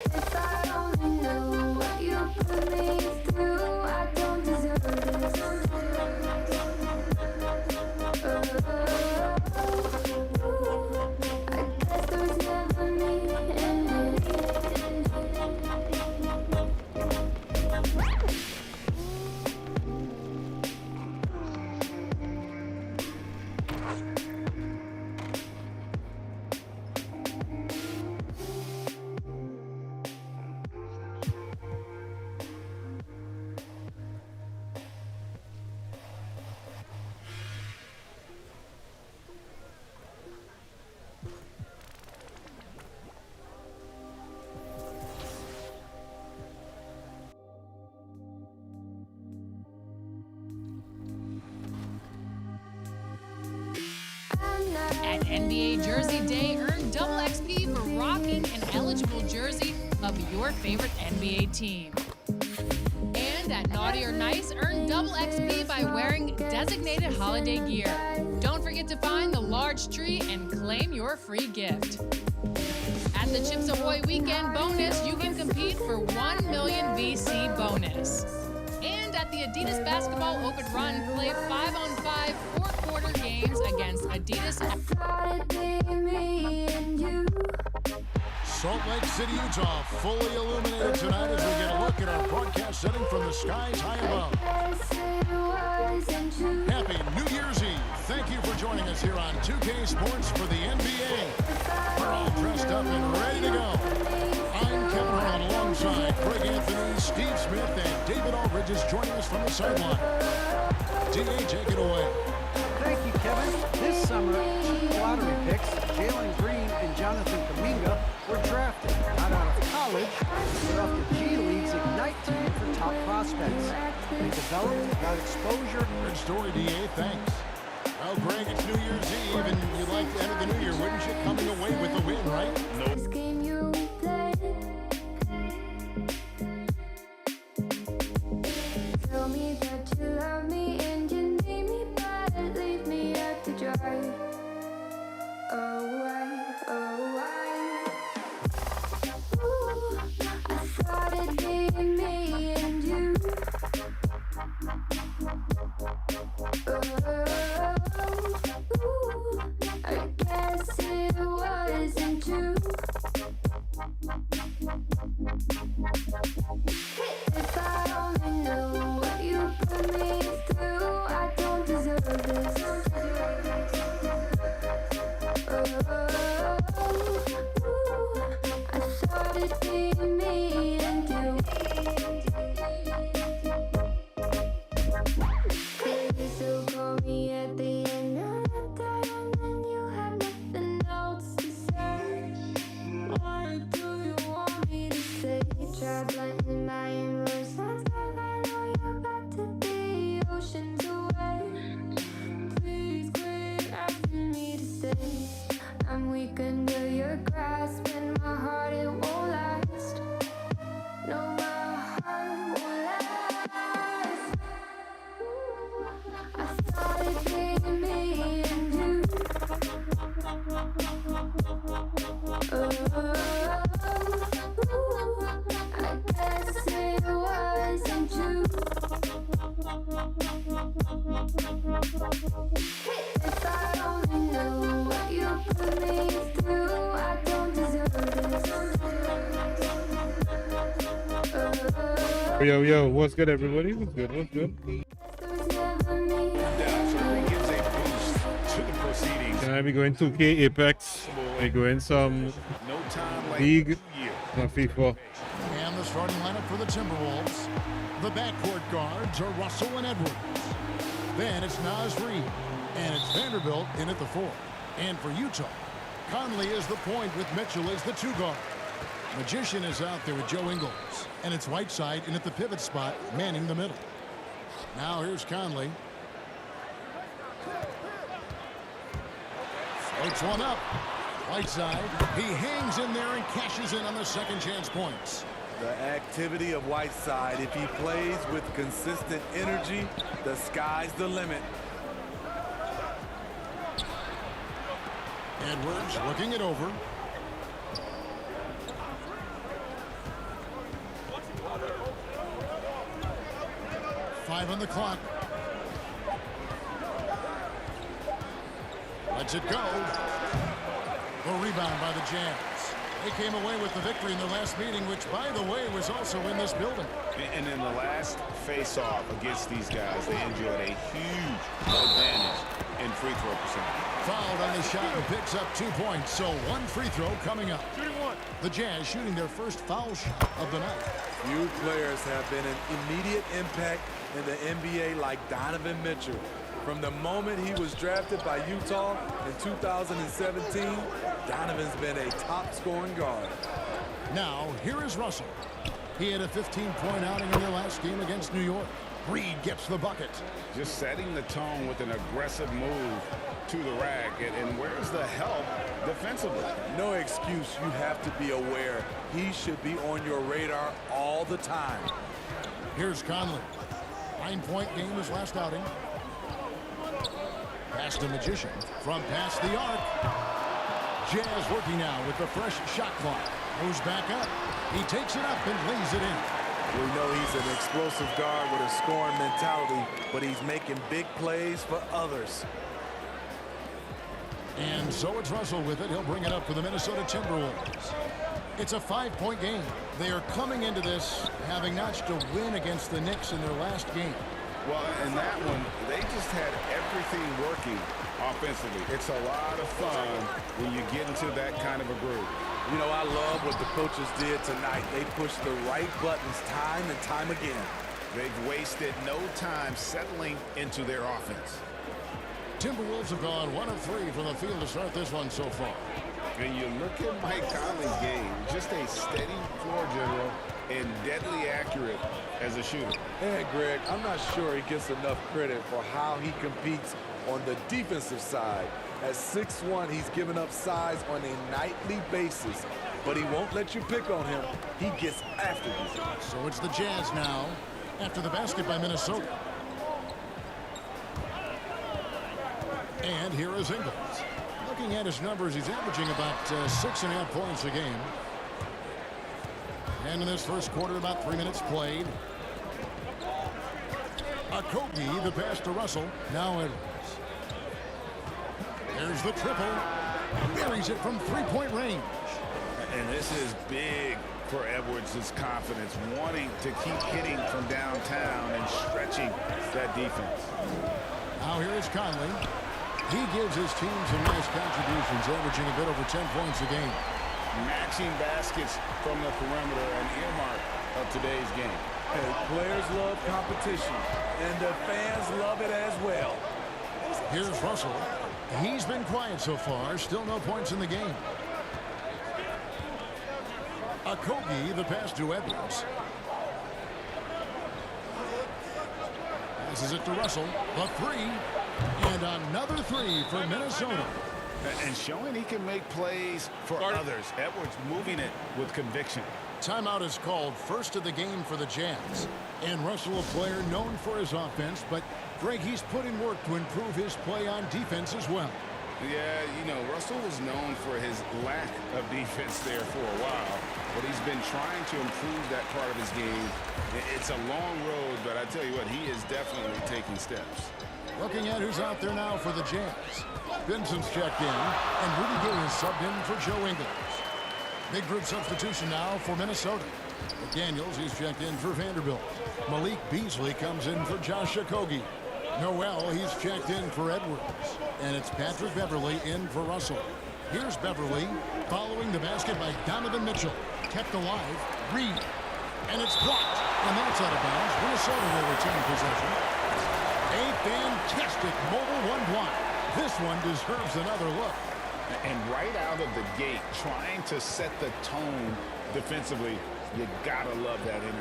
If I only knew what you put me through, I don't deserve this. I guess there was never me in At NBA Jersey Day, earn double XP for rocking an eligible jersey of your favorite NBA team. And at Naughty or Nice, earn double XP by wearing designated holiday gear. Don't forget to find the large tree and claim your free gift. At the Chips Ahoy Weekend Bonus, you can compete for 1 million VC bonus. And at the Adidas Basketball Open Run, play 5-on-5 four-quarter games against Adidas. thought it'd be me and you. Salt Lake City, Utah, fully illuminated tonight as we get a look at our broadcast setting from the skies high above. Guess it wasn't true. Happy New Year's Eve. Thank you for joining us here on 2K Sports for the NBA. We're all dressed up and ready to go. I'm Kevin Harlan alongside Craig Anthony, Steve Smith, and David Aldridge is joining us from the sideline. DA, take it away. Thank you, Kevin. This summer, 2 lottery picks, Jalen Green and Jonathan Kuminga, were drafted not out of college, but off the G League's Ignite team for top prospects. They developed, got exposure. Good story, DA. Thanks. Well, Greg, it's New Year's Eve, and you'd like to end the new year, wouldn't you? Coming away with a win, right? This game you play. Tell me that you love me and you need me, but leave me out to dry. Oh, why? Ooh, I thought it'd be me and you. Ooh, I guess it wasn't true. If I only knew what you put me through, I don't deserve this. I thought it'd be me and you. Please still call me at the end of the day, and then you have nothing else to say. What do you want me to say? Try blending my emotions. I know you're about to be oceans away. Please quit asking me to stay. I'm weak under your grasp, and my heart it won't last. No, my heart won't last. I thought it'd be me and you. I guess it wasn't true. If I only knew what you put me through, I don't deserve this. Yo, what's good, everybody? What's good? There was never me. Certainly gives a boost to the proceedings. Can I be going 2K Apex? I go in some No time like League, 2 years. FIFA. And the starting lineup for the Timberwolves. The backcourt guards are Russell and Edwards. Then it's Naz Reid. And it's Vanderbilt in at the 4. And for Utah, Conley is the point with Mitchell as the 2 guard. Magician is out there with Joe Ingles. And it's Whiteside in at the pivot spot, manning the middle. Now here's Conley. Floats one up. Whiteside, he hangs in there and cashes in on the second chance points. The activity of Whiteside, if he plays with consistent energy, the sky's the limit. Edwards looking it over. 5 on the clock. Lets it go. The rebound by the Jazz. They came away with the victory in the last meeting, which, by the way, was also in this building. And in the last face-off against these guys, they enjoyed a huge advantage in free throw percentage. Fouled on the shot and picks up 2 points, so 1 free throw coming up. The Jazz shooting their first foul shot of the night. Few players have been an immediate impact in the NBA like Donovan Mitchell. From the moment he was drafted by Utah in 2017, Donovan's been a top-scoring guard. Now, here is Russell. He had a 15-point outing in their last game against New York. Reed gets the bucket. Just setting the tone with an aggressive move to the rack. And where's the help defensively? No excuse. You have to be aware. He should be on your radar all the time. Here's Conley. 9-point game his last outing. Pass to Magician from past the arc. Jazz working now with the fresh shot clock. Moves back up. He takes it up and lays it in. We know he's an explosive guard with a scoring mentality, but he's making big plays for others. And so it's Russell with it. He'll bring it up for the Minnesota Timberwolves. It's a 5-point game. They are coming into this having notched a win against the Knicks in their last game. Well, in that one, they just had everything working offensively. It's a lot of fun when you get into that kind of a groove. You know, I love what the coaches did tonight. They pushed the right buttons time and time again. They've wasted no time settling into their offense. Timberwolves have gone 1 of 3 from the field to start this one so far. And you look at Mike Conley's game, just a steady floor general and deadly accurate as a shooter. And Greg, I'm not sure he gets enough credit for how he competes on the defensive side. At 6'1", he's given up size on a nightly basis, but he won't let you pick on him. He gets after you. So it's the Jazz now after the basket by Minnesota. And here is Ingles. Looking at his numbers, he's averaging about 6.5 points a game. And in this first quarter, about 3 minutes played. Okogie, the pass to Russell. Now Edwards. There's the triple. Buries it from 3-point range. And this is big for Edwards' confidence, wanting to keep hitting from downtown and stretching that defense. Now here is Conley. He gives his team some nice contributions, averaging a bit over 10 points a game. Matching baskets from the perimeter, an earmark of today's game. Hey, players love competition, and the fans love it as well. Here's Russell. He's been quiet so far. Still no points in the game. Okogie, the pass to Edwards. Passes it to Russell. The 3. And another 3 for Minnesota. And showing he can make plays for others. Edwards moving it with conviction. Timeout is called, first of the game for the Jazz. And Russell, a player known for his offense, but Greg, he's put in work to improve his play on defense as well. Yeah, you know, Russell was known for his lack of defense there for a while, but he's been trying to improve that part of his game. It's a long road, but I tell you what, he is definitely taking steps. Looking at who's out there now for the Jazz. Vincent's checked in, and Rudy Gay is subbed in for Joe Ingles. Big group substitution now for Minnesota. McDaniels, he's checked in for Vanderbilt. Malik Beasley comes in for Josh Okogie. Noel, he's checked in for Edwards. And it's Patrick Beverley in for Russell. Here's Beverley following the basket by Donovan Mitchell. Kept alive. Reed. And it's blocked. And that's out of bounds. Minnesota will retain possession. A fantastic mobile one block. This one deserves another look. And right out of the gate, trying to set the tone defensively, you gotta love that energy.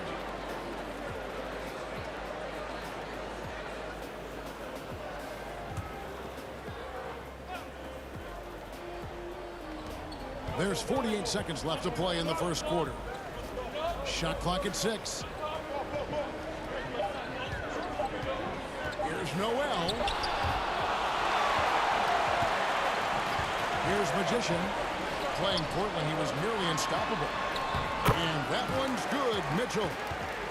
There's 48 seconds left to play in the first quarter. Shot clock at 6. Here's Noel. Here's Magician. Playing Portland, he was nearly unstoppable. And that one's good. Mitchell.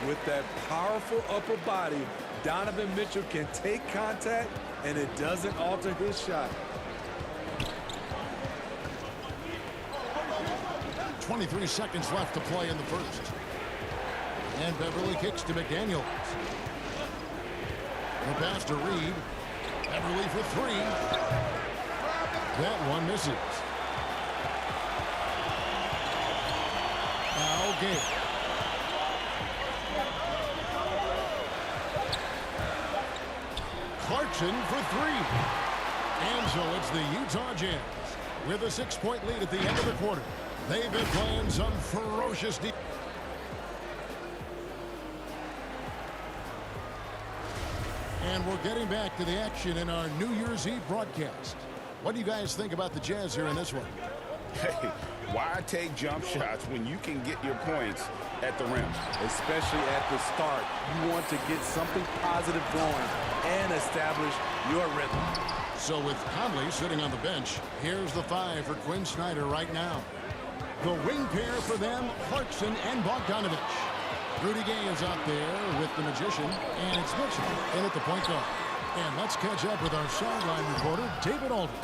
With that powerful upper body, Donovan Mitchell can take contact, and it doesn't alter his shot. 23 seconds left to play in the first. And Beverly kicks to McDaniels. The pass to Reed. Beverly for three. That one misses. Now Gay. Clarkson for three. And so it's the Utah Jazz with a 6-point lead at the end of the quarter. They've been playing some ferocious defense. And we're getting back to the action in our New Year's Eve broadcast. What do you guys think about the Jazz here in this one? Hey, why take jump shots when you can get your points at the rim? Especially at the start. You want to get something positive going and establish your rhythm. So with Conley sitting on the bench, here's the 5 for Quinn Snyder right now. The wing pair for them, Clarkson and Bogdanovich. Rudy Gay is out there with the Magician, and it's Mitchell in at the point guard. And let's catch up with our sideline reporter, David Aldridge.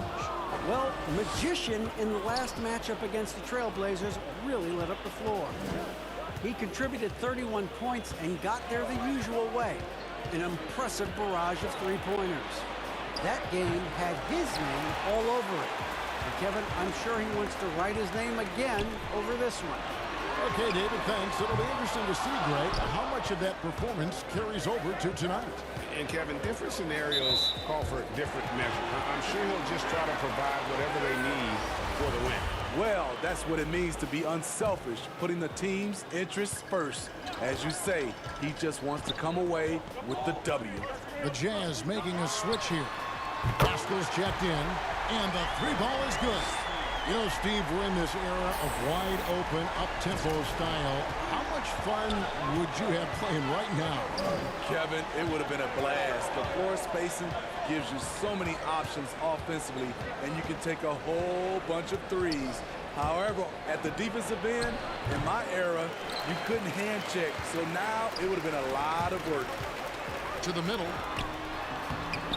Well, Magician in the last matchup against the Trailblazers really lit up the floor. He contributed 31 points and got there the usual way. An impressive barrage of three-pointers. That game had his name all over it. And Kevin, I'm sure he wants to write his name again over this one. Okay, David, thanks. It'll be interesting to see, Greg, how much of that performance carries over to tonight. And Kevin, different scenarios call for different measures. I'm sure he'll just try to provide whatever they need for the win. Well, that's what it means to be unselfish, putting the team's interests first. As you say, he just wants to come away with the W. The Jazz making a switch here. Pascal's checked in, and the three ball is good. You know, Steve, we're in this era of wide-open, up-tempo style. How much fun would you have playing right now? Kevin, it would have been a blast. The floor spacing gives you so many options offensively, and you can take a whole bunch of threes. However, at the defensive end, in my era, you couldn't hand check. So now it would have been a lot of work. To the middle.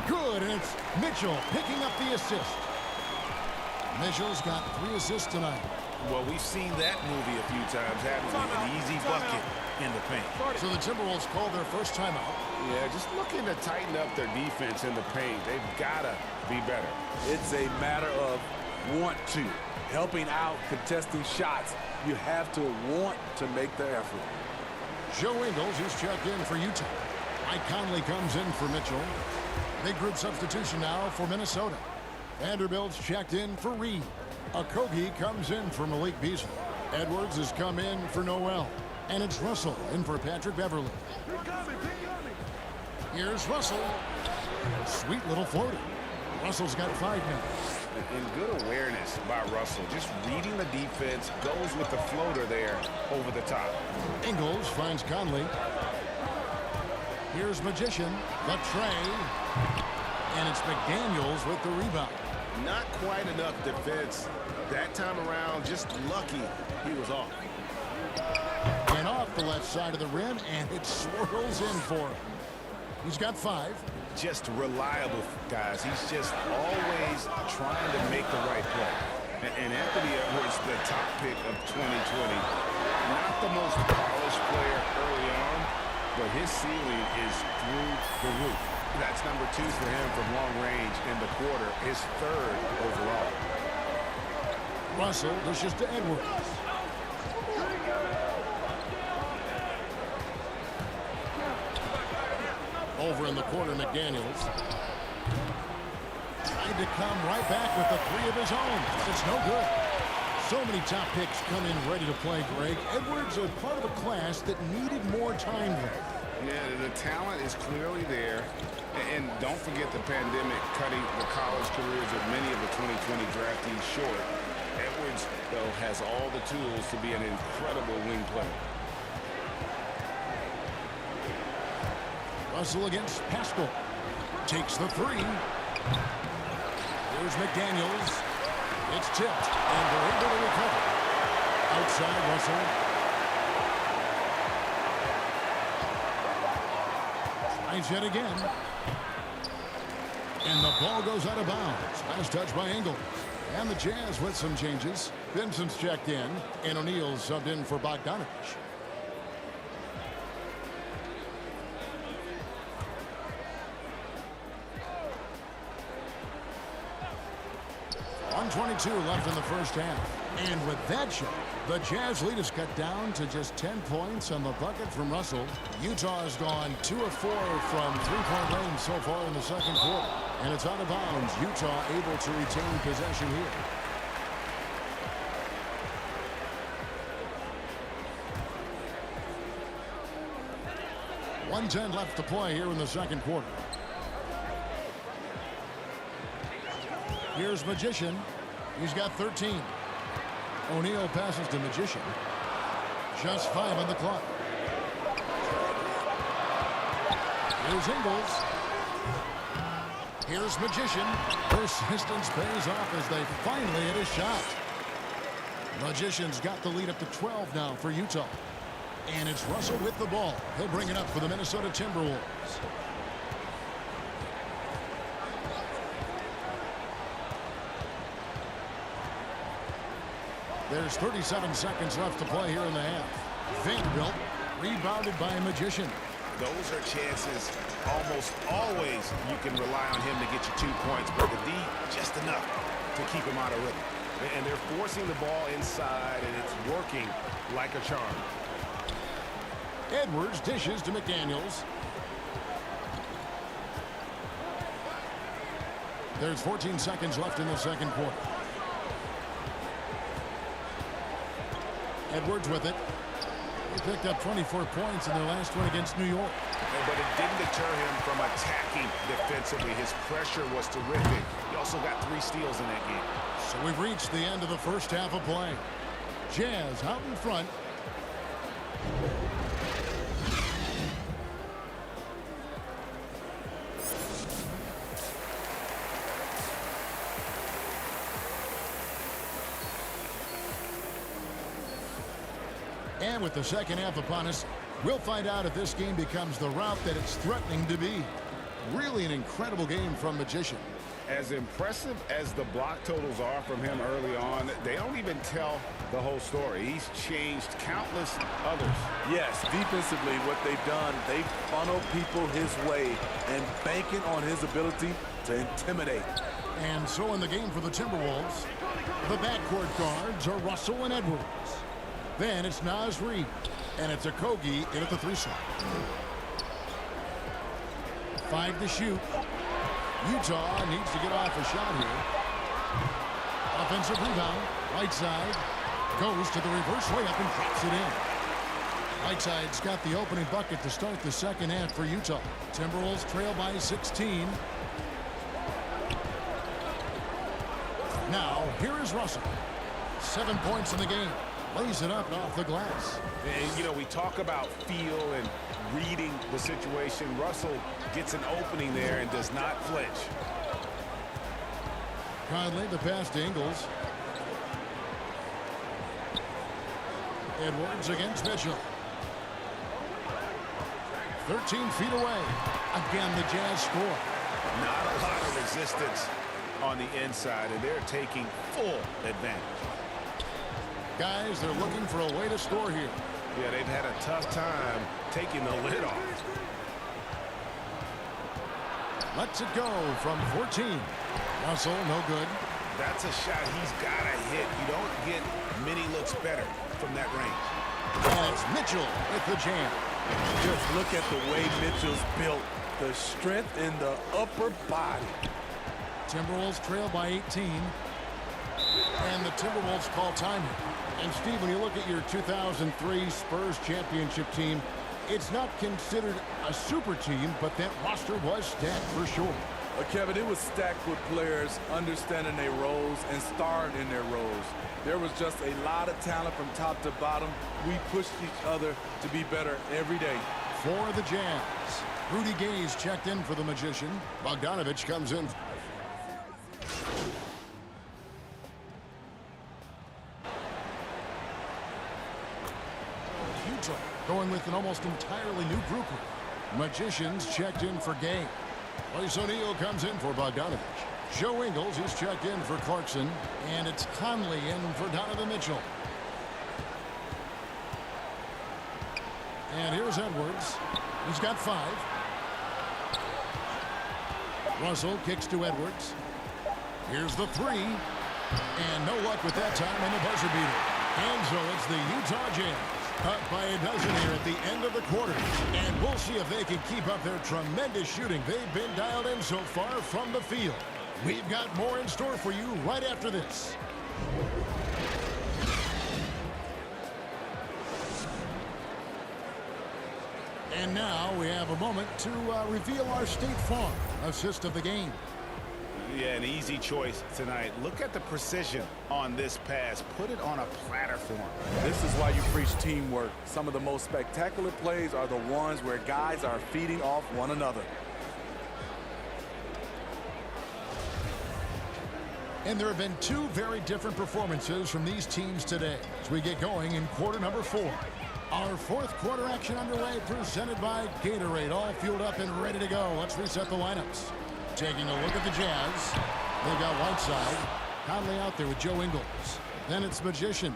Good, and it's Mitchell picking up the assist. Mitchell's got 3 assists tonight. Well, we've seen that movie a few times, haven't we? An easy bucket in the paint. So the Timberwolves called their first timeout. Yeah, just looking to tighten up their defense in the paint. They've got to be better. It's a matter of want to. Helping out, contesting shots. You have to want to make the effort. Joe Ingles, who's checked in for Utah. Mike Conley comes in for Mitchell. Big group substitution now for Minnesota. Vanderbilt's checked in for Reed. Okogie comes in for Malik Beasley. Edwards has come in for Noel. And it's Russell in for Patrick Beverly. Here's Russell. Sweet little floater. Russell's got 5 minutes. And good awareness by Russell. Just reading the defense, goes with the floater there over the top. Ingles finds Conley. Here's Magician. The tray. And it's McDaniels with the rebound. Not quite enough defense that time around. Just lucky he was off. And off the left side of the rim, and it swirls in for him. He's got 5. Just reliable, guys. He's just always trying to make the right play. And Anthony Edwards, the top pick of 2020. Not the most polished player early on, but his ceiling is through the roof. That's number 2 for him from long range in the quarter, his 3rd overall. Russell dishes to Edwards. Over in the corner, McDaniels. Trying to come right back with the 3 of his own. It's no good. So many top picks come in ready to play, Greg. Edwards are part of a class that needed more time there. Yeah, the talent is clearly there. And don't forget the pandemic cutting the college careers of many of the 2020 draftees short. Edwards, though, has all the tools to be an incredible wing player. Russell against Pascal. Takes the 3. Here's McDaniels. It's tipped, and they're able to recover. Outside Russell. Tries yet again. And the ball goes out of bounds. Last touch by Ingles. And the Jazz with some changes. Vincent's checked in, and O'Neal's subbed in for Bogdanovich. .122 left in the first half. And with that shot, the Jazz lead is cut down to just 10 points on the bucket from Russell. Utah has gone 2 of 4 from three-point range so far in the second quarter. And it's out of bounds. Utah able to retain possession here. .110 left to play here in the second quarter. Here's Magician. He's got 13. O'Neal passes to Magician. Just 5 on the clock. Here's Ingles. Here's Magician. Persistence pays off as they finally hit a shot. Magician's got the lead up to 12 now for Utah. And it's Russell with the ball. He'll bring it up for the Minnesota Timberwolves. There's 37 seconds left to play here in the half. Vanderbilt rebounded by a Magician. Those are chances almost always you can rely on him to get you 2 points, but the D just enough to keep him out of rhythm. And they're forcing the ball inside, and it's working like a charm. Edwards dishes to McDaniels. There's 14 seconds left in the second quarter. Edwards with it. He picked up 24 points in their last one against New York. But it didn't deter him from attacking defensively. His pressure was terrific. He also got 3 steals in that game. So we've reached the end of the first half of play. Jazz out in front. And with the second half upon us, we'll find out if this game becomes the route that it's threatening to be. Really an incredible game from Magician. As impressive as the block totals are from him early on, they don't even tell the whole story. He's changed countless others. Yes, defensively, what they've done, they've funneled people his way and banking on his ability to intimidate. And so in the game for the Timberwolves, the backcourt guards are Russell and Edwards. Then it's Naz Reid, and it's Okogie in at the 3 slot. 5 to shoot. Utah needs to get off a shot here. Offensive rebound. Whiteside goes to the reverse layup and drops it in. Whiteside's got the opening bucket to start the second half for Utah. Timberwolves trail by 16. Now, here is Russell. 7 points in the game. Lays it up off the glass. And, you know, we talk about feel and reading the situation. Russell gets an opening there and does not flinch. Conley, the pass to Ingles. Edwards against Mitchell. 13 feet away. Again, the Jazz score. Not a lot of resistance on the inside, and they're taking full advantage. Guys, they're looking for a way to score here. Yeah, they've had a tough time taking the lid off. Lets it go from 14. Russell, no good. That's a shot he's got to hit. You don't get many looks better from that range. And it's Mitchell with the jam. Just look at the way Mitchell's built. The strength in the upper body. Timberwolves trail by 18. And the Timberwolves call time. And Steve, when you look at your 2003 Spurs championship team, it's not considered a super team, but that roster was stacked for sure. Kevin, it was stacked with players understanding their roles and starring in their roles. There was just a lot of talent from top to bottom. We pushed each other to be better every day. For the Jazz, Rudy Gay's checked in for the Magician. Bogdanovich comes in. Utah going with an almost entirely new group here. Magician's checked in for Gay. Royce O'Neal comes in for Bogdanovich. Joe Ingles is checked in for Clarkson. And it's Conley in for Donovan Mitchell. And here's Edwards. He's got 5. Russell kicks to Edwards. Here's the 3. And no luck with that time on the buzzer beater. And so it's the Utah Jazz up by a dozen here at the end of the quarter. And we'll see if they can keep up their tremendous shooting. They've been dialed in so far from the field. We've got more in store for you right after this. And now we have a moment to reveal our State Farm assist of the game. Yeah, an easy choice tonight. Look at the precision on this pass. Put it on a platter form. This is why you preach teamwork. Some of the most spectacular plays are the ones where guys are feeding off one another. And there have been 2 very different performances from these teams today as we get going in quarter number 4. Our 4th quarter action underway, presented by Gatorade, all fueled up and ready to go. Let's reset the lineups. Taking a look at the Jazz. They've got Whiteside. Conley out there with Joe Ingles. Then it's Magician.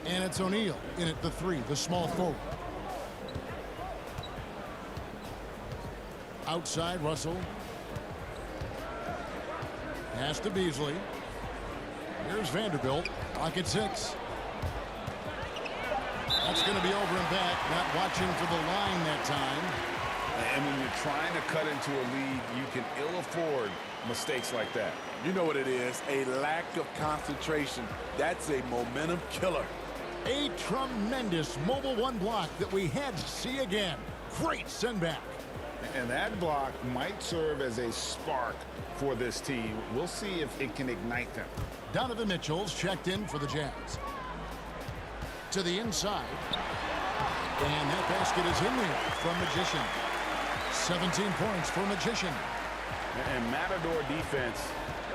And it's O'Neal in at the 3, the small forward. Outside, Russell. Pass to Beasley. Here's Vanderbilt. Clock at 6. That's going to be over and back. Not watching for the line that time. And when you're trying to cut into a lead, you can ill afford mistakes like that. You know what it is, a lack of concentration. That's a momentum killer. A tremendous mobile 1 block that we had to see again. Great send back. And that block might serve as a spark for this team. We'll see if it can ignite them. Donovan Mitchell's checked in for the Jazz. To the inside. And that basket is in there from Magician. 17 points for Magician. And Matador defense,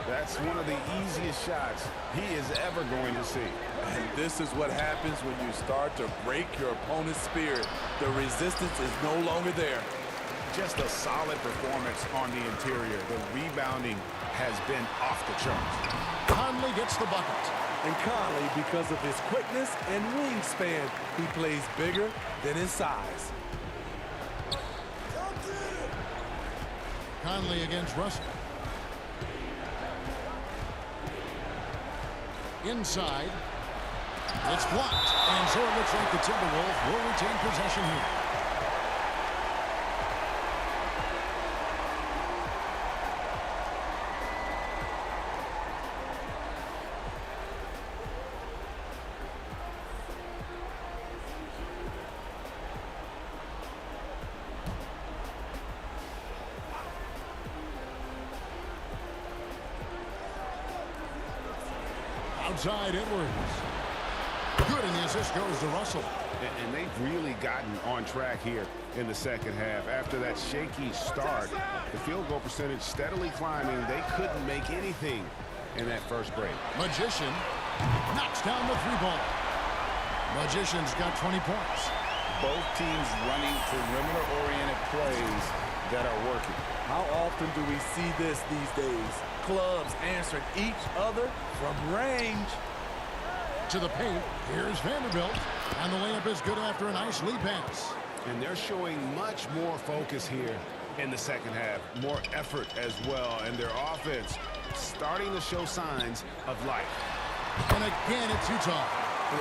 that's one of the easiest shots he is ever going to see. And this is what happens when you start to break your opponent's spirit. The resistance is no longer there. Just a solid performance on the interior. The rebounding has been off the charts. Conley gets the bucket. And Conley, because of his quickness and wingspan, he plays bigger than his size. Conley against Russell. Inside. It's blocked. And so it looks like the Timberwolves will retain possession here. Outside Edwards. Good, and the assist goes to Russell. And they've really gotten on track here in the second half. After that shaky start, the field goal percentage steadily climbing. They couldn't make anything in that first break. Magician knocks down the 3-ball. Magician's got 20 points. Both teams running perimeter-oriented plays that are working. How often do we see this these days? Clubs answering each other from range. To the paint, here's Vanderbilt. And the layup is good after a nice lead pass. And they're showing much more focus here in the second half. More effort as well. And their offense starting to show signs of life. And again, it's Utah.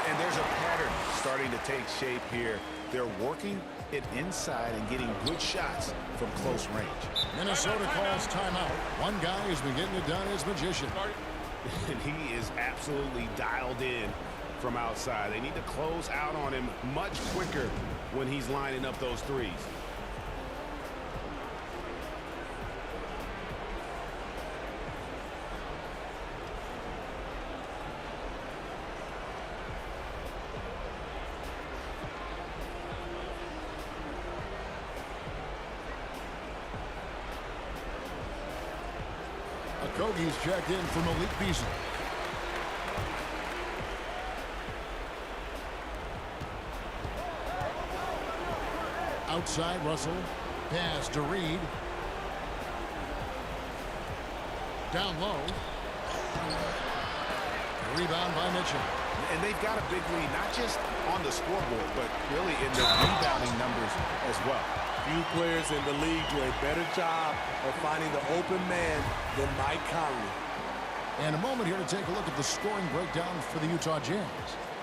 And there's a pattern starting to take shape here. They're working it inside and getting good shots from close range. Minnesota calls timeout. One guy has been getting it done as Magician. And he is absolutely dialed in from outside. They need to close out on him much quicker when he's lining up those threes. Okogie's checked in for Malik Beasley. Outside, Russell. Pass to Reed. Down low. Rebound by Mitchell. And they've got a big lead, not just on the scoreboard, but really in the rebounding numbers as well. Few players in the league do a better job of finding the open man than Mike Conley. And a moment here to take a look at the scoring breakdown for the Utah Jazz.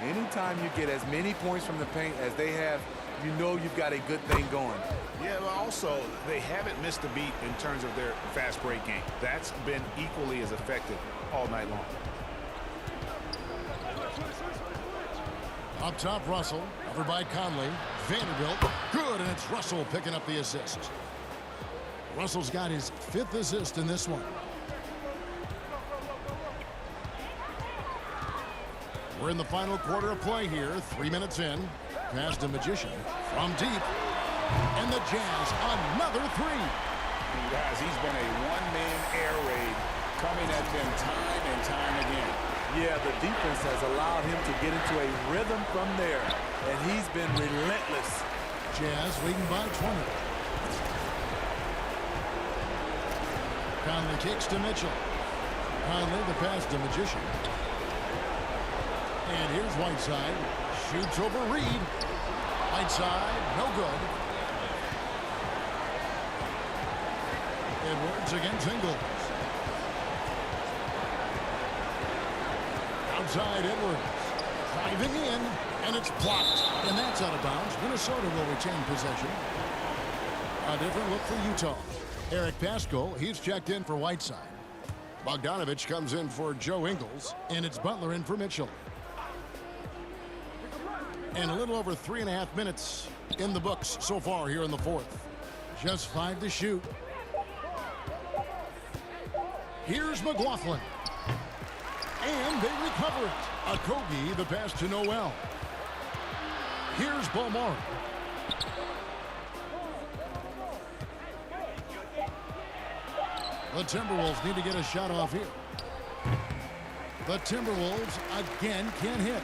Anytime you get as many points from the paint as they have, you know you've got a good thing going. Yeah, but also, they haven't missed a beat in terms of their fast break game. That's been equally as effective all night long. Up top, Russell. Over by Conley. Vanderbilt. Good, and it's Russell picking up the assist. Russell's got his 5th assist in this one. We're in the final quarter of play here. 3 minutes in. Pass to Magician from deep. And the Jazz, another 3. Guys, he's been a one-man air raid coming at them time and time again. Yeah, the defense has allowed him to get into a rhythm from there, and he's been relentless. Jazz leading by 20. Conley kicks to Mitchell. Conley, the pass to Magician. And here's Whiteside. Shoots over Reed. Whiteside, no good. Edwards against Ingles. Outside Edwards. Driving in, and it's blocked. And that's out of bounds. Minnesota will retain possession. A different look for Utah. Eric Pascal, he's checked in for Whiteside. Bogdanovich comes in for Joe Ingles, and it's Butler in for Mitchell. And a little over 3.5 minutes in the books so far here in the 4th. Just 5 to shoot. Here's McLaughlin. And they recover it. Okogie, the pass to Noel. Here's Balmore. The Timberwolves need to get a shot off here. The Timberwolves again can't hit.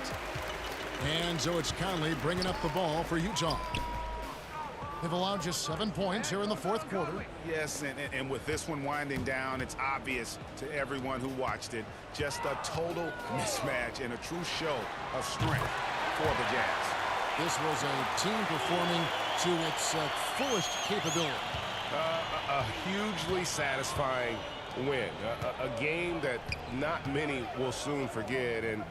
And so it's Conley bringing up the ball for Utah. They've allowed just 7 points here in the 4th quarter. Yes, and with this one winding down, it's obvious to everyone who watched it. Just a total mismatch and a true show of strength for the Jazz. This was a team performing to its fullest capability. A hugely satisfying win. A game that not many will soon forget. And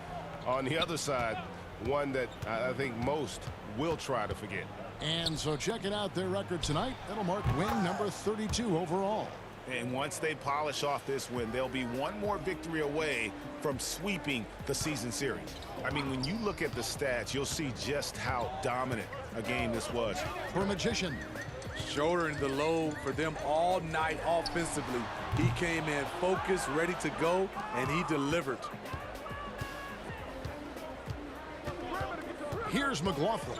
on the other side, one that I think most will try to forget. And so checking out their record tonight, that'll mark win number 32 overall. And once they polish off this win, they'll be one more victory away from sweeping the season series. I mean, when you look at the stats, you'll see just how dominant a game this was. For Magician. Shouldering the load for them all night offensively. He came in focused, ready to go, and he delivered. Here's McLaughlin.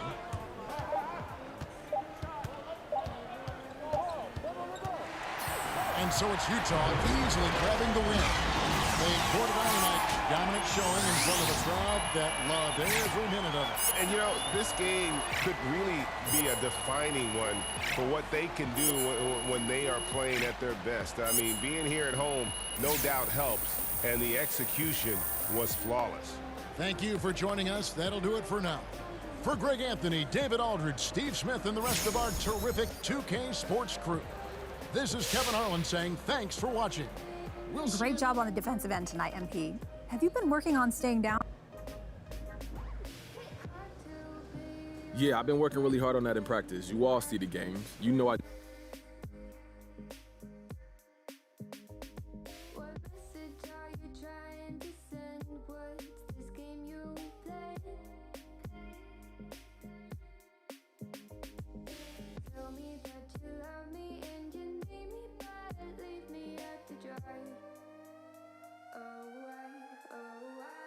And so it's Utah easily grabbing the win. They quarter tonight, dominant showing in front of a crowd that loved every minute of it. And, you know, this game could really be a defining one for what they can do when they are playing at their best. I mean, being here at home no doubt helps, and the execution was flawless. Thank you for joining us. That'll do it for now. For Greg Anthony, David Aldridge, Steve Smith, and the rest of our terrific 2K Sports crew, this is Kevin Harlan saying thanks for watching. We'll Great job on the defensive end tonight, MP. Have you been working on staying down? Yeah, I've been working really hard on that in practice. You all see the games. You know I What message are you trying to send? What's this game you play? Tell me that you love me and you need me, but leave me out to dry. Oh, why? Oh, why?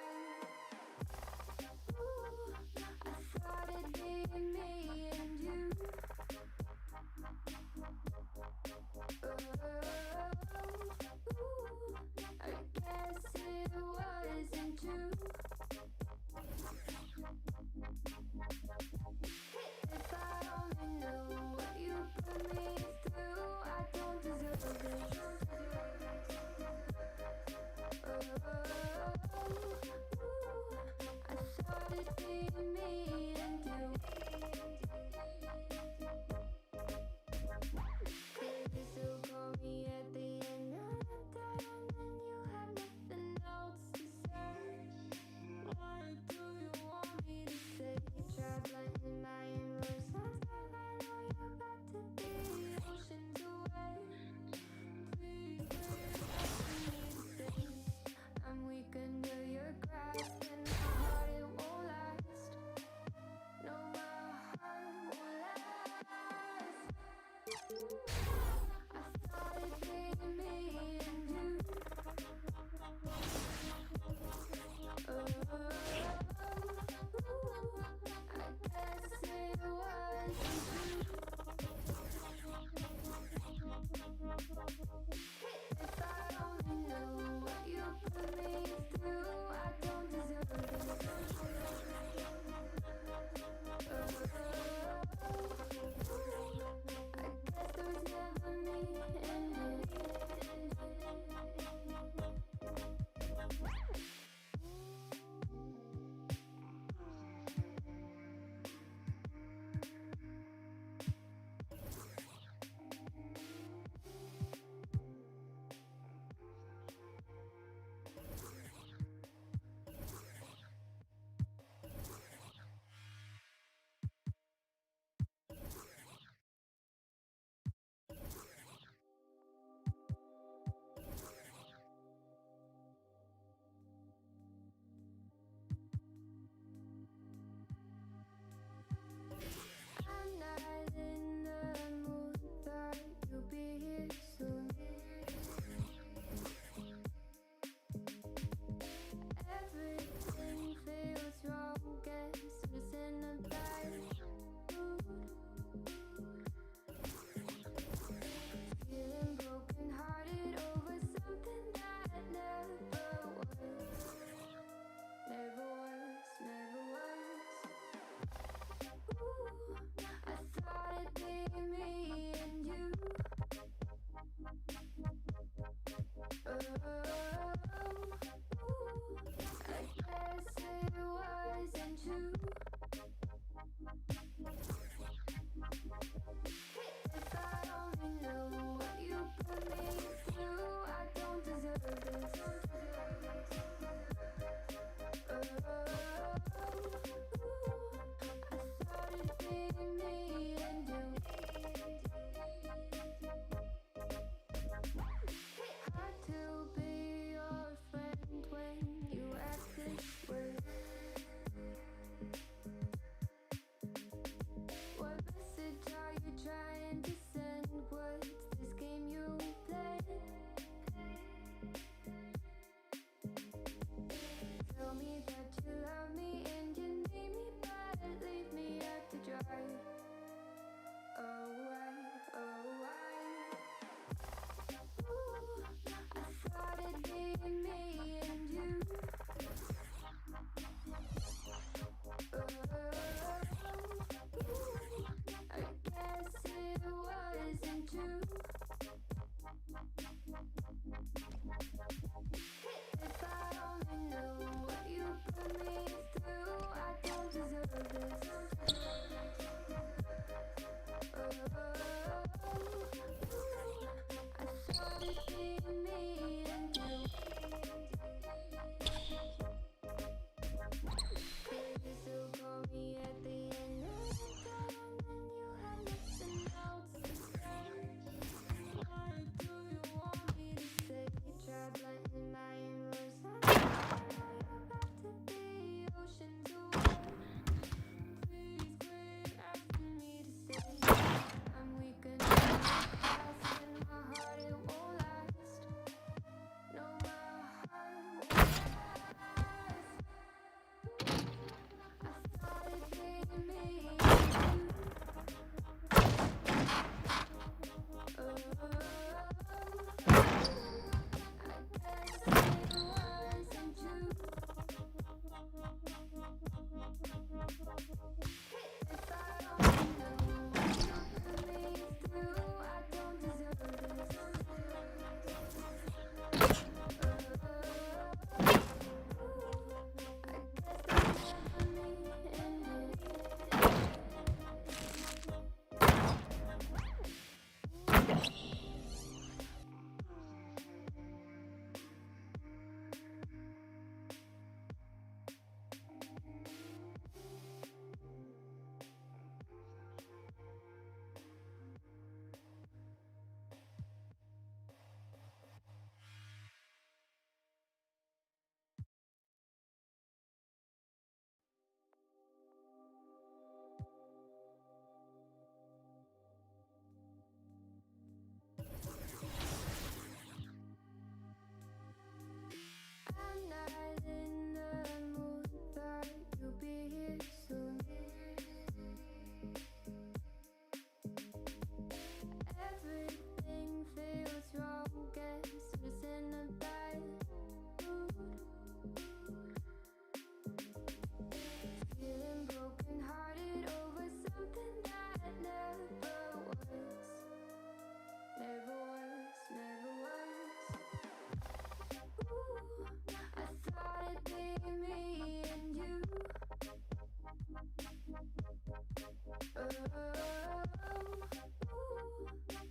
Ooh, I thought it'd be me and you. I guess it wasn't true. If I only knew what you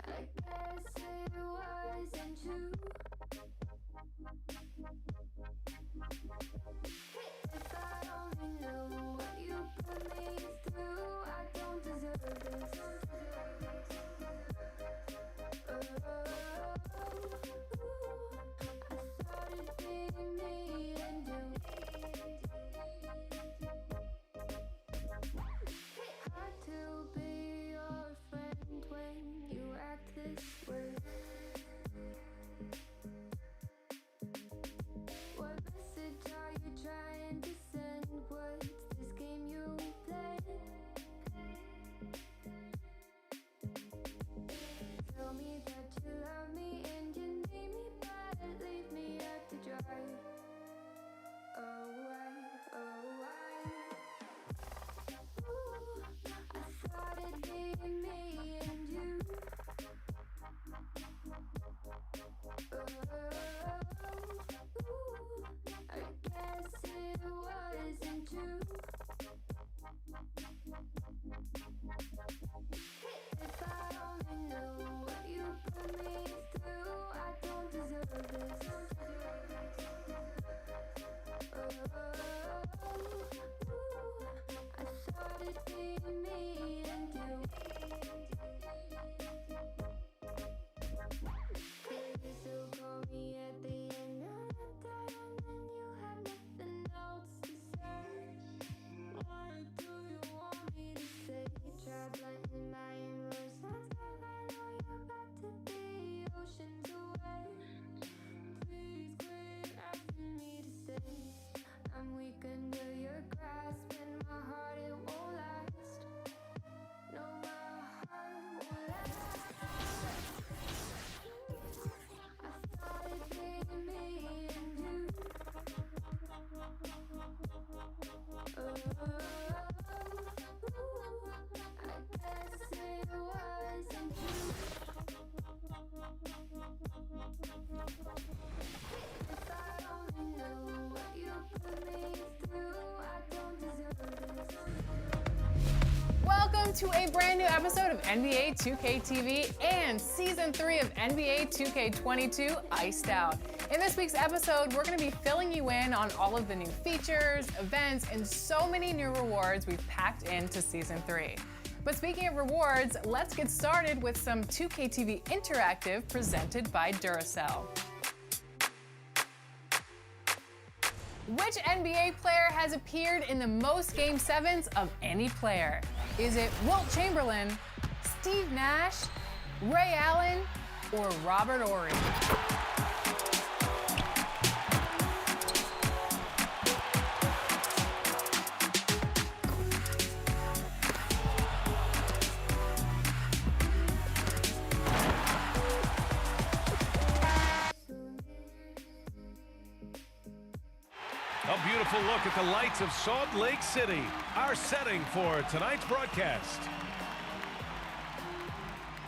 I guess it wasn't true. If I only knew what you put me through, I don't deserve this. I thought it'd be me and you. Hard to be your friend when you act this way. What message are you trying to send? What's this game you play? Tell me that you love me and you need me, but leave me out to dry. Oh, why? Ooh, I thought it'd be me and you. Ooh, I guess it wasn't true. If I only knew what you put me through, I don't deserve this. I thought it'd be me and you. Please still call me at the end of the day, and then you have nothing else to say. Or do you want me to stay? Try blending my inverse. I know you're about to be oceans away. Please quit asking me to stay. I'm weak under your grasp, and my heart it won't last. No, my heart won't last. I thought it'd be me and you. I guess it wasn't true. If I only knew what you put me through, I don't deserve this. Welcome to a brand new episode of NBA 2K TV and Season 3 of NBA 2K22 Iced Out. In this week's episode, we're going to be filling you in on all of the new features, events, and so many new rewards we've packed into Season 3. But speaking of rewards, let's get started with some 2K TV Interactive presented by Duracell. Which NBA player has appeared in the most Game 7s of any player? Is it Wilt Chamberlain, Steve Nash, Ray Allen, or Robert Horry? A beautiful look at the lights of Salt Lake City, our setting for tonight's broadcast.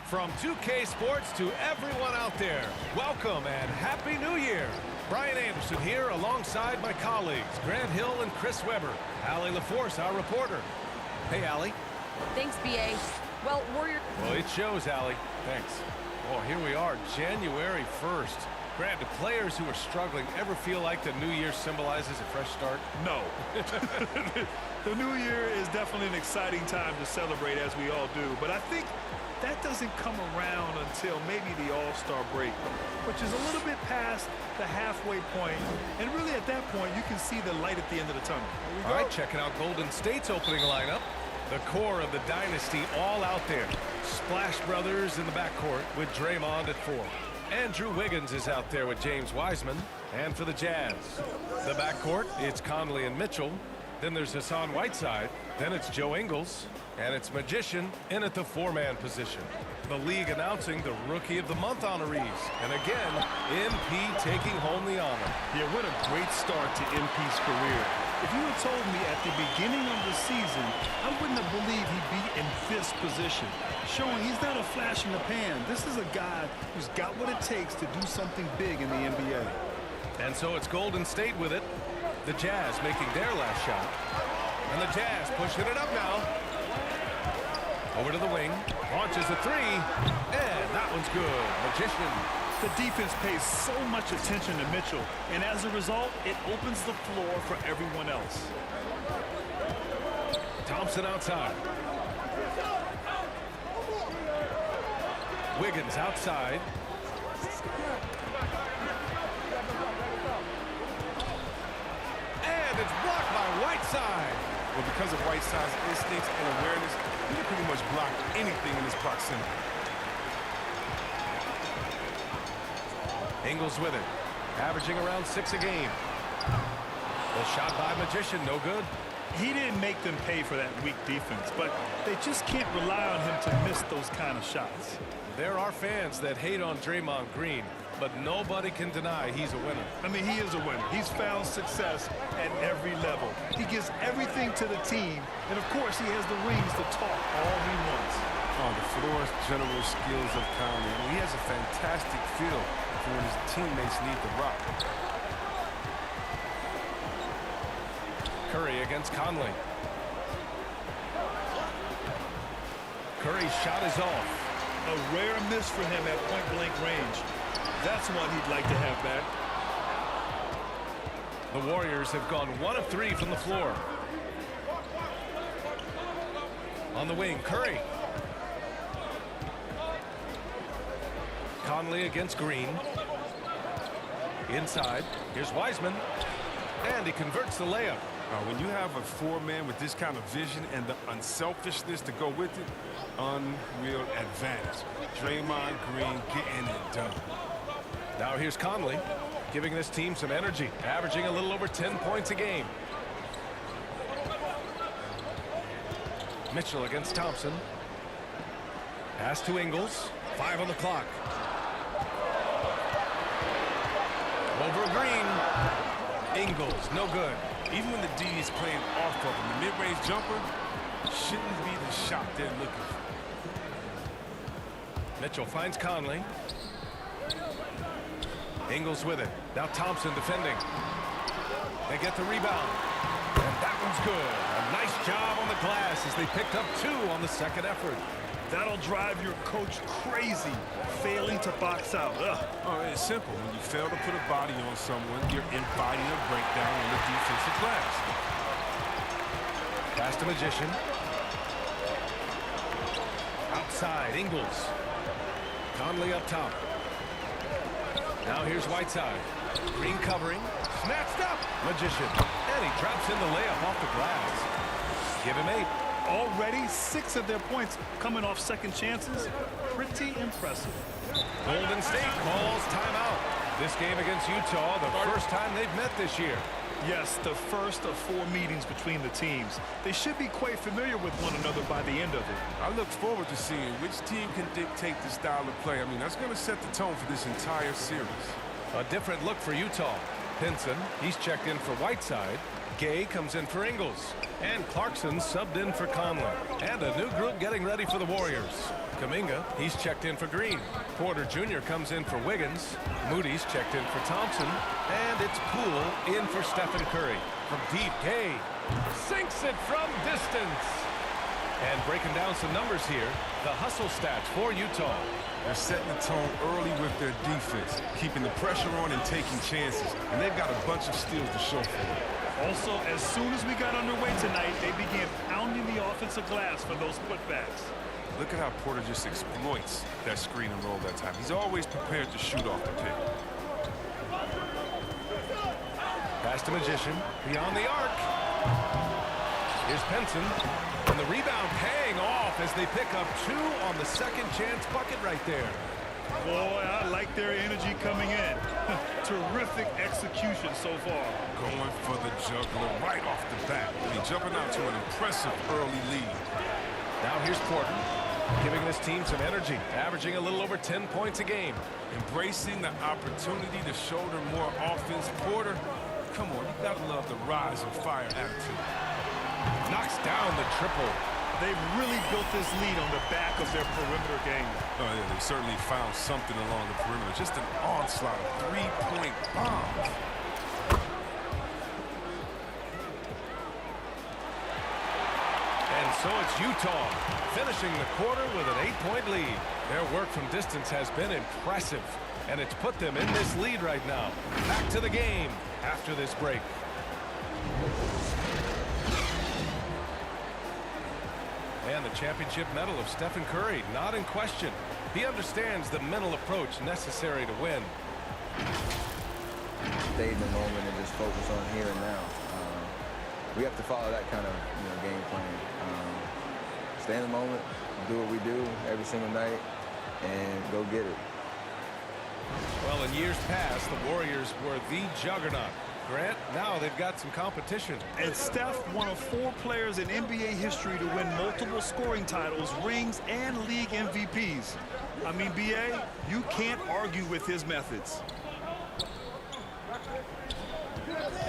From 2K Sports to everyone out there, welcome and Happy New Year. Brian Anderson here alongside my colleagues, Grant Hill and Chris Webber. Allie LaForce, our reporter. Hey, Allie. Thanks, BA. Well, Well, it shows, Allie. Thanks. Oh, here we are, January 1st. Grant, do players who are struggling ever feel like the new year symbolizes a fresh start? No. The new year is definitely an exciting time to celebrate, as we all do. But I think that doesn't come around until maybe the All-Star break, which is a little bit past the halfway point. And really, at that point, you can see the light at the end of the tunnel. All right, checking out Golden State's opening lineup. The core of the dynasty all out there. Splash Brothers in the backcourt with Draymond at 4. Andrew Wiggins is out there with James Wiseman. And for the Jazz, the backcourt, it's Conley and Mitchell. Then there's Hassan Whiteside. Then it's Joe Ingles. And it's Magician in at the 4-man position. The league announcing the Rookie of the Month honorees. And again, MP taking home the honor. Yeah, what a great start to MP's career. If you had told me at the beginning of the season, I wouldn't have believed he'd be in this position, showing he's not a flash in the pan. This is a guy who's got what it takes to do something big in the NBA. And so it's Golden State with it. The Jazz making their last shot. And the Jazz pushing it up now. Over to the wing. Launches a three. And that one's good. Magician. The defense pays so much attention to Mitchell, and as a result, it opens the floor for everyone else. Thompson outside. Wiggins outside. And it's blocked by Whiteside. Well, because of Whiteside's instincts and awareness, he can pretty much block anything in his proximity. Ingles with it. Averaging around 6 a game. The shot by Magician, no good. He didn't make them pay for that weak defense, but they just can't rely on him to miss those kind of shots. There are fans that hate on Draymond Green, but nobody can deny he's a winner. I mean, he is a winner. He's found success at every level. He gives everything to the team, and of course, he has the rings to talk all he wants. Oh, the floor's general skills of Conley. I mean, he has a fantastic feel for when his teammates need the rock. Curry against Conley. Curry's shot is off. A rare miss for him at point-blank range. That's one he'd like to have back. The Warriors have gone 1 of 3 from the floor. On the wing, Curry. Conley against Green. Inside, here's Wiseman. And he converts the layup. When you have a four-man with this kind of vision and the unselfishness to go with it, unreal advantage. Draymond Green getting it done. Now here's Conley, giving this team some energy, averaging a little over 10 points a game. Mitchell against Thompson. Pass to Ingles. 5 on the clock. Over Green. Ingles, no good. Even when the D is playing off of him, the mid-range jumper shouldn't be the shot they're looking for. Mitchell finds Conley. Ingles with it. Now Thompson defending. They get the rebound. And that one's good. A nice job on the glass as they picked up 2 on the second effort. That'll drive your coach crazy, failing to box out. Oh, it's simple. When you fail to put a body on someone, you're inviting a breakdown in the defensive glass. Pass to Magician. Outside, Ingles. Conley up top. Now here's Whiteside. Green covering. Snatched up. Magician. And he drops in the layup off the glass. Give him 8. Already 6 of their points coming off second chances. Pretty impressive. Golden State calls timeout. This game against Utah, the first time they've met this year. Yes, the first of 4 meetings between the teams. They should be quite familiar with one another by the end of it. I look forward to seeing which team can dictate the style of play. I mean, that's going to set the tone for this entire series. A different look for Utah. Pinson, he's checked in for Whiteside. Gay comes in for Ingles. And Clarkson subbed in for Conley. And a new group getting ready for the Warriors. Kuminga, he's checked in for Green. Porter Jr. comes in for Wiggins. Moody's checked in for Thompson. And it's Poole in for Stephen Curry. From deep, Gay sinks it from distance. And breaking down some numbers here, the hustle stats for Utah. They're setting the tone early with their defense, keeping the pressure on and taking chances. And they've got a bunch of steals to show for it. Also, as soon as we got underway tonight, they began pounding the offensive glass for those putbacks. Look at how Porter just exploits that screen and roll that time. He's always prepared to shoot off the pick. Pass to Magician, beyond the arc. Here's Pinson, and the rebound paying off as they pick up 2 on the second chance bucket right there. Boy, I like their energy coming in. Terrific execution so far. Going for the juggler right off the bat. I mean, jumping out to an impressive early lead. Now here's Porter, giving this team some energy, averaging a little over 10 points a game. Embracing the opportunity to shoulder more offense. Porter, come on, you gotta love the rise and fire attitude. Knocks down the triple. They've really built this lead on the back of their perimeter game. Oh, yeah, they certainly found something along the perimeter. Just an onslaught of 3-point bombs. And So it's Utah finishing the quarter with an 8-point lead. Their work from distance has been impressive, and it's put them in this lead right now. Back to the game after this break. And the championship medal of Stephen Curry not in question. He understands the mental approach necessary to win. Stay in the moment and just focus on here and now. We have to follow that kind of game plan. Stay in the moment, do what we do every single night, and go get it. Well, in years past, the Warriors were the juggernaut. Grant, now they've got some competition. And Steph, one of 4 players in NBA history to win multiple scoring titles, rings, and league MVPs. I mean, BA, you can't argue with his methods.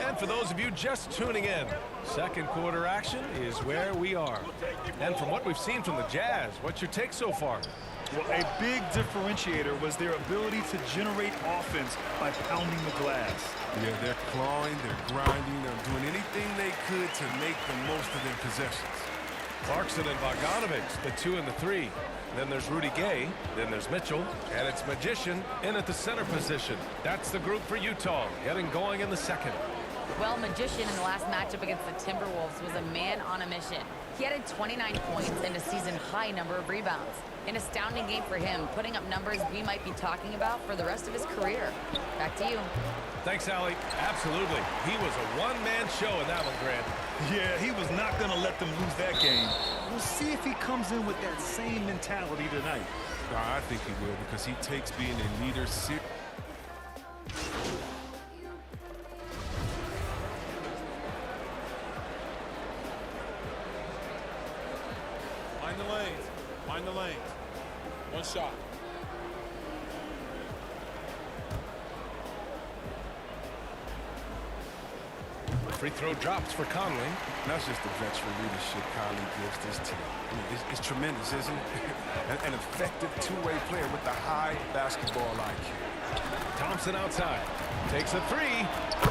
And for those of you just tuning in, second quarter action is where we are. And from what we've seen from the Jazz, what's your take so far? Well, a big differentiator was their ability to generate offense by pounding the glass. Yeah, they're clawing, they're grinding, they're doing anything they could to make the most of their possessions. Clarkson and Bogdanovich, the 2 and the 3. Then there's Rudy Gay, then there's Mitchell, and it's Magician in at the center position. That's the group for Utah, getting going in the second. Well, Magician in the last matchup against the Timberwolves was a man on a mission. He added 29 points and a season-high number of rebounds. An astounding game for him, putting up numbers we might be talking about for the rest of his career. Back to you. Thanks, Allie. Absolutely. He was a one-man show in that one, Grant. Yeah, he was not going to let them lose that game. We'll see if he comes in with that same mentality tonight. I think he will, because he takes being a leader seriously. Mind the lanes. Mind the lanes. One shot. Free throw drops for Conley. That's just the veteran leadership Conley gives this team. I mean, it's tremendous, isn't it? An effective two-way player with the high basketball IQ. Thompson outside. Takes a 3.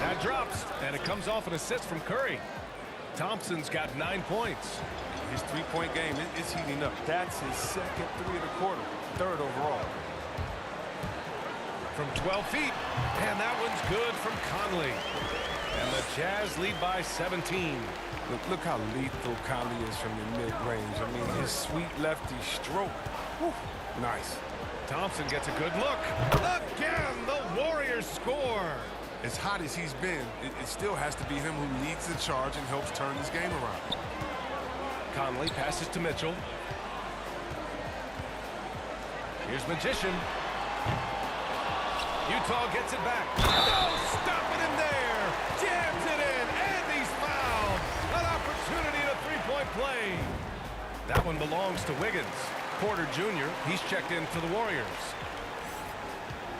That drops, and it comes off an assist from Curry. Thompson's got 9 points. His three-point game is heating up. That's his second 3 of the quarter, 3rd overall. From 12 feet, and that one's good from Conley. And the Jazz lead by 17. Look how lethal Conley is from the mid-range. I mean, his sweet lefty stroke. Whew, nice. Thompson gets a good look. Again, the Warriors score. As hot as he's been, it still has to be him who leads the charge and helps turn this game around. Conley passes to Mitchell. Here's Magician. Utah gets it back. No, stopping him there. Jams it in, and he's fouled. An opportunity to three-point play. That one belongs to Wiggins. Porter Jr., he's checked in for the Warriors.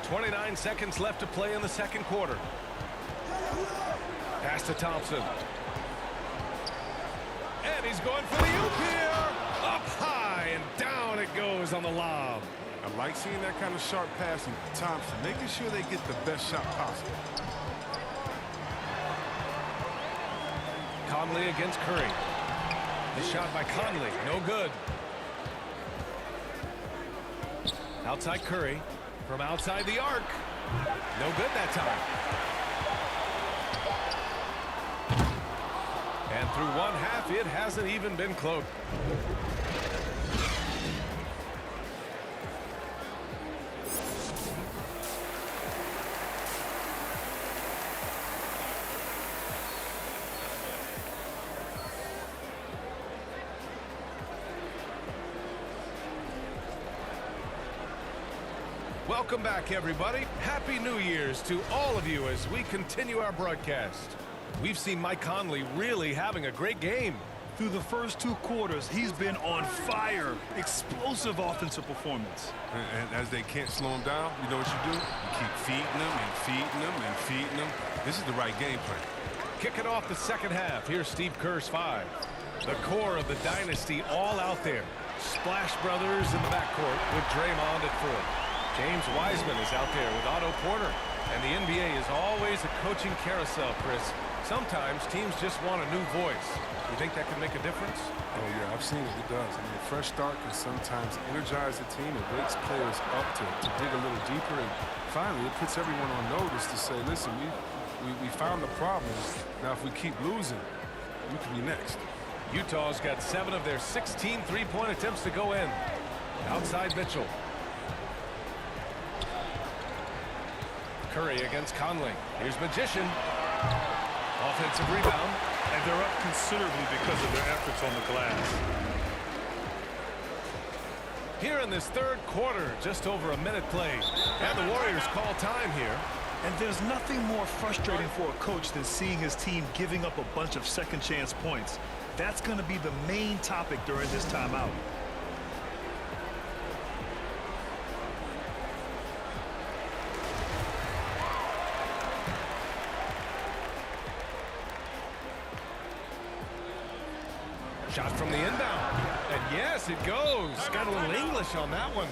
29 seconds left to play in the second quarter. Pass to Thompson. And he's going for the oop here. Up high, and down it goes on the lob. I like seeing that kind of sharp passing. Thompson making sure they get the best shot possible. Conley against Curry. The shot by Conley, no good. Outside Curry, from outside the arc. No good that time. And through one half, it hasn't even been close. Welcome back, everybody. Happy New Year's to all of you as we continue our broadcast. We've seen Mike Conley really having a great game. Through the first 2 quarters, he's been on fire. Explosive offensive performance. And as they can't slow him down, you know what you do? You keep feeding them and feeding them and feeding them. This is the right game plan. Kicking off the second half. Here's Steve Kerr's 5. The core of the dynasty all out there. Splash Brothers in the backcourt with Draymond at 4. James Wiseman is out there with Otto Porter. And the NBA is always a coaching carousel, Chris. Sometimes teams just want a new voice. You think that can make a difference? Oh, yeah, I've seen it. It does. I mean, a fresh start can sometimes energize the team. It wakes players up to dig a little deeper. And finally, it puts everyone on notice to say, listen, we found the problem. Now, if we keep losing, we could be next. Utah's got 7 of their 16 three-point attempts to go in. Outside Mitchell. Curry against Conley. Here's Magician. Offensive rebound. And they're up considerably because of their efforts on the glass. Here in this third quarter, just over a minute played. And the Warriors call time here. And there's nothing more frustrating for a coach than seeing his team giving up a bunch of second chance points. That's going to be the main topic during this timeout. Shot from the inbound. And yes, it goes. Got a little English on that one.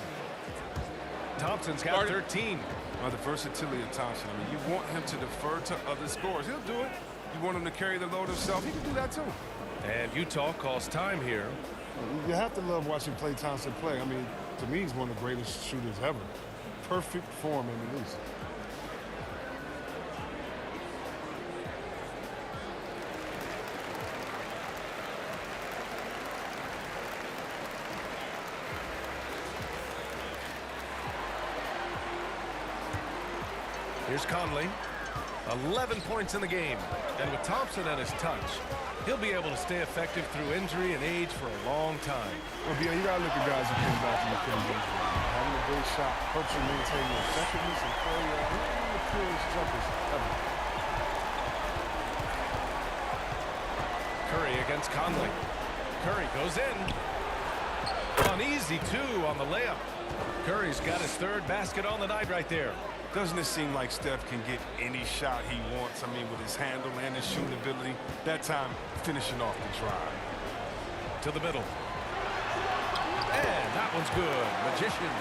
Thompson's got 13. The versatility of Thompson. I mean, you want him to defer to other scorers. He'll do it. You want him to carry the load himself. He can do that, too. And Utah calls time here. You have to love watching Klay Thompson play. I mean, to me, he's one of the greatest shooters ever. Perfect form in the least. Here's Conley. 11 points in the game. And with Thompson at his touch, he'll be able to stay effective through injury and age for a long time. Well, you got to look at guys who came back from the injury. Having a great shot helps you maintain your effectiveness and play one of the purest jumpers ever. Curry against Conley. Curry goes in. An easy 2 on the layup. Curry's got his 3rd basket on the night right there. Doesn't it seem like Steph can get any shot he wants? I mean, with his handle and his shooting ability. That time, finishing off the drive. To the middle. And that one's good. Magician.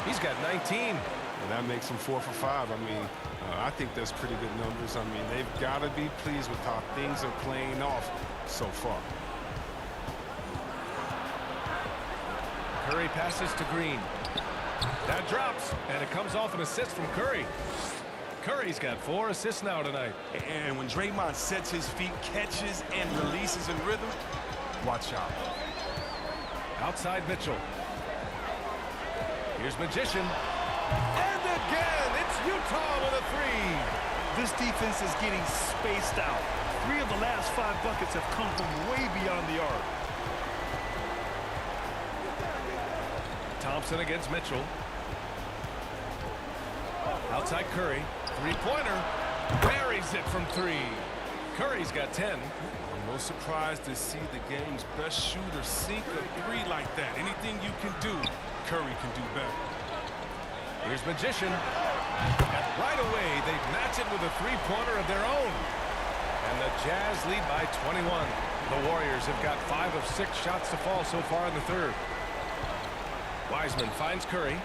He's got 19. And that makes him 4 for 5. I mean, I think that's pretty good numbers. I mean, they've got to be pleased with how things are playing off so far. Curry passes to Green. That drops, and it comes off an assist from Curry. Curry's got 4 assists now tonight. And when Draymond sets his feet, catches, and releases in rhythm, watch out. Outside Mitchell. Here's Magician. And again, it's Utah with a 3. This defense is getting spaced out. 3 of the last 5 buckets have come from way beyond the arc. Thompson against Mitchell. Outside Curry. 3-pointer. Buries it from 3. Curry's got 10. I'm no surprised to see the game's best shooter sink a 3 like that. Anything you can do, Curry can do better. Here's Magician. And right away, they match it with a 3-pointer of their own. And the Jazz lead by 21. The Warriors have got 5 of 6 shots to fall so far in the 3rd. Wiseman finds Curry.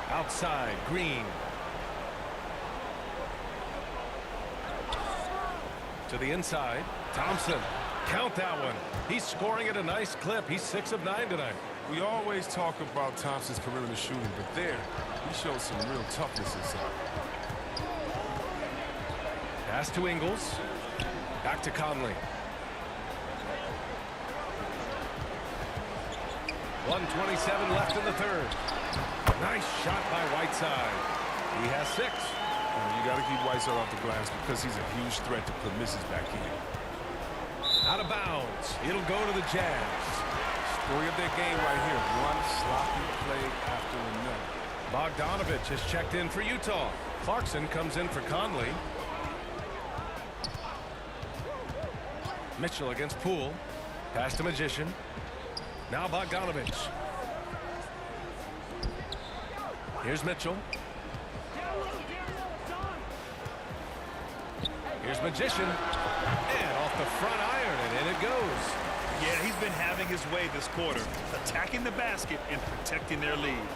Outside, Green. To the inside, Thompson. Count that one. He's scoring at a nice clip. He's 6 of 9 tonight. We always talk about Thompson's perimeter shooting, but there, he shows some real toughness inside. Pass to Ingles. Back to Conley. 1:27 left in the 3rd. Nice shot by Whiteside. He has 6. You got to keep Whiteside off the glass because he's a huge threat to put misses back in. Out of bounds. It'll go to the Jazz. Story of their game right here. One sloppy play after another. Bogdanovich has checked in for Utah. Clarkson comes in for Conley. Mitchell against Poole. Pass to Magician. Now Bogdanovich. Here's Mitchell. Here's Magician. And off the front iron, and in it goes. Yeah, he's been having his way this quarter, attacking the basket and protecting their lead.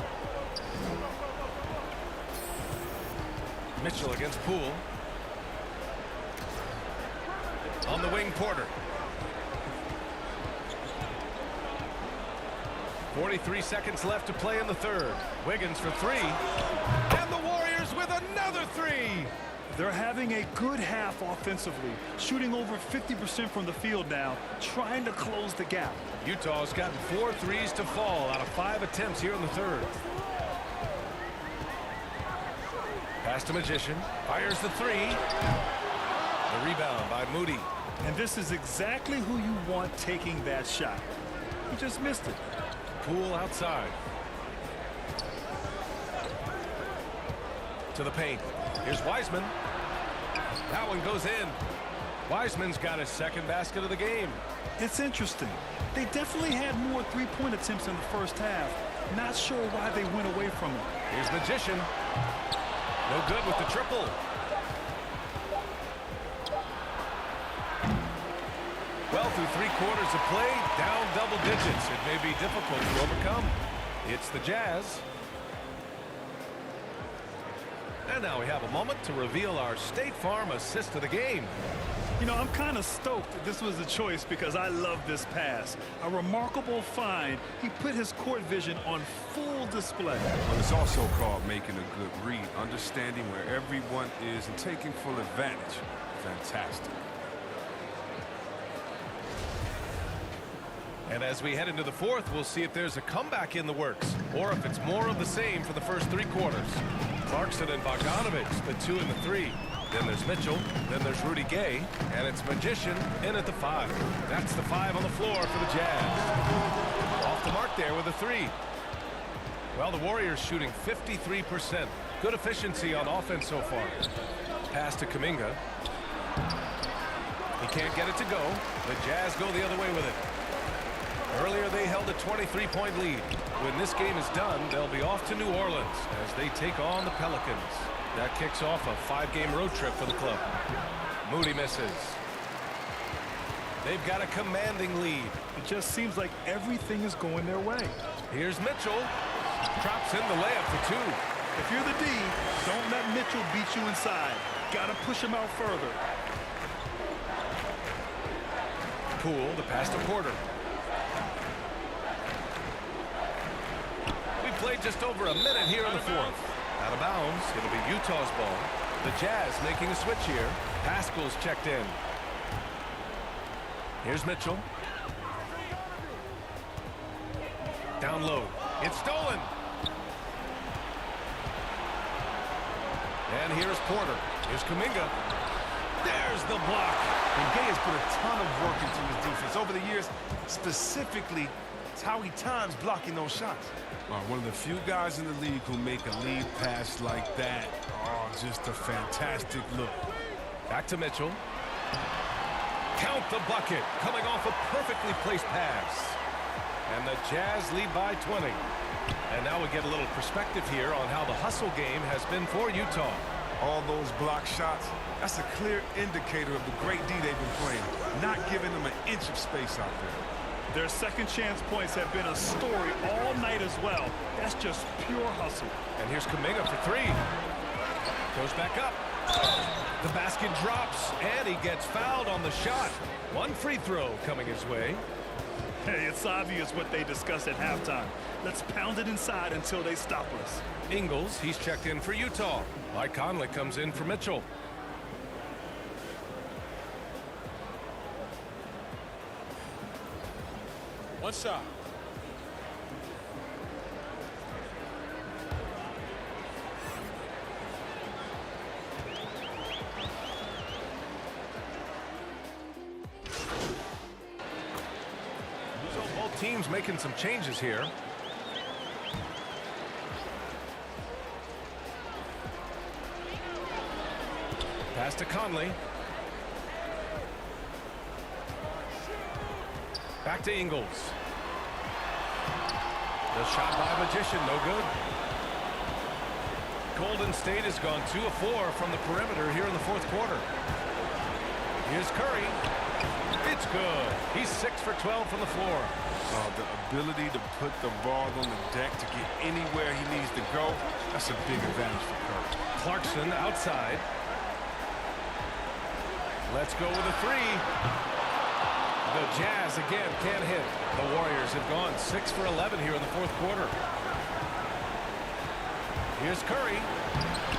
Mitchell against Poole. On the wing, Porter. 43 seconds left to play in the third. Wiggins for three. And the Warriors with another three. They're having a good half offensively, shooting over 50% from the field now, trying to close the gap. Utah's gotten 4 threes to fall out of 5 attempts here in the third. Pass to Magician. Fires the three. The rebound by Moody. And this is exactly who you want taking that shot. He just missed it. Poole outside. To the paint. Here's Wiseman. That one goes in. Wiseman's got his second basket of the game. It's interesting. They definitely had more three-point attempts in the first half. Not sure why they went away from it. Here's Magician. No good with the triple. Well, through 3 quarters of play, down double digits. It may be difficult to overcome. It's the Jazz. And now we have a moment to reveal our State Farm assist of the game. You know, I'm kind of stoked that this was a choice because I love this pass. A remarkable find. He put his court vision on full display. But it's also called making a good read, understanding where everyone is and taking full advantage. Fantastic. And as we head into the fourth, we'll see if there's a comeback in the works or if it's more of the same for the first 3 quarters. Clarkson and Bogdanovic, the 2 and the 3. Then there's Mitchell. Then there's Rudy Gay. And it's Magician in at the 5. That's the 5 on the floor for the Jazz. Off the mark there with a 3. Well, the Warriors shooting 53%. Good efficiency on offense so far. Pass to Kuminga. He can't get it to go. The Jazz go the other way with it. Earlier, they held a 23-point lead. When this game is done, they'll be off to New Orleans as they take on the Pelicans. That kicks off a 5-game road trip for the club. Moody misses. They've got a commanding lead. It just seems like everything is going their way. Here's Mitchell. Drops in the layup for 2. If you're the D, don't let Mitchell beat you inside. Got to push him out further. Poole, the pass to Porter. Played just over a minute here in the fourth. Out of bounds. It'll be Utah's ball. The Jazz making a switch here. Pascal's checked in. Here's Mitchell. Down low. It's stolen. And here's Porter. Here's Kuminga. There's the block. And Gay has put a ton of work into his defense over the years. Specifically, it's how he times blocking those shots. One of the few guys in the league who make a lead pass like that. Oh, just a fantastic look. Back to Mitchell. Count the bucket. Coming off a perfectly placed pass. And the Jazz lead by 20. And now we get a little perspective here on how the hustle game has been for Utah. All those block shots, that's a clear indicator of the great D they've been playing. Not giving them an inch of space out there. Their second chance points have been a story all night as well. That's just pure hustle. And here's Kuminga for 3. Goes back up. The basket drops, and he gets fouled on the shot. 1 free throw coming his way. Hey, it's obvious what they discussed at halftime. Let's pound it inside until they stop us. Ingles, he's checked in for Utah. Mike Conley comes in for Mitchell. One shot. So both teams making some changes here. Pass to Conley. Back to Ingles. The shot by Magician, no good. Golden State has gone 2 of 4 from the perimeter here in the fourth quarter. Here's Curry. It's good. He's 6 for 12 from the floor. The ability to put the ball on the deck to get anywhere he needs to go, that's a big advantage for Curry. Clarkson outside. Let's go with a three. The Jazz again can't hit. The Warriors have gone 6 for 11 here in the fourth quarter. Here's Curry.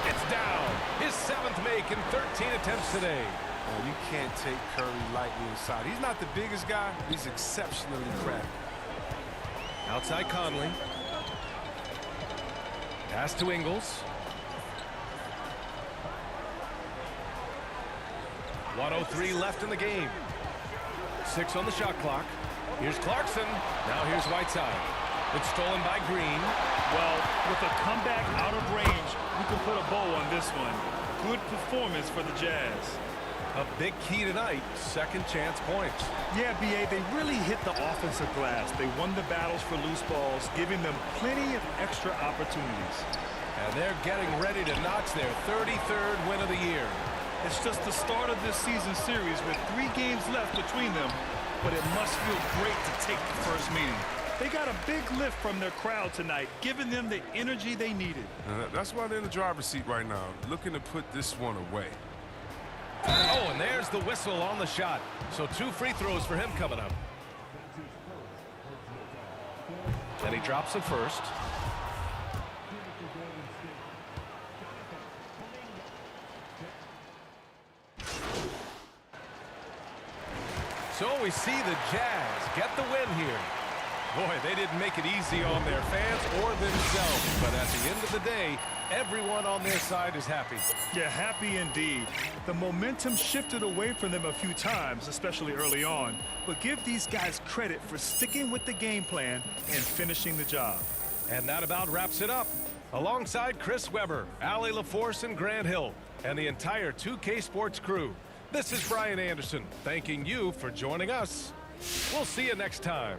It's down. His 7th make in 13 attempts today. Oh, you can't take Curry lightly inside. He's not the biggest guy. He's exceptionally crafty. Outside Conley. Pass to Ingles. 1:03 left in the game. 6 on the shot clock. Here's Clarkson. Now here's Whiteside. It's stolen by Green. Well, with a comeback out of range, we can put a bow on this one. Good performance for the Jazz. A big key tonight, second chance points. Yeah, B.A., they really hit the offensive glass. They won the battles for loose balls, giving them plenty of extra opportunities. And they're getting ready to notch their 33rd win of the year. It's just the start of this season series with 3 games left between them, but it must feel great to take the first meeting. They got a big lift from their crowd tonight, giving them the energy they needed. That's why they're in the driver's seat right now, looking to put this one away. Oh, and there's the whistle on the shot. So 2 free throws for him coming up. And he drops the first. So we see the Jazz get the win here. Boy, they didn't make it easy on their fans or themselves. But at the end of the day, everyone on their side is happy. Yeah, happy indeed. The momentum shifted away from them a few times, especially early on. But give these guys credit for sticking with the game plan and finishing the job. And that about wraps it up. Alongside Chris Webber, Allie LaForce, and Grant Hill, and the entire 2K Sports crew, this is Brian Anderson, thanking you for joining us. We'll see you next time.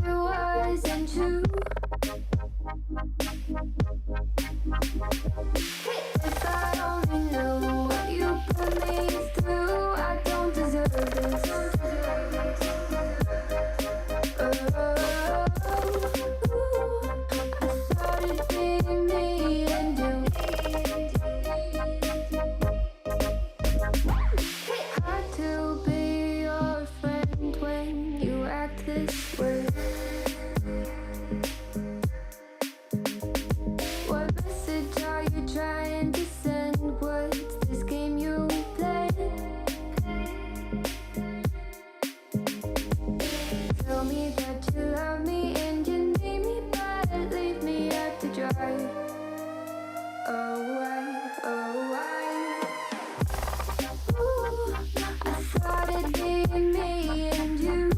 wasn't true. If I only knew what you put me through, I don't deserve this. I thought it'd be me and you. Hard to be your friend when you act this way. What message are you trying to send? What's this game you play? Tell me that you love me and you need me, but leave me out to dry. Oh, why? Ooh, I thought it'd be me and you.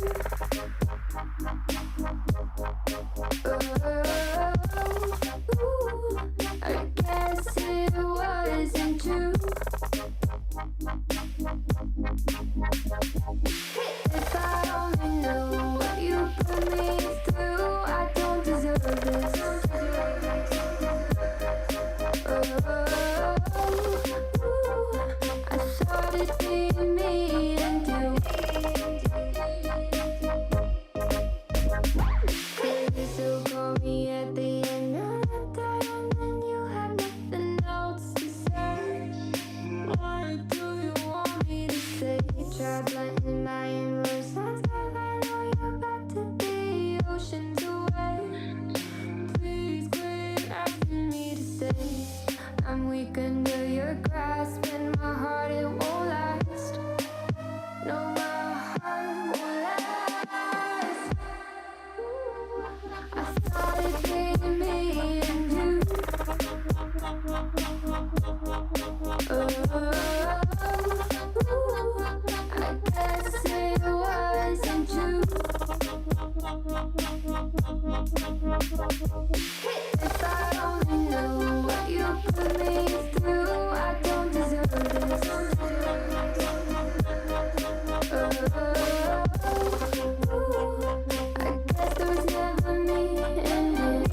Ooh, I guess it wasn't true. If I only knew what you put me through, I don't deserve this. I thought it'd be me and you. Could you still call me at the end of the day when you have nothing else to say? Or do you want me to stay? Try blending my emotions. I know you're about to be oceans away. Please quit asking me to stay. I'm weak under your grasp, and my heart, it won't last. No, my heart won't last. I thought it'd be me and you. I guess it wasn't true. If I only knew what you put me through, I don't deserve this. I guess there was never me in it.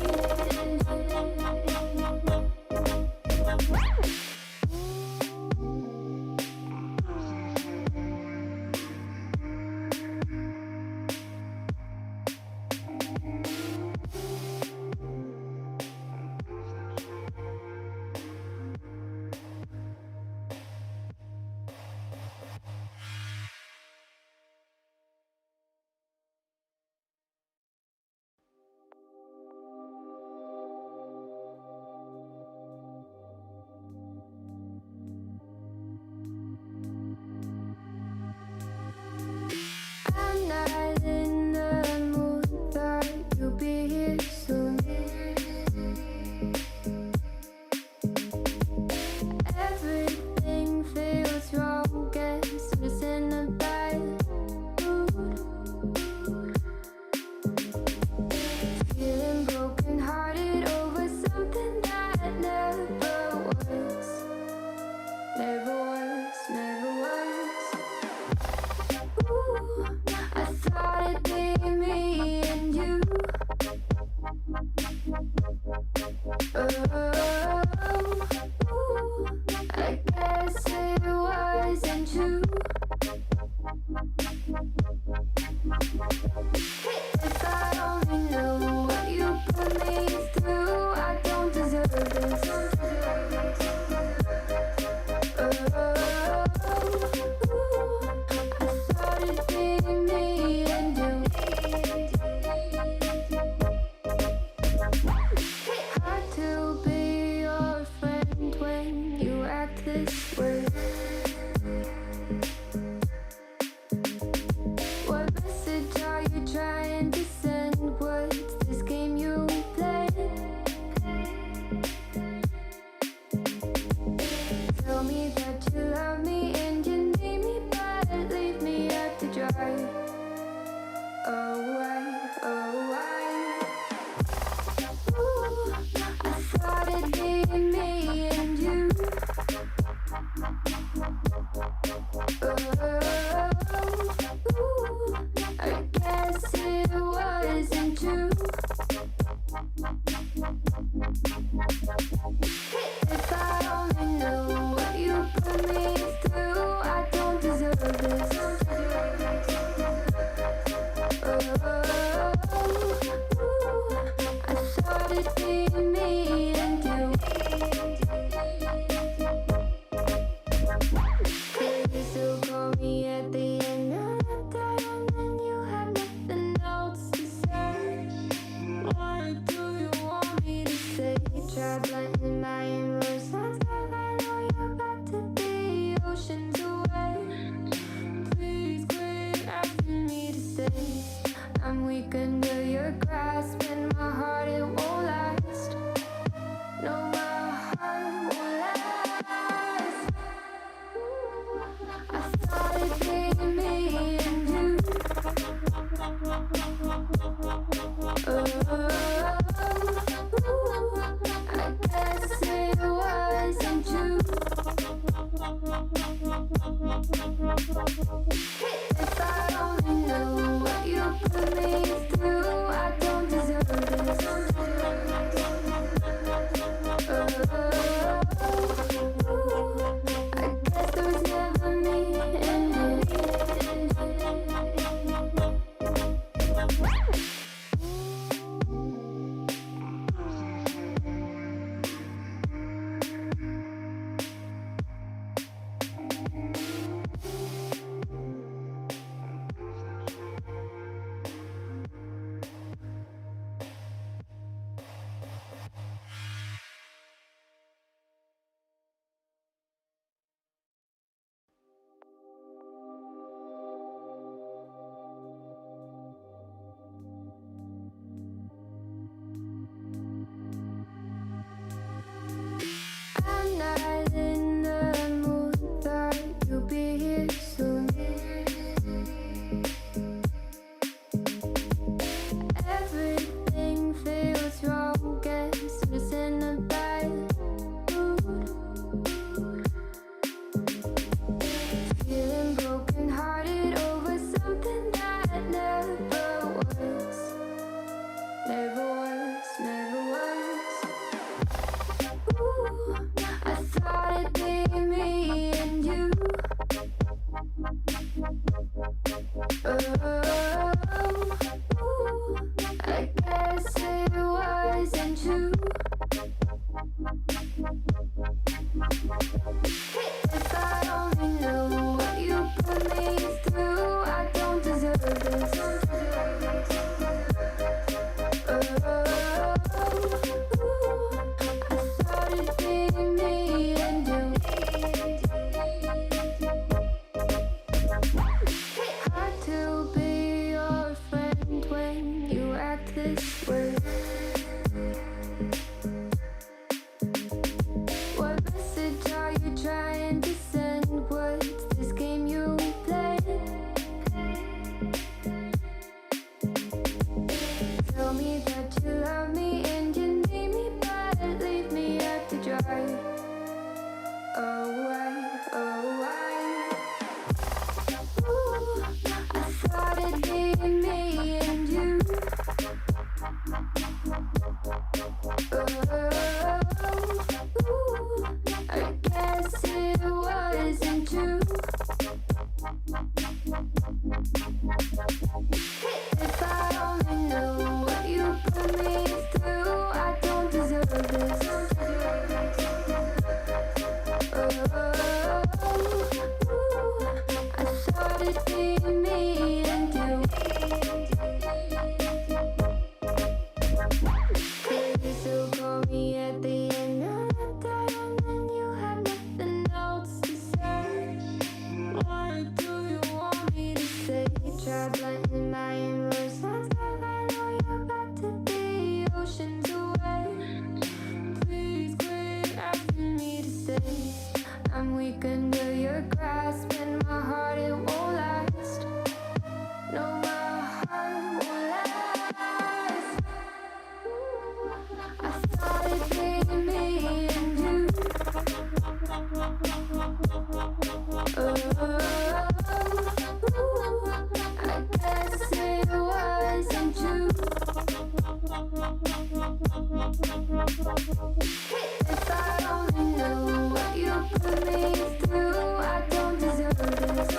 I'm not in the mood, thought you'd be here soon. Everything feels wrong, guess I'm just in a bad mood. Feeling broken hearted over something that never was. Never was, never was. Ooh, I thought it'd be me and you. Ooh, I guess it wasn't true. If I only knew what you put me through, I don't deserve this. I thought it'd be me and you. Hard to be your friend when you act this way. What message are you trying to send? What's this game you play? Tell me that you love me and you need me, but leave me out to dry. Oh, why? Ooh, I thought it'd be me and you. Ooh, I guess it wasn't I thought it'd be me and you. Could you still call me at the end of the day when you have nothing else to say? Or do you want me to stay? Try blending my emotions. I know you're about to be oceans away. Please quit asking me to stay. I'm weak under your grasp, and my heart it won't last. No, my heart won't last. I thought it'd be me and you. I guess it wasn't true. If I only knew what you put me through, I don't deserve this. I guess there was never me in it. I'm not in the mood, thought you'd be here soon. Everything feels wrong, guess I'm just in a bad mood. Feeling broken hearted over something that never was. Never was, never was. Ooh, I thought it'd be me and you. I guess it wasn't true. If I only knew what you put me through, I don't deserve this. I thought it'd be me and you. Hard to be your friend when you act this way. What message are you trying to send? What's this game you play? Tell me that you love me and you need me, but leave me out to dry. Oh, why? Oh, why? Ooh, I thought it'd be me and you. I guess it wasn't true. If I only knew what you put me through, I don't deserve this. I thought it'd be me and you. Could you still call me at the end of the day when you have nothing else to say? Or do you want me to stay? Try blending my emotions. I know you're about to be oceans away. Please quit asking me to stay. I'm weak under your grasp, and my heart it won't last. No, my heart won't last. I thought it'd be me and you. I guess it wasn't true. If I only knew what you put me through, I don't deserve this.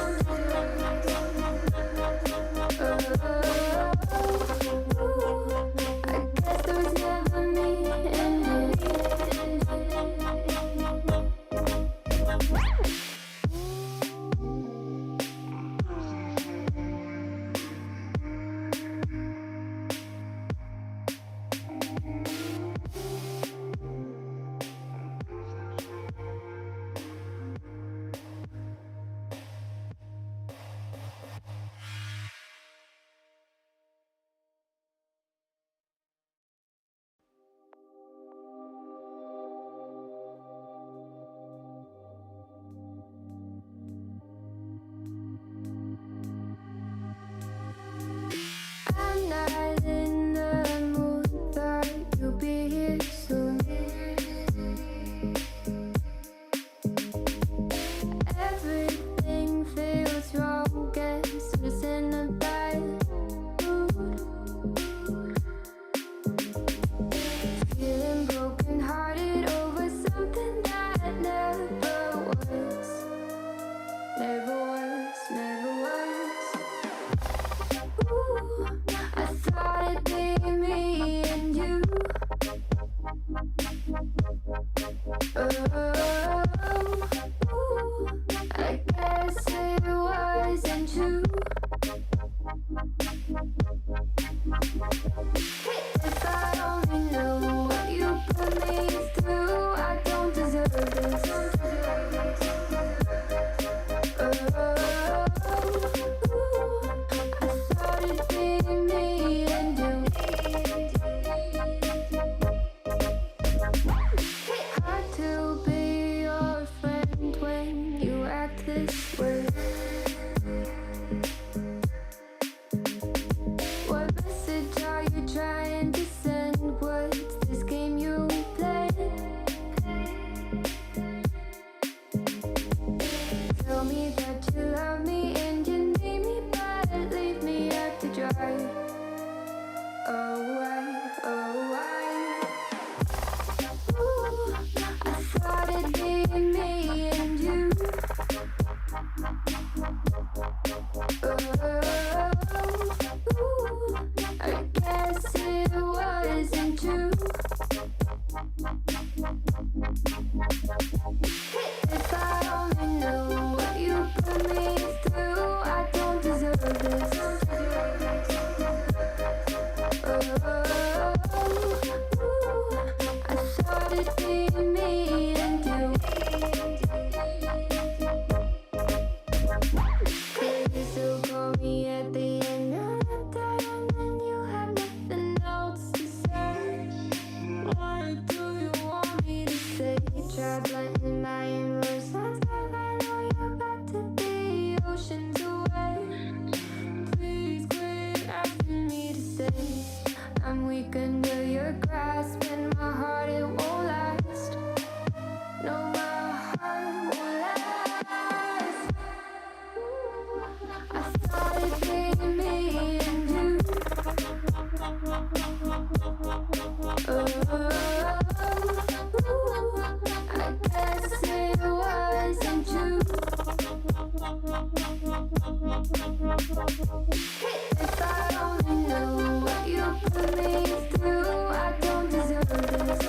I thought it'd be me and you. Could you still call me at the end of the day when you have nothing else to say? Or do you want me to stay? Try blending my emotions. I know you're about to be oceans away. Please quit asking me to stay. I'm weak under your grasp, and my heart it won't last. No, my heart won't last. I thought it'd be me and you. I guess it wasn't true. If I only knew what you put me through, I don't deserve this.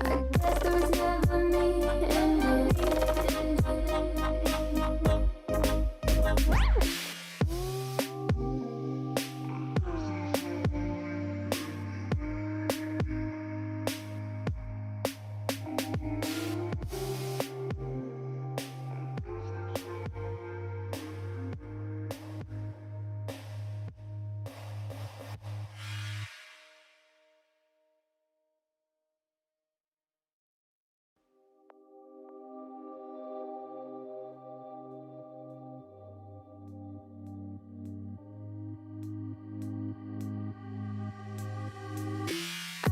I guess there was never me in it.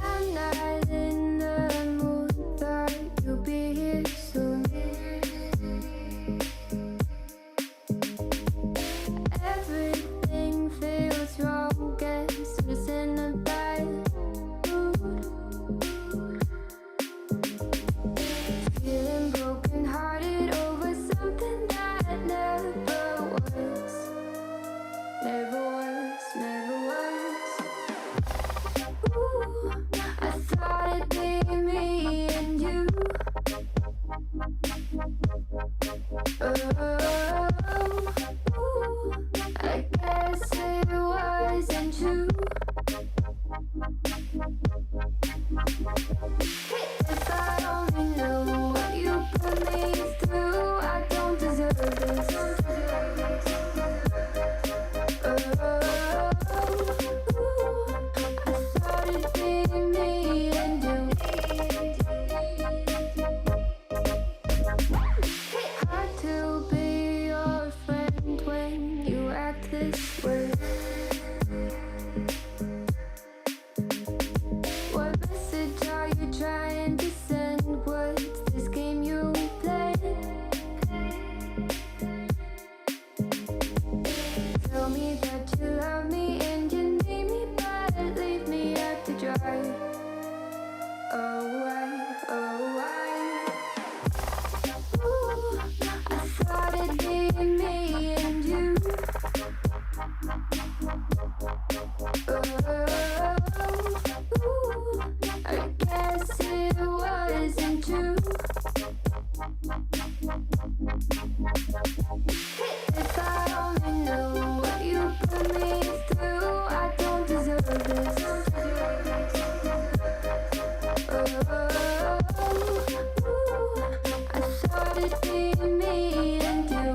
I'm not in the mood, thought you'd be here soon. Everything feels wrong, guess who's in a bad mood? Feeling broken hearted over something that never was. Never was, never was. I thought it'd be me and you. I guess it wasn't true. If I only knew what you put me through, I don't deserve this. I thought it'd be me and you. Hard to be your friend when you act this way. What message are you trying to send? What's this game you play? Tell me that you love me and you need me, but leave me out to dry. Oh, why? I thought it'd be me and you. I guess it wasn't true. If I only knew what you put me through, I don't deserve this. I thought it'd be me and you.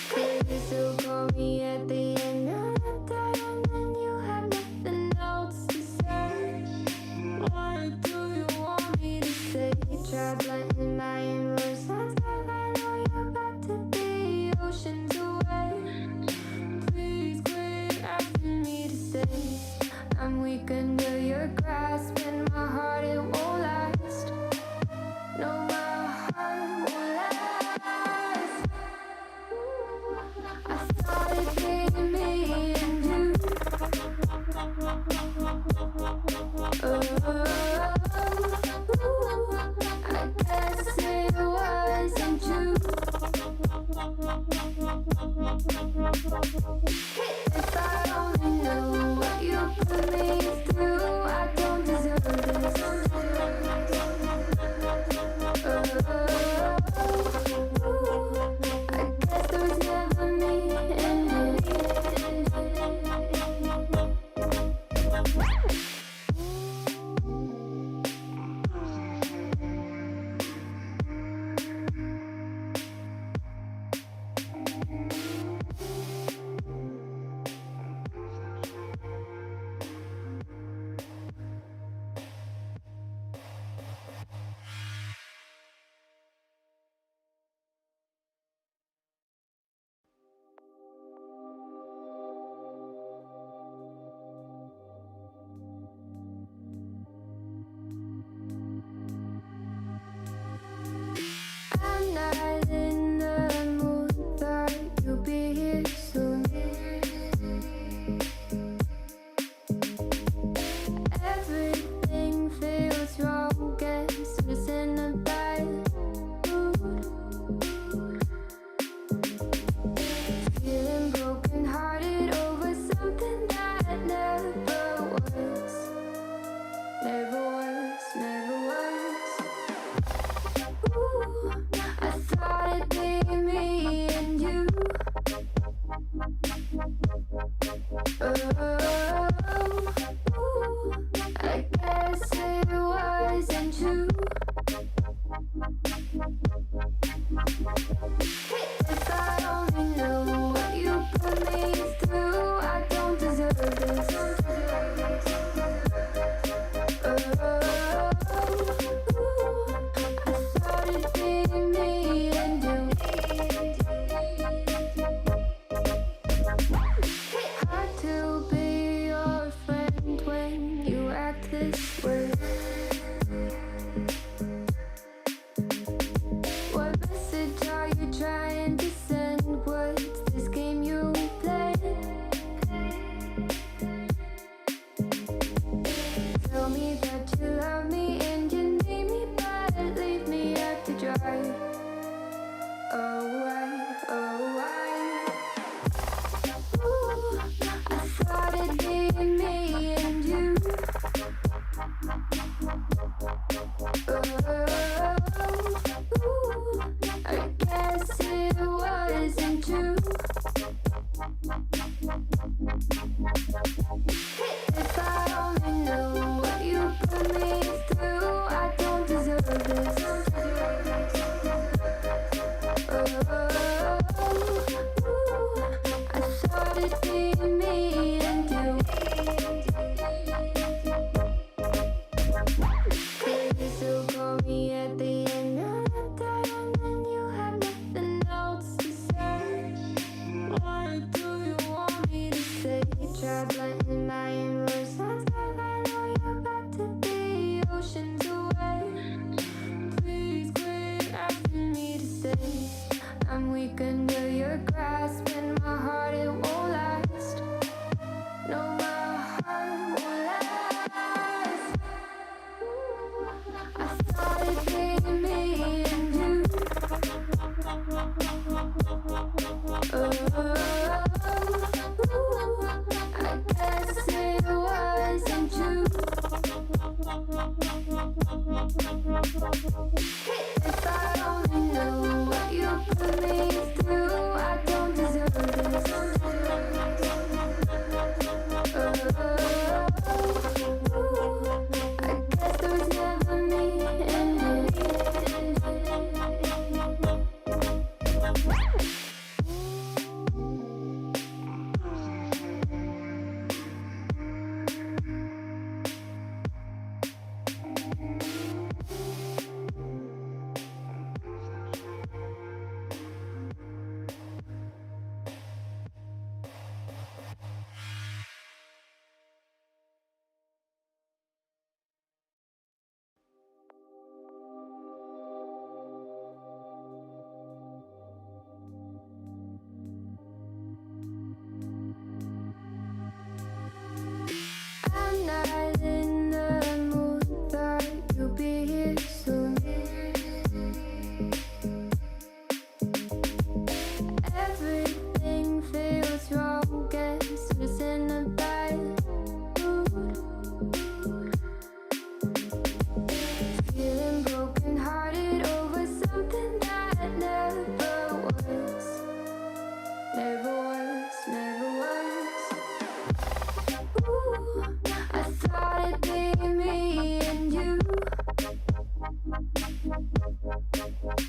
Could you still call me at the end of the day when you have nothing else to say? Or do you want me to stay? Try blending my emotions. I know you're about to be oceans away. Please quit asking me to stay. I'm weak under your grasp, and my heart it won't last. No, my heart won't last. I thought it'd be me and you. I guess it wasn't true. If I only knew what you put me through, I don't deserve this.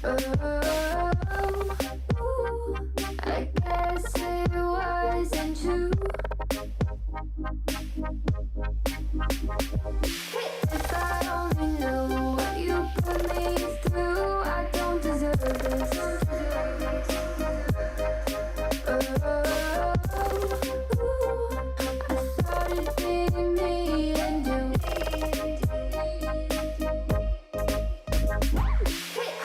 I guess it wasn't true. If I only knew what you put me through, I don't deserve this. I thought it'd be me and you.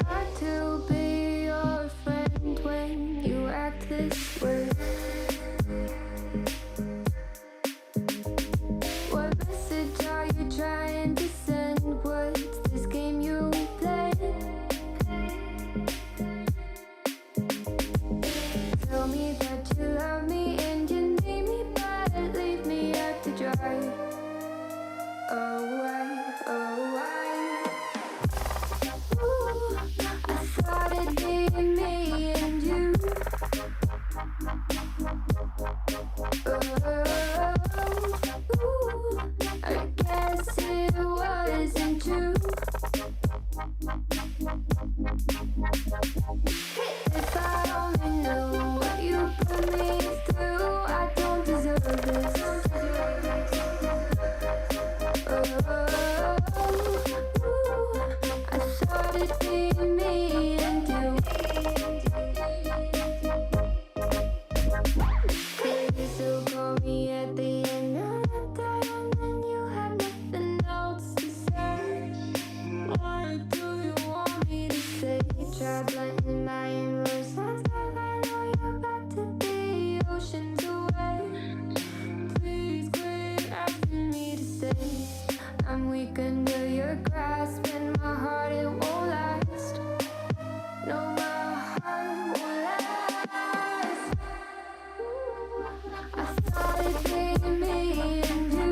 Hard to be your friend when you act this way. What message are you trying to send? What's this game you play? Tell me that you love me and you need me, but leave me out to dry. Oh, why? Ooh, I thought it'd be me and you. Ooh, I guess it wasn't true. If I only knew what you put me through, I don't deserve this. I thought it'd be me and you. Could you still call me at the end of the day when you have nothing else to say? What do you want me to say? Try blending my emotions. I know you're about to be oceans away. Please quit asking me to stay. I'm weak under your grasp, and my heart, it won't last. No, my heart won't last. I thought it'd be me and you.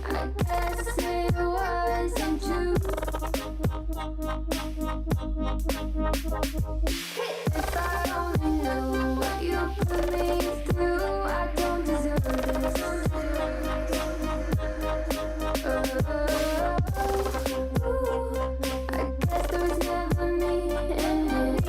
I guess it wasn't true. If I only knew what you put me through, I don't deserve this. I guess there was never me in it.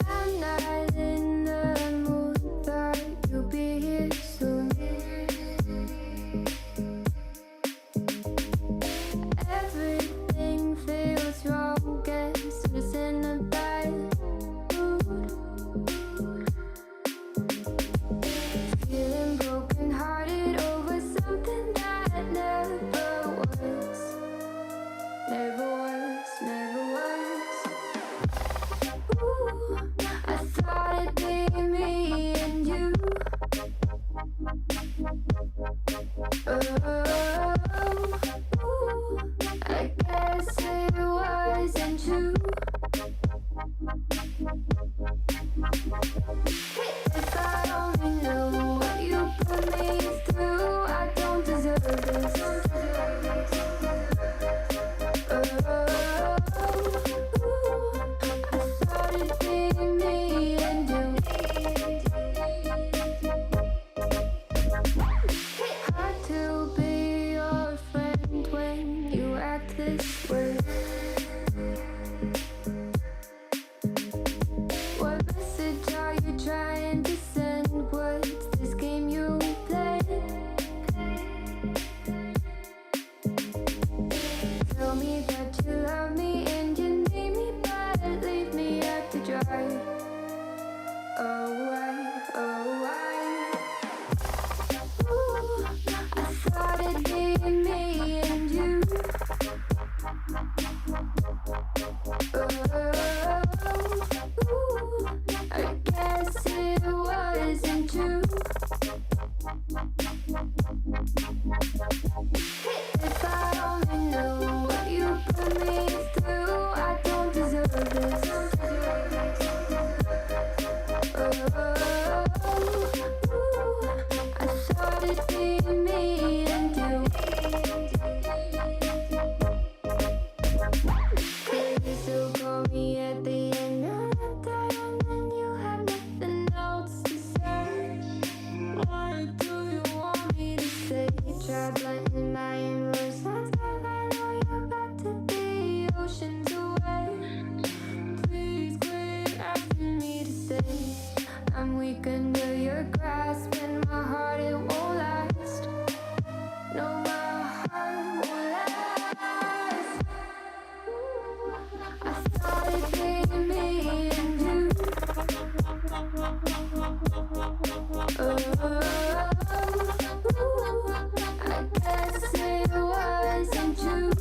I'm not in the mood, thought you'd be here soon. Everything feels wrong, guess I'm just in a bad mood. Feeling broken hearted over something that never was. Never was. Ooh, I thought call me at the end of the day and then you have nothing else to say. Why do you want me to stay? Try blending my emotions, but I know you're about to be oceans away. Please quit asking me to stay. I'm weak under your grasp and my heart, it won't last. No, my heart won't last. I thought it'd be me and you. I guess it wasn't true.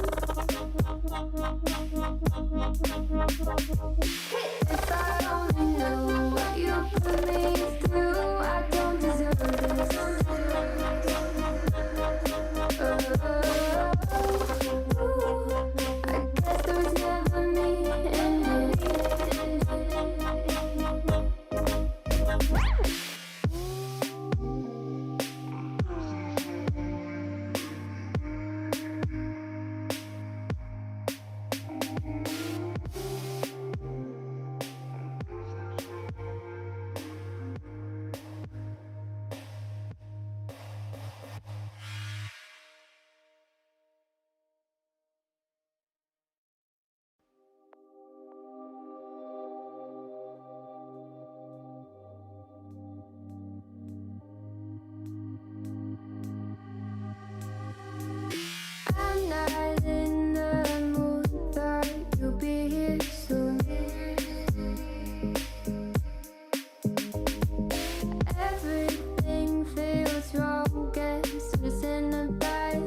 If I only knew what you put me through, I don't deserve this. I guess there was never me in it. I'm not in the mood, thought you'd be here soon. Everything feels wrong, guess I'm just in a bad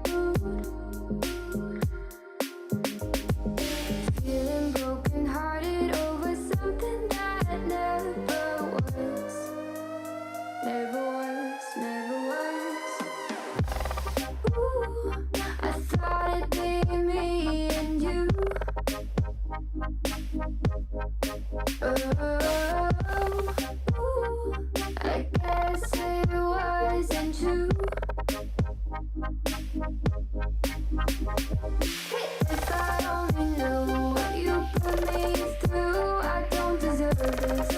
mood. Feeling broken hearted over something that never was. Never was, never was. Ooh, I thought it'd be me and you. I guess it wasn't true. If I only knew what you put me through, I don't deserve this.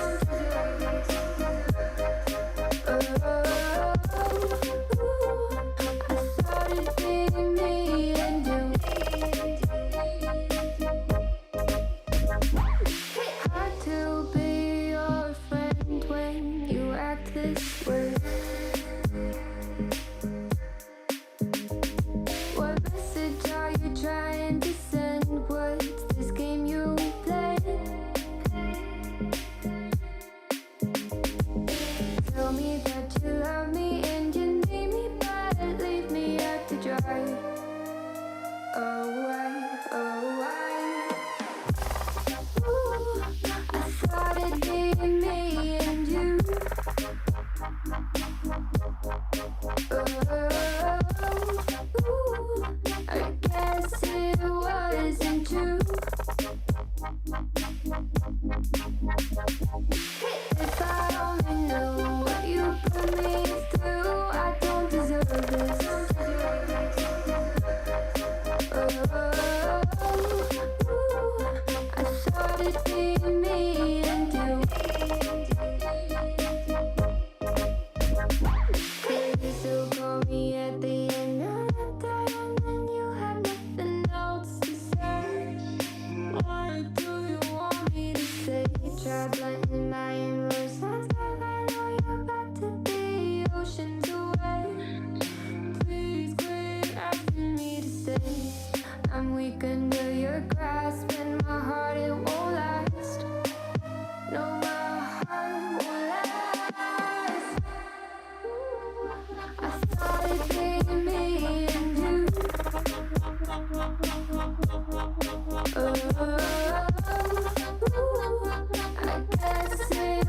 I thought it'd be me and you. Hard to be your friend when you act this way. What message are you trying to send? What's this game you play? Tell me that you love me and you need me, but leave me out to dry. Oh, why? Ooh, I thought it'd be me and you. I guess it wasn't true. If I only knew what you put me through, I don't deserve this. I thought it'd be me and you. Could you still call me at the end of the day and then you have nothing else to say? Why do you want me to stay? Try blending my emotions, but I know you're about to be oceans away. Please quit asking me to stay. I'm weak under your grasp and my heart, it won't last. No, my heart won't last. I thought it'd be me and you. I guess it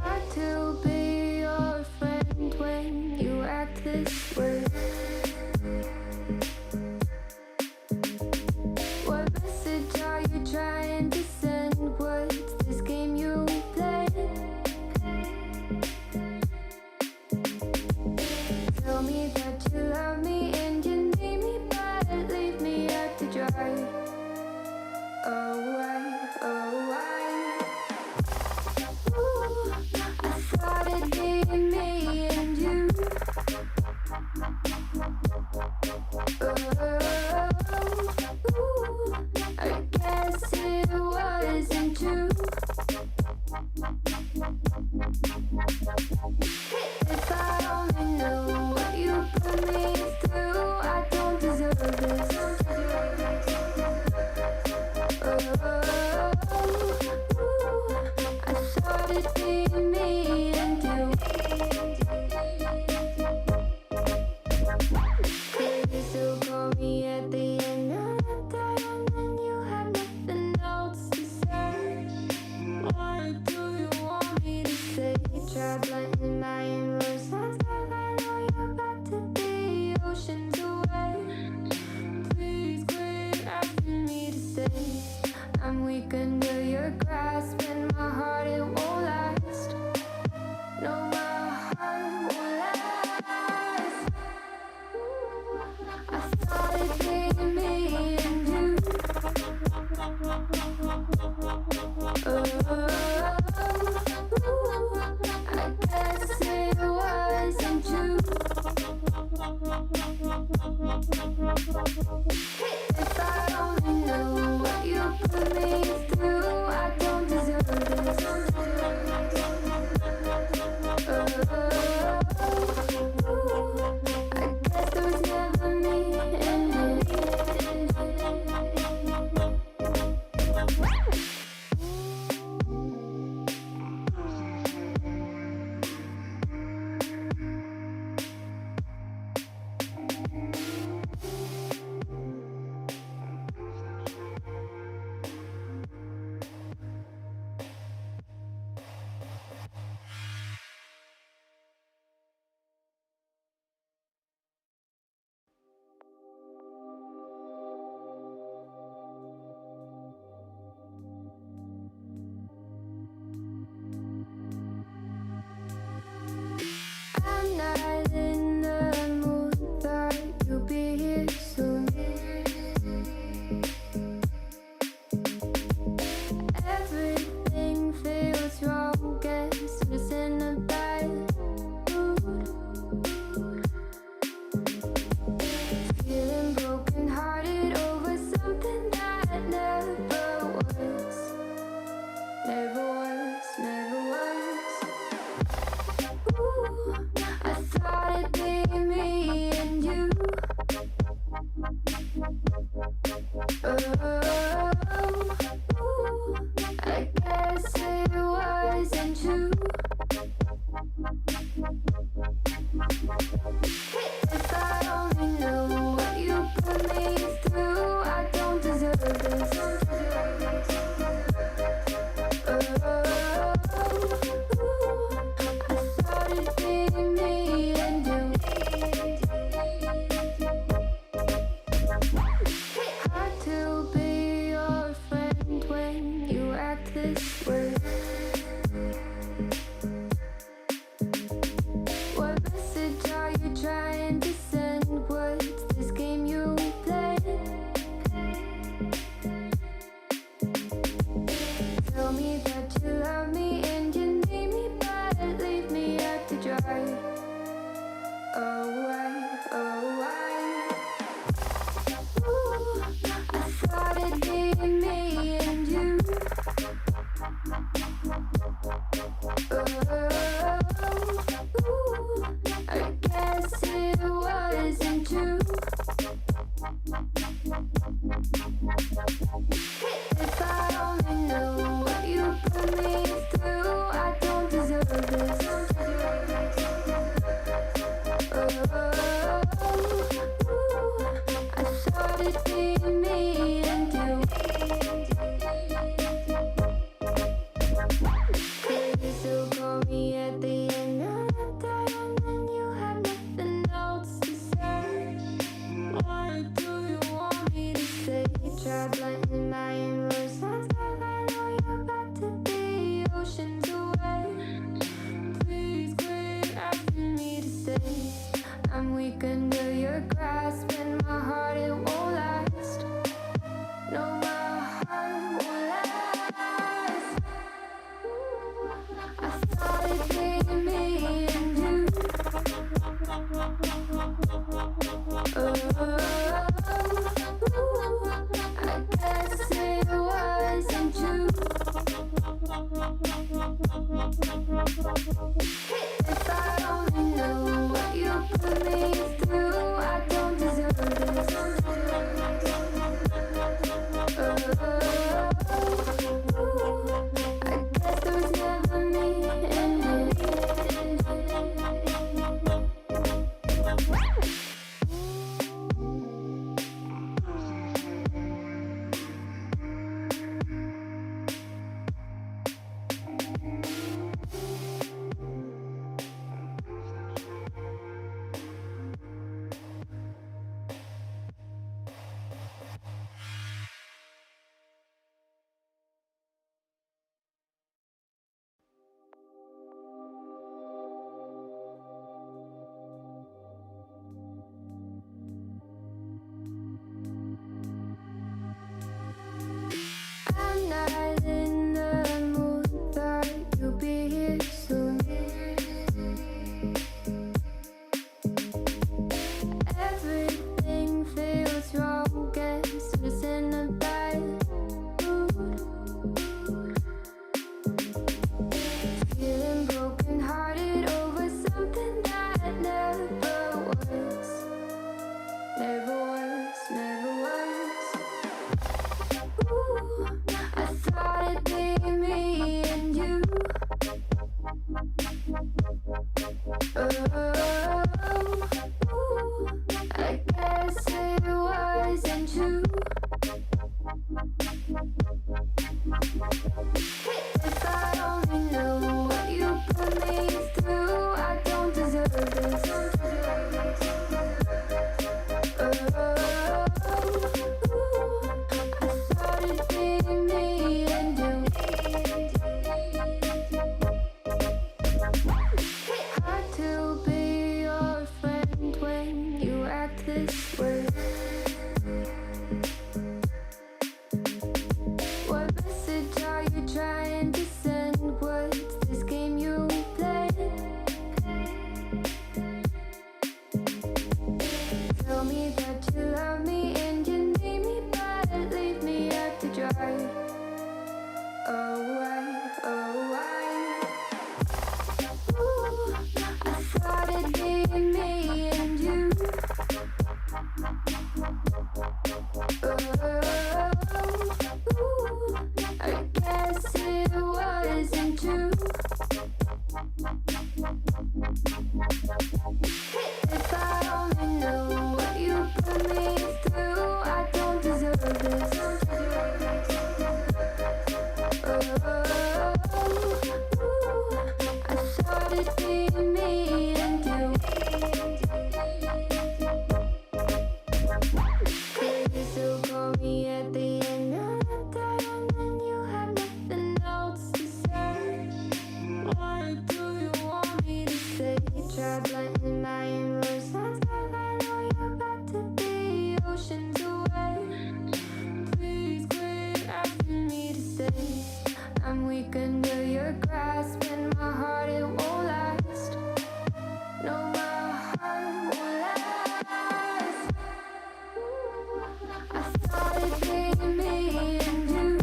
Hard to be your friend when you act this way. What message are you trying to send? What's this game you play? Tell me that you love me and you need me, but leave me out to dry. Oh, why? Oh, why? Ooh, I thought it'd be me and you. Ooh, I guess it wasn't true. If I only knew what you put me through, I don't deserve this. I thought it'd be me and you. What message are you trying to send? What's this game you play? Tell me that you love me and you need me, but leave me out to dry. Oh, why? Ooh, I thought it'd be me and you. Ooh, I guess it wasn't true. If I only knew what you put me through, I don't deserve this. I thought it'd be me and you. Please don't call me at the end of the day when you have nothing else to say. Why do you want me to stay? Try blending my emotions, but I know you're about to be oceans away. Please quit asking me to stay. I'm weak under your grasp, and my heart it won't last. No, my heart won't last. I thought it'd be me and you. I guess it wasn't true. If I only knew what you put me through, I don't deserve this. I guess there was never me in it. your grasp and my heart, it won't last. No, my heart won't last. I thought it'd be me and you.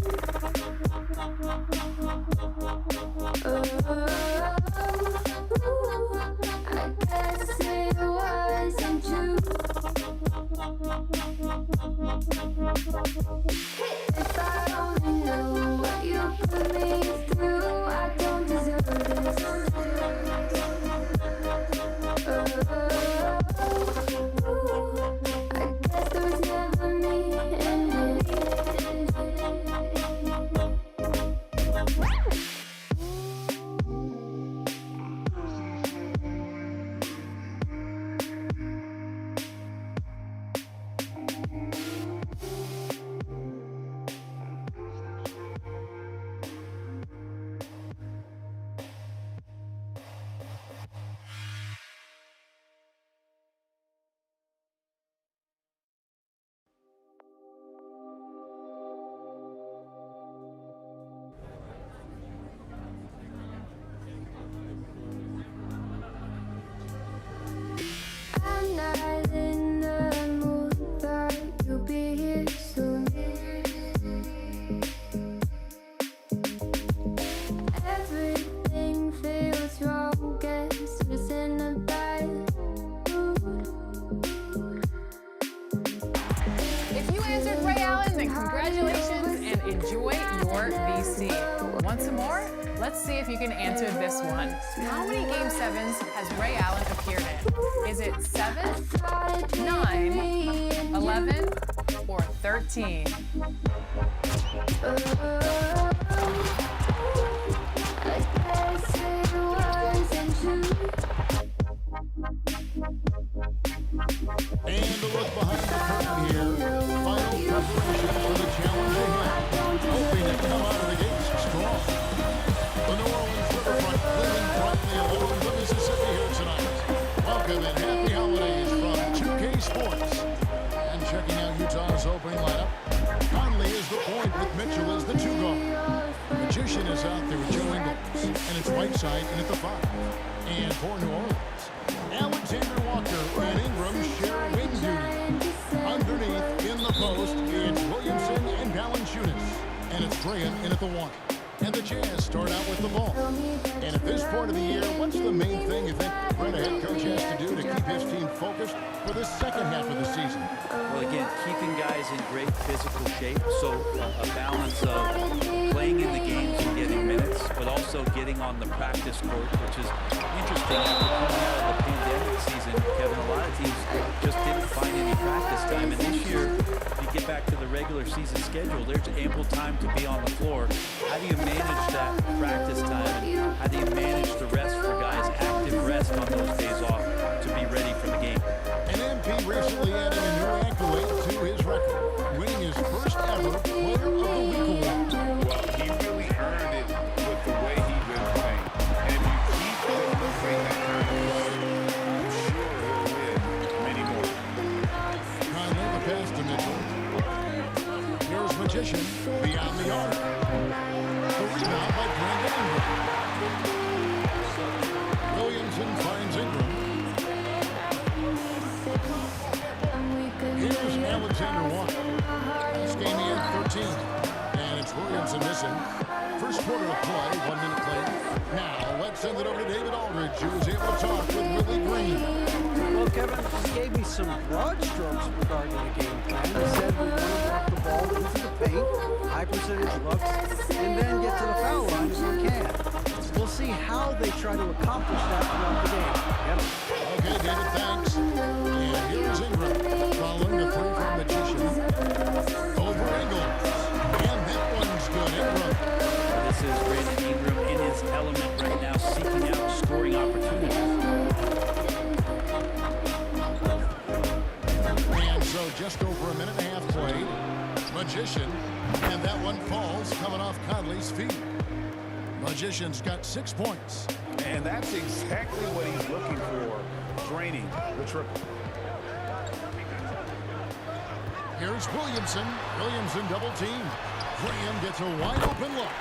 I guess it wasn't true. If I only knew what you put me through, I don't deserve this. I guess there was never me and you. I'm not in the mood, but you'll be here soon. Everything feels wrong, guess I'm just in a bad mood. If you answered Ray Allen, then congratulations and enjoy your VC. Want some more? Let's see if you can answer this one. How many Game 7s has Ray Allen appeared in? Is it 7, 9, 11, or 13? I guess it wasn't true. And a look behind the curtain here. Final preparation for the challenge ahead. Hoping to come out of the gates strong. The New Orleans Riverfront cleaning brightly along the Mississippi here tonight. Welcome and happy holidays from 2K Sports. And checking out Utah's opening lineup. Conley is the point with Mitchell as the 2 guard. Magician is out there with Joe Ingles. And it's Whiteside in at the 5. And for New Orleans, Alexander Walker and Ingram share wing duty. Underneath in the post, it's Williamson and Valanciunas. And it's Graham in at the 1. And the Jazz start out with the ball. And at this point of the year, what's the main thing you think Brett, a head coach, has to do to keep his team focused for the second half of the season? Well, again, keeping guys in great physical shape, so a balance of playing in the games and getting minutes, but also getting on the practice court, which is interesting. After coming out of the pandemic season, Kevin, a lot of teams just didn't find any practice time. And this year, if you get back to the regular season schedule, there's ample time to be on the floor. How do you manage that practice time, and how do you manage the rest for guys, active rest on those days off to be ready for the game? And MP recently added a new accolade to his record, winning his first ever Player of the Week award. Well, he really earned it with the way he's been playing. And if you keep demonstrating that kind of play, I'm sure he'll win many more. Conley the pass to Mitchell. Here's Magician beyond the arc. The rebound by Brandon Ingram. Williamson finds Ingram. Here's Alexander Walker. This game he had 13. And it's Williamson missing. First quarter of play, 1 minute played. Now, let's send it over to David Aldridge, who was able to talk with Willie Green. Well, Kevin, he gave me some broad strokes regarding the game plan. He said we want to walk the ball into the paint, high percentage looks, and then get to the foul line if we can. We'll see how they try to accomplish that throughout the game. Yep. Okay, David, thanks. And here's Ingram, following the 3 from Magician. Over Ingles. And that one's good, Ingram. This is Brandon Ingram in his element right now, seeking out scoring opportunities. And so just over a minute and a half played. Magician. And that one falls coming off Conley's feet. Magician's got 6 points. And that's exactly what he's looking for, draining the triple. Here's Williamson. Williamson double team. Graham gets a wide open look.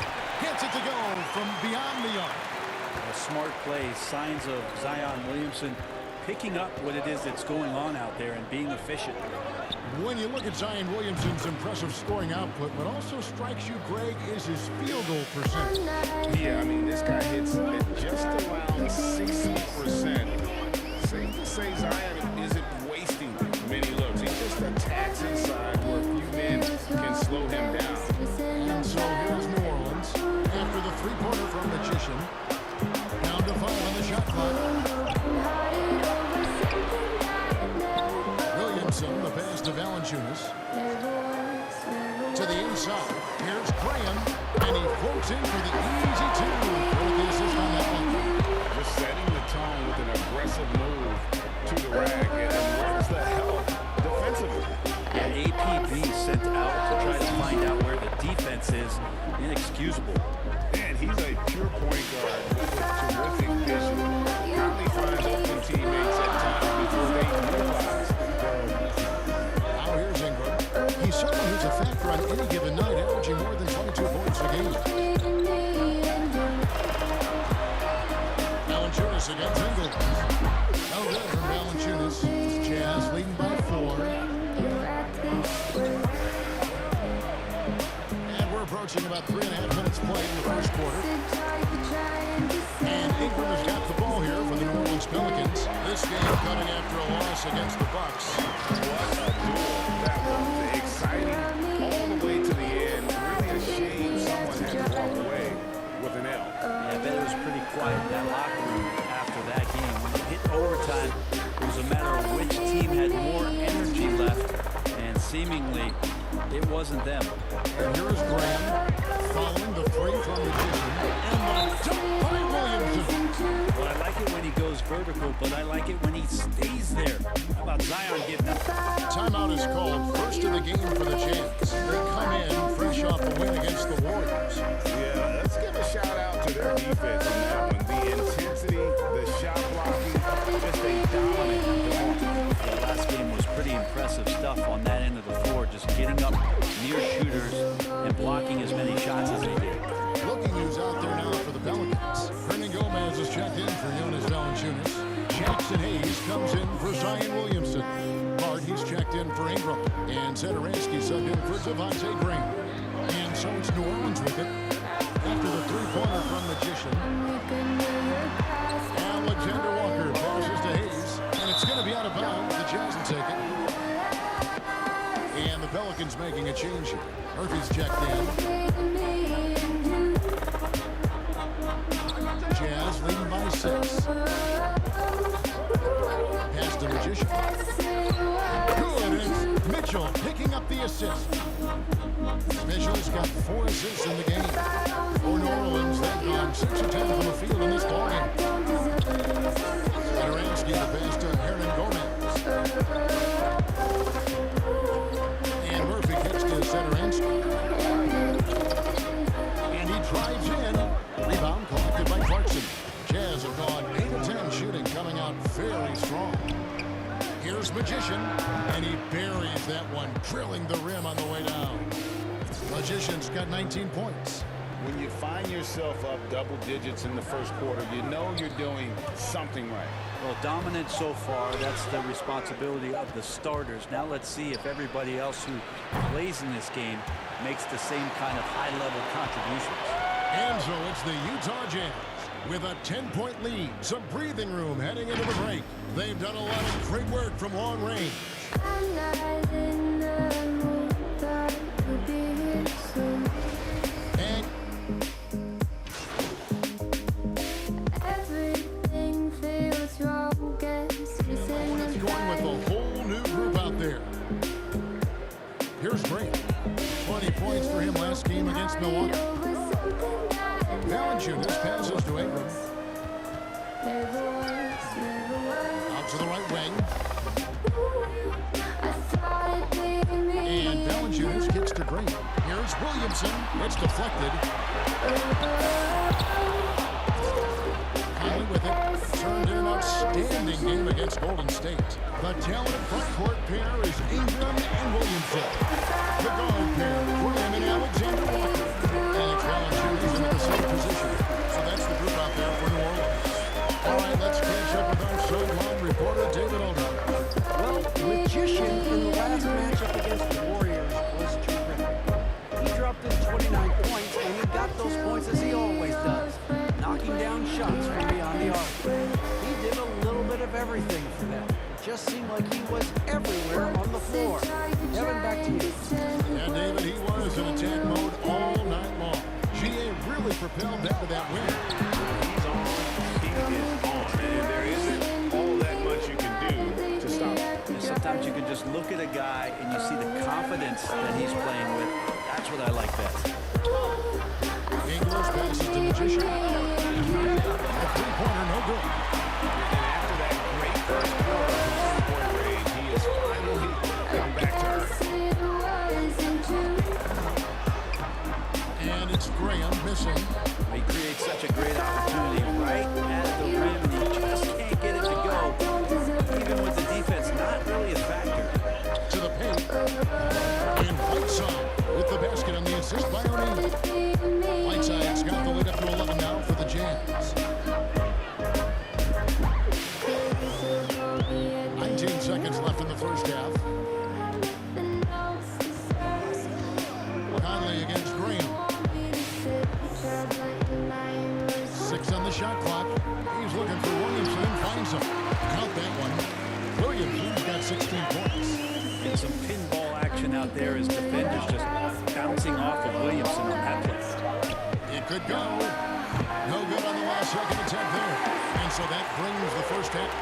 Gets it to go from beyond smart play, signs of Zion Williamson picking up what it is that's going on out there and being efficient. When you look at Zion Williamson's impressive scoring output, what also strikes you, Greg, is his field goal percentage. Yeah, I mean, this guy hits at just around 60%. Safe to say Zion isn't wasting many looks. He just attacks inside where few men can slow him down. And so here's New Orleans after the three-pointer from Magician. Down to 5 on the shot clock. Williamson, the pass to Valanciunas. To the inside. Here's Graham, and he floats in for the easy two. With the assist on that one. Just setting the tone with an aggressive move to the rack. And where's the help defensively? And AP being sent out to try to find out where the defense is, inexcusable. And he's a pure point guard with terrific vision. Conley finds open teammates at times before they realize. Now here's Ingram. He certainly is a factor on any given night, averaging more than 22 points a game. Valanciunas against Ingram. No good from Valanciunas. Jazz leading by 4. And we're approaching about 3.5 minutes played in the first quarter. And Ingram has got the ball here for the New Orleans Pelicans. This game coming after a loss against the Bucks. What a duel that was. Exciting all the way to the end. Really a shame someone had to walk away with an L. Yeah, I bet it was pretty quiet in that locker room after that game. When it hit overtime, it was a matter of which team had more energy left, and seemingly it wasn't them. And here's Graham following the three from Magician. And the dunk by Williamson. Well, I like it when he goes vertical, but I like it when he stays there. How about Zion giving up? Timeout is called. First of the game for the Jazz. They come in fresh off the win against the Warriors. Yeah, let's give a shout out to their defense in that one. The intensity, the shot blocking, just a dominant performance. The last game was pretty impressive stuff on that end of the floor, just getting up near shooters and blocking as many shots as they did. Looking who's out there now for the Pelicans. Hernan Gomez is checked in for Jonas Valanciunas. Jackson Hayes comes in for Zion Williamson. Bart, he's checked in for Ingram. And Zedaransky subbed in for Devontae Green. And so it's New Orleans with it. After the three-pointer from Magician. Alexander Walker passes to Hayes. And it's going to be out of bounds. The Jazz will take it. And the Pelicans making a change here. Murphy's checked in. Jazz leading by 6. Pass to Magician. Good, and it's Mitchell picking up the assist. Mitchell's got 4 assists in the game. For New Orleans, they've gone 6 of 10 from the field in this ballgame. Zedaransky the pass to Hernan Gomez. And Murphy kicks to Zedaransky. And he drives in. Rebound collected by Clarkson. Jazz have gone 8 of 10 shooting, coming out very strong. Here's Magician, and he buries that one, drilling the rim on the way down. Magician's got 19 points. When you find yourself up double digits in the first quarter, you know you're doing something right. Well, dominant so far. That's the responsibility of the starters. Now let's see if everybody else who plays in this game makes the same kind of high-level contributions. And so it's the Utah Jazz with a 10-point lead, some breathing room heading into the break. They've done a lot of great work from long range. And Everything feels wrong. it's going with a whole new group out there. Here's Graham. 20 points for him last game against Milwaukee. Valanciunas passes to Ingram. Out to the right wing. And Valanciunas kicks to Green. Here's Williamson. It's deflected. Conley with it. Turned in an outstanding game against Golden State. The talented front court pair is Ingram and Williamson. The guard pair, Graham and Alexander Walker. And it's Valanciunas in the same position. So that's the group out there for New Orleans. shots from beyond the arc. He did a little bit of everything for them. It just seemed like he was everywhere on the floor. Kevin, back to you. Yeah, David, he was in attack mode all night long. GA really propelled them to that win. He's on. He is on. And there isn't all that much you can do to stop him. And sometimes you can just look at a guy and you see the confidence that he's playing with. That's what I like best. Ingles passes to Magician. A three-pointer, no good. And after that great first quarter of the three-point range, he has finally come back to earth. And it's Graham missing. He creates such a great opportunity right at the rim, and he just can't get it to go. Even with the defense not really a factor. To the paint. And Whiteside with the basket on the assist by O'Neal. Whiteside's got the lead up to 11 now for the Jazz. 19 seconds left in the first half. Conley against Graham. 6 on the shot clock. He's looking for Williamson and finds him. Count that one. Williamson's got 16 points. And some pinball action out there as defenders just bouncing off of Williamson on that play. It could go. No good on the last second attempt there. And so that brings the first half.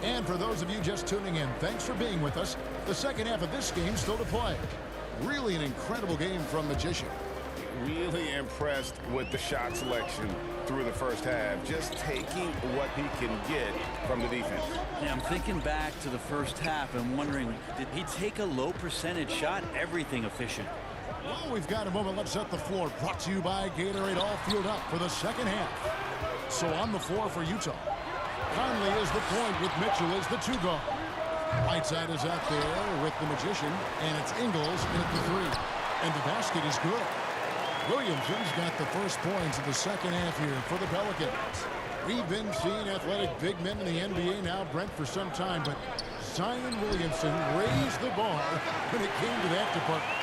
And for those of you just tuning in, thanks for being with us. The second half of this game still to play. Really an incredible game from Magician. Really impressed with the shot selection through the first half. Just taking what he can get from the defense. Yeah, I'm thinking back to the first half and wondering, did he take a low percentage shot? Everything efficient. Well, we've got a moment. Let's set the floor. Brought to you by Gatorade, all fueled up for the second half. So on the floor for Utah. Conley is the point with Mitchell as the two guard. Whiteside is out there with the Magician, and it's Ingles in at the three. And the basket is good. Williamson's got the first points of the second half here for the Pelicans. We've been seeing athletic big men in the NBA now, Brent, for some time, but Zion Williamson raised the bar when it came to that department.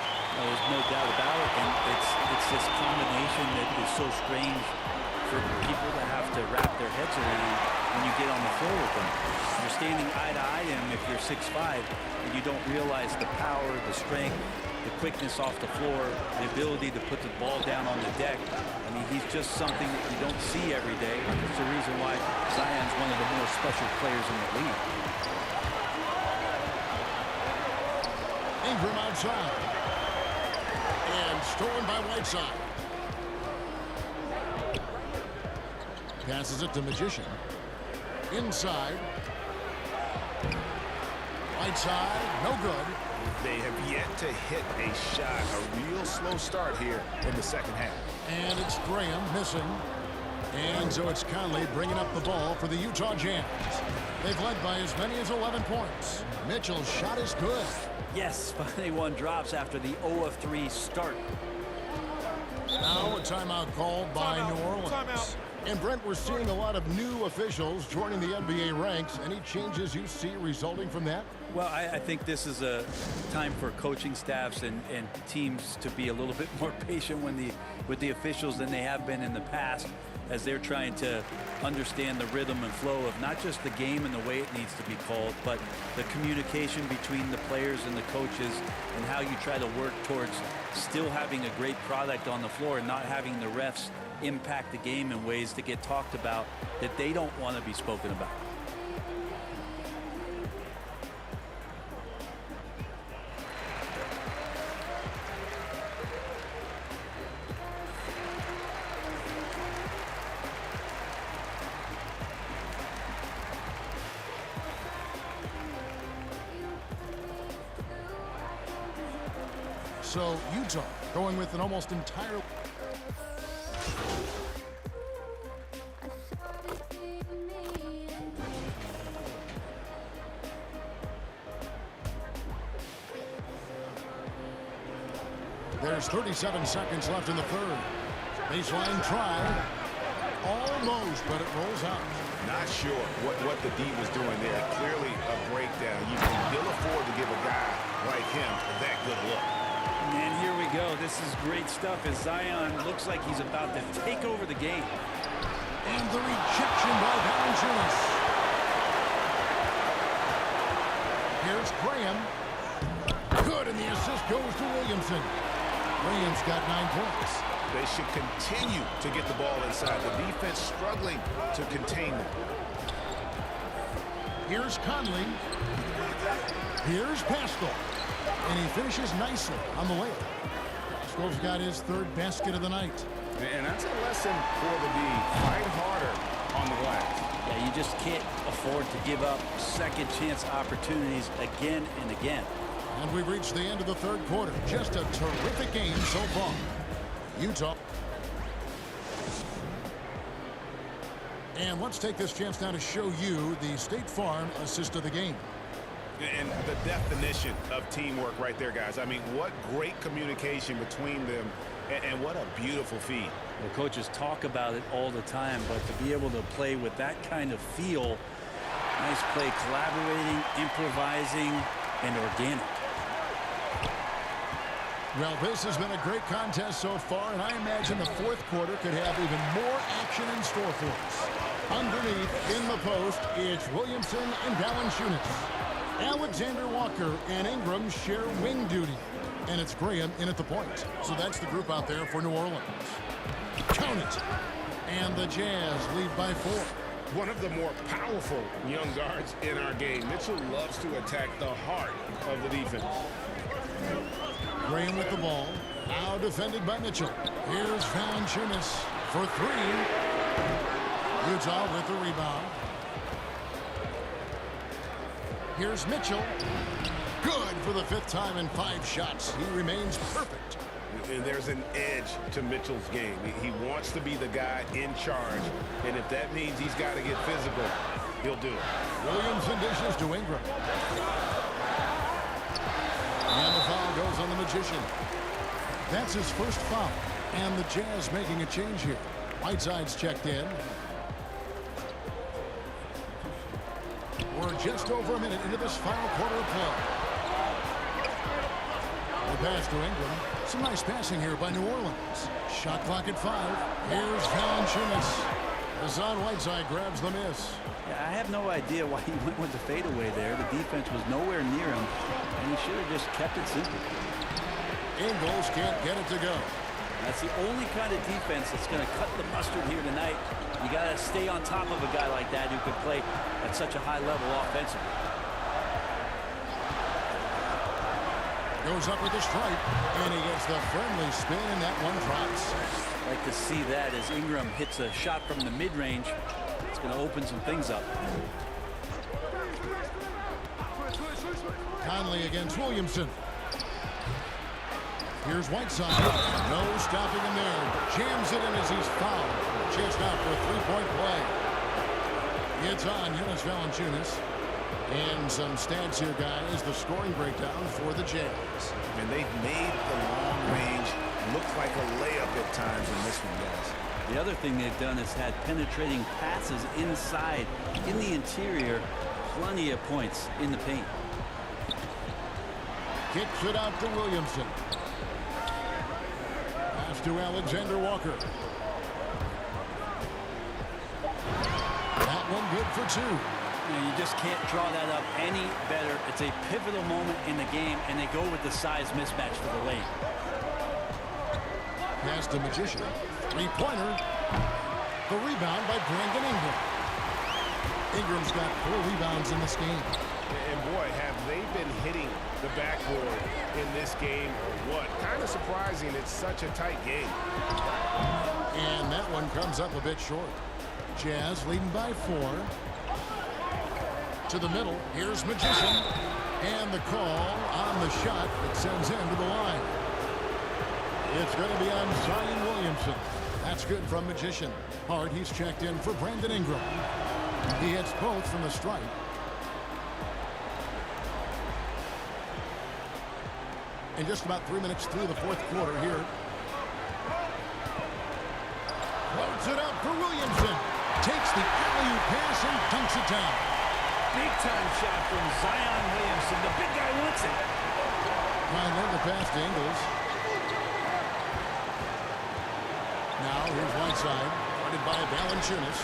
There's no doubt about it, and it's this combination that is so strange for people to have to wrap their heads around when you get on the floor with them. You're standing eye to eye to him if you're 6'5", and you don't realize the power, the strength, the quickness off the floor, the ability to put the ball down on the deck. I mean, he's just something that you don't see every day. It's the reason why Zion's one of the more special players in the league. Ingram outside. And stolen by Whiteside. Passes it to Magician. Inside. Whiteside, no good. They have yet to hit a shot. A real slow start here in the second half. And it's Graham missing. And so it's Conley bringing up the ball for the Utah Jazz. They've led by as many as 11 points. Mitchell's shot is good. Yes, finally one drops after the 0 of 3 start. Now a timeout called by New Orleans. Timeout. And Brent, we're seeing a lot of new officials joining the NBA ranks. Any changes you see resulting from that? Well, I think this is a time for coaching staffs and teams to be a little bit more patient with the officials than they have been in the past, as they're trying to understand the rhythm and flow of not just the game and the way it needs to be called, but the communication between the players and the coaches and how you try to work towards still having a great product on the floor and not having the refs impact the game in ways that get talked about that they don't want to be spoken about. So Utah going with an almost entire... There's 37 seconds left in the third. Baseline try. Almost, but it rolls out. Not sure what the D was doing there. Clearly a breakdown. You can ill afford to give a guy like him that good look. And here we go. This is great stuff as Zion looks like he's about to take over the game. And the rejection by Valanciunas. Here's Graham. Good, and the assist goes to Williamson. Williams got 9 points. They should continue to get the ball inside. The defense struggling to contain them. Here's Conley. Here's Pascal. And he finishes nicely on the layup. Pascal's got his 3rd basket of the night. And that's a lesson for the D. Fight harder on the glass. Yeah, you just can't afford to give up second chance opportunities again and again. And we've reached the end of the 3rd quarter. Just a terrific game so far. Utah. And let's take this chance now to show you the State Farm assist of the game. And the definition of teamwork right there, guys. I mean, what great communication between them, and what a beautiful feed. Well, coaches talk about it all the time, but to be able to play with that kind of feel, nice play, collaborating, improvising, and organic. Well, this has been a great contest so far, and I imagine the 4th quarter could have even more action in store for us. Underneath, in the post, it's Williamson and Valanciunas. Alexander Walker and Ingram share wing duty. And it's Graham in at the point. So that's the group out there for New Orleans. Count it. And the Jazz lead by 4. One of the more powerful young guards in our game. Mitchell loves to attack the heart of the defense. Graham with the ball. Now defended by Mitchell. Here's Valanciunas for 3. Utah with the rebound. Here's Mitchell. Good for the 5th time in 5 shots. He remains perfect. And there's an edge to Mitchell's game. He wants to be the guy in charge. And if that means he's got to get physical, he'll do it. Williamson dishes to Ingram. And the foul goes on the Magician. That's his first foul. And the Jazz making a change here. Whiteside's checked in. We're just over a minute into this final quarter of play. The pass to Ingram. Some nice passing here by New Orleans. Shot clock at 5. Here's Valanciunas. Hassan Whiteside grabs the miss. Yeah, I have no idea why he went with the fadeaway there. The defense was nowhere near him, and he should have just kept it simple. Ingles can't get it to go. That's the only kind of defense that's going to cut the mustard here tonight. You got to stay on top of a guy like that who could play at such a high level offensively. Goes up with a stripe, and he gets the friendly spin, and that one drops. I'd like to see that as Ingram hits a shot from the mid-range. It's going to open some things up. Conley against Williamson. Here's Whiteside. No stopping him there. Jams it in as he's fouled. Chased out for a 3-point play. It's on Jonas Valanciunas. And some stats here, guys. The scoring breakdown for the Jazz. And they've made the long range look like a layup at times in this one, guys. The other thing they've done is had penetrating passes inside, in the interior, plenty of points in the paint. Kicks it out to Williamson. Pass to Alexander Walker. That one good for 2. You just can't draw that up any better. It's a pivotal moment in the game, and they go with the size mismatch for the lane. Pass to Magician. 3-pointer. The rebound by Brandon Ingram. Ingram's got 4 rebounds in this game. And boy, have they been hitting the backboard in this game or what? Kind of surprising it's such a tight game. And that one comes up a bit short. Jazz leading by 4. To the middle. Here's Magician. And the call on the shot that sends him to the line. It's going to be on Zion Williamson. That's good from Magician. Hard, he's checked in for Brandon Ingram. He hits both from the stripe. And just about 3 minutes through the fourth quarter here. Loads it up for Williamson. Takes the alley-oop pass and dunks it down. Big-time shot from Zion Williamson. The big guy wants it. Fine, the pass to Ingles. Now here's Whiteside, guarded by Valanciunas.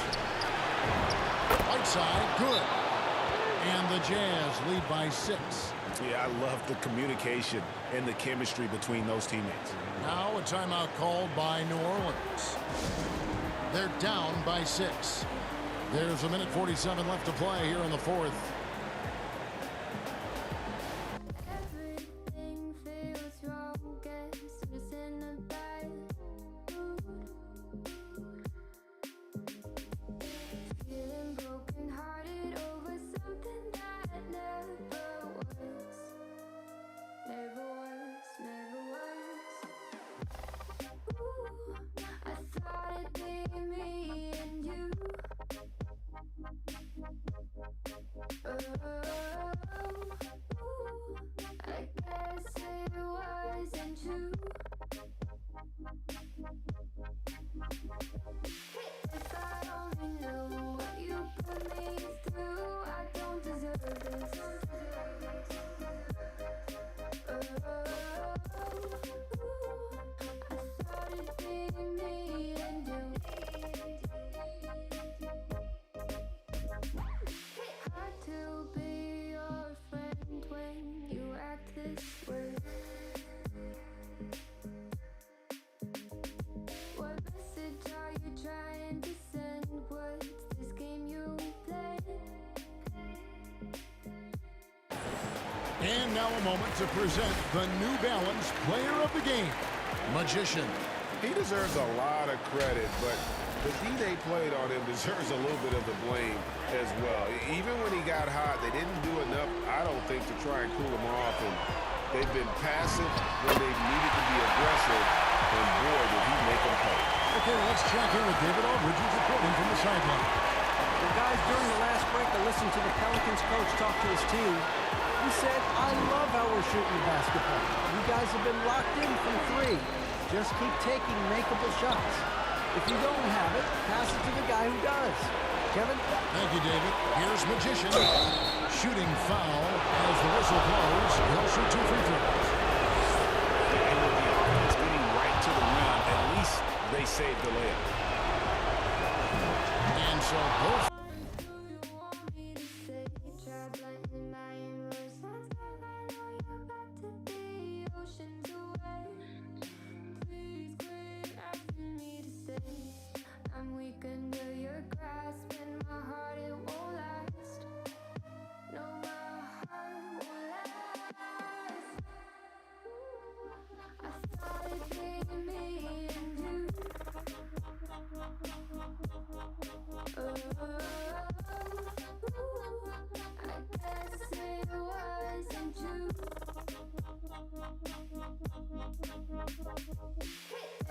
Whiteside, good. And the Jazz lead by 6. Yeah, I love the communication and the chemistry between those teammates. Now a timeout called by New Orleans. They're down by 6. There's a minute 47 left to play here in the fourth. Everything feels wrong, guess it's in a bad mood. Feeling broken-hearted over something that never was. Never was, never was. Ooh, I thought it'd be me and you. I guess it wasn't true. If I only knew what you put me through, I don't deserve this. I thought it'd be me and you. Hard to be your friend when you act this way. What message are you trying to send? What's this game you play? And now a moment to present the New Balance Player of the Game, Magician. He deserves a lot of credit, but the D they played on him deserves a little bit of the blame as well. Even when he got hot, they didn't do enough, I don't think, to try and cool him off. And they've been passive when they needed to be aggressive, and boy, did he make them pay. Okay, let's check in with David Aldridge, who's reporting from the sideline. The guys, during the last break, I listened to the Pelicans coach talk to his team. He said, I love how we're shooting the basketball. You guys have been locked in from 3. Just keep taking makeable shots. If you don't have it, pass it to the guy who does. Kevin? Thank you, David. Here's Magician. Shooting foul as the whistle blows. He'll shoot 2 free throws. And with the offense getting right to the rim, at least they saved the layup. And so both. I'm weak under your grasp, and my heart, it won't last. No, my heart won't last. I thought it'd be me and you. I guess it wasn't true.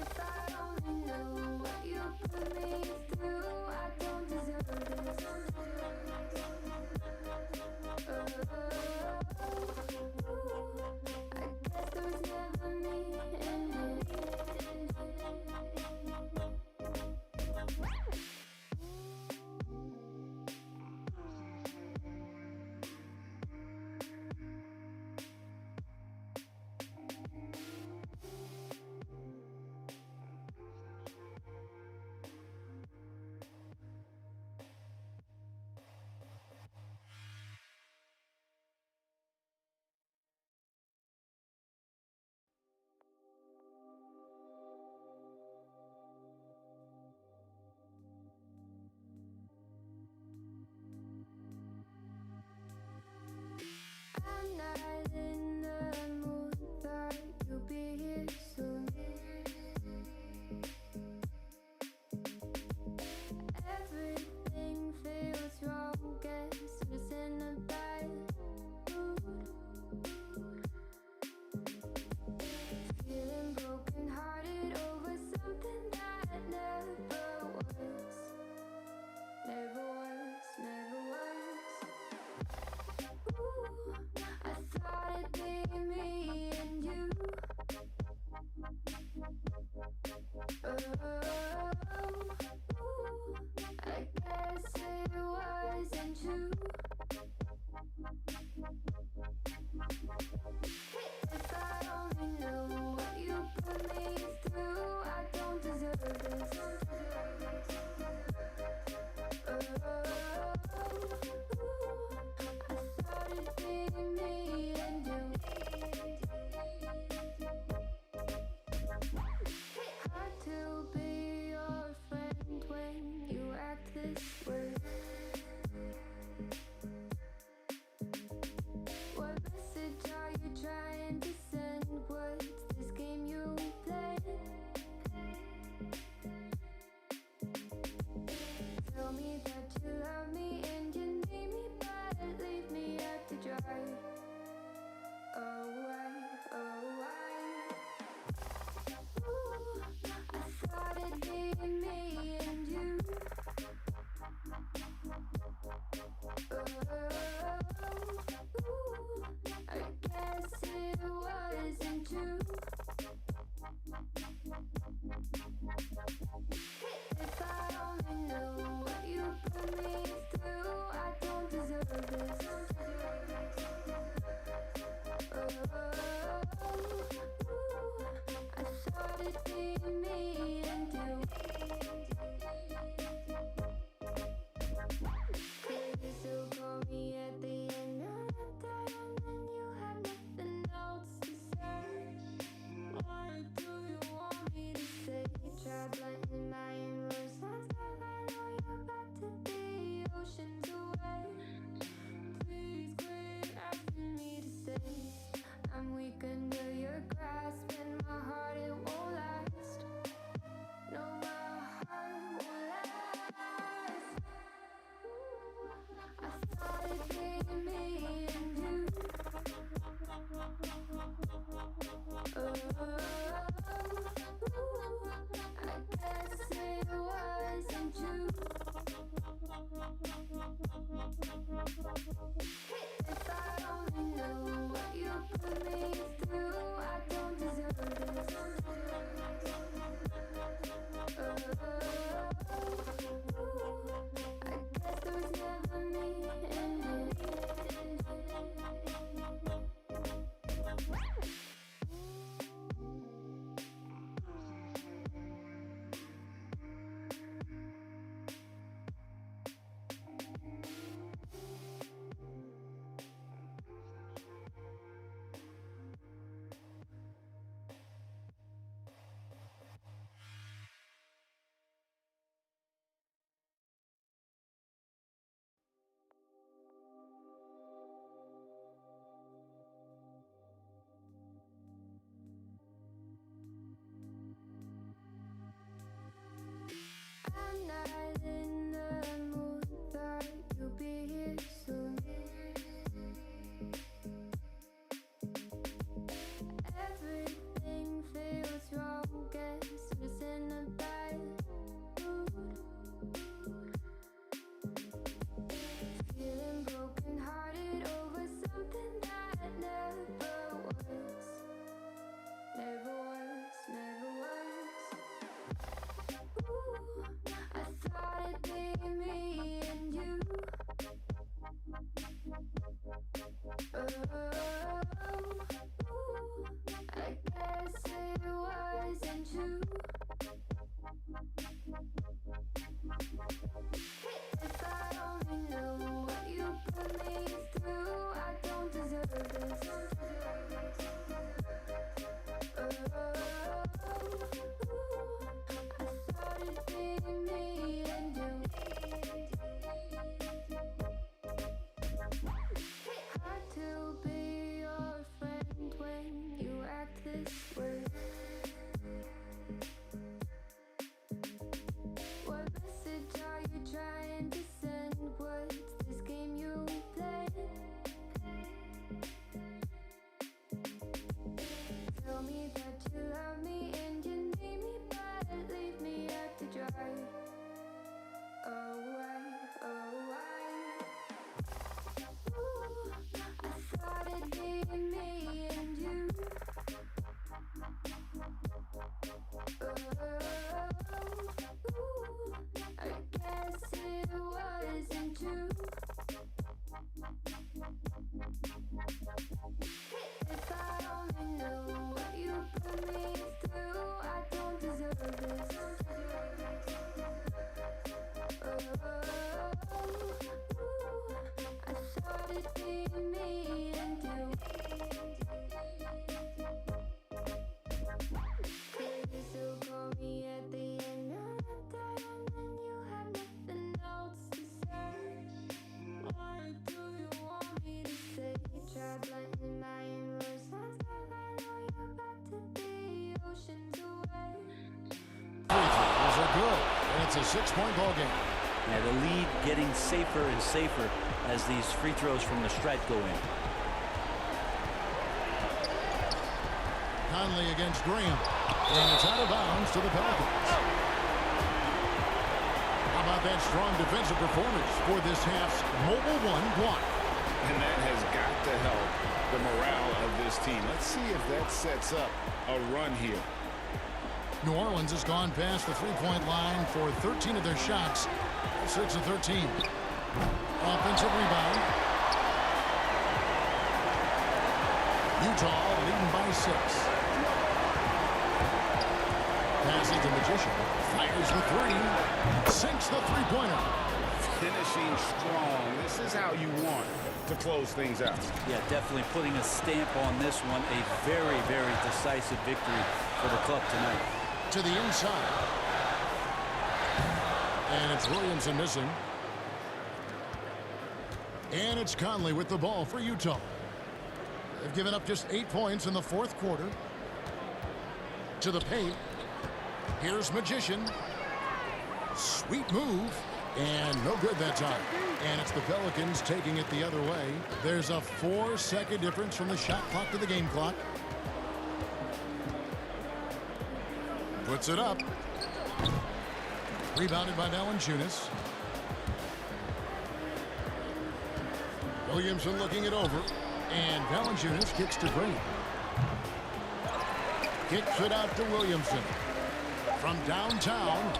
If I only knew what you put me through, I don't deserve this. I guess there was never me in it. I'm not in the mood, but you'll be here soon. Everything feels wrong, guess it's in a bad mood. Feeling broken-hearted over something that never was. Never was, never was. Ooh, I thought it'd be I guess it wasn't true. If I only knew what you put me through, I don't deserve this. I thought it'd be me and you. Hard to be your friend when you act this way. What message are you trying to send? What's this game you play? Tell me that you love me and you need me, but leave me out to dry. Oh, why? Oh, why? Ooh, I thought it'd be me and you. I guess it wasn't true. If I only knew what you put me through, I don't deserve this. I thought it'd be me and you. Could you still call me at the end of the day when you have nothing else to say? What do you want me to say? Try blending my words. I know you're about to be oceans away. Please quit asking me to stay. I'm weak under your grasp, and my heart it won't last. No, my heart won't last. I thought it'd be me and you. I guess it wasn't true. If I only knew what you put me through, I don't deserve this. I guess there was never me and you. I'm not in the mood, thought you'd be here soon. Everything feels wrong, guess I'm just in a bad mood. Feeling broken hearted over something that never was. Never was, never was. Ooh, I thought it'd be me and you. I guess it wasn't true. If I only knew what you put me through, I don't deserve this. I thought it'd be me and you. Hard to be your friend when you act this way. What message are you trying to send? What's this game you play? Tell me that you love me and you need me, but leave me out to dry. Oh, why? Oh, why? Ooh, I thought it'd be me and you. are good. And it's a 6-point ball game. Yeah, the lead getting safer and safer as these free throws from the stripe go in. Conley against Graham. And it's out of bounds to the Pelicans. How about that strong defensive performance for this half's mobile one block? And that has got to help the morale of this team. Let's see if that sets up a run here. New Orleans has gone past the three-point line for 13 of their shots. 6 of 13. Offensive rebound. Utah leading by 6. Passes to Magician. Fires the 3. Sinks the three-pointer. Finishing strong. This is how you want to close things out. Yeah, definitely putting a stamp on this one. A very, very decisive victory for the club tonight. To the inside. And it's Williamson missing. And it's Conley with the ball for Utah. They've given up just 8 points in the fourth quarter. To the paint. Here's Magician. Sweet move. And no good that time. And it's the Pelicans taking it the other way. There's a 4-second difference from the shot clock to the game clock. Puts it up. Rebounded by Valanciunas. Williamson looking it over. And Valanciunas kicks to Green. Kicks it out to Williamson. From downtown.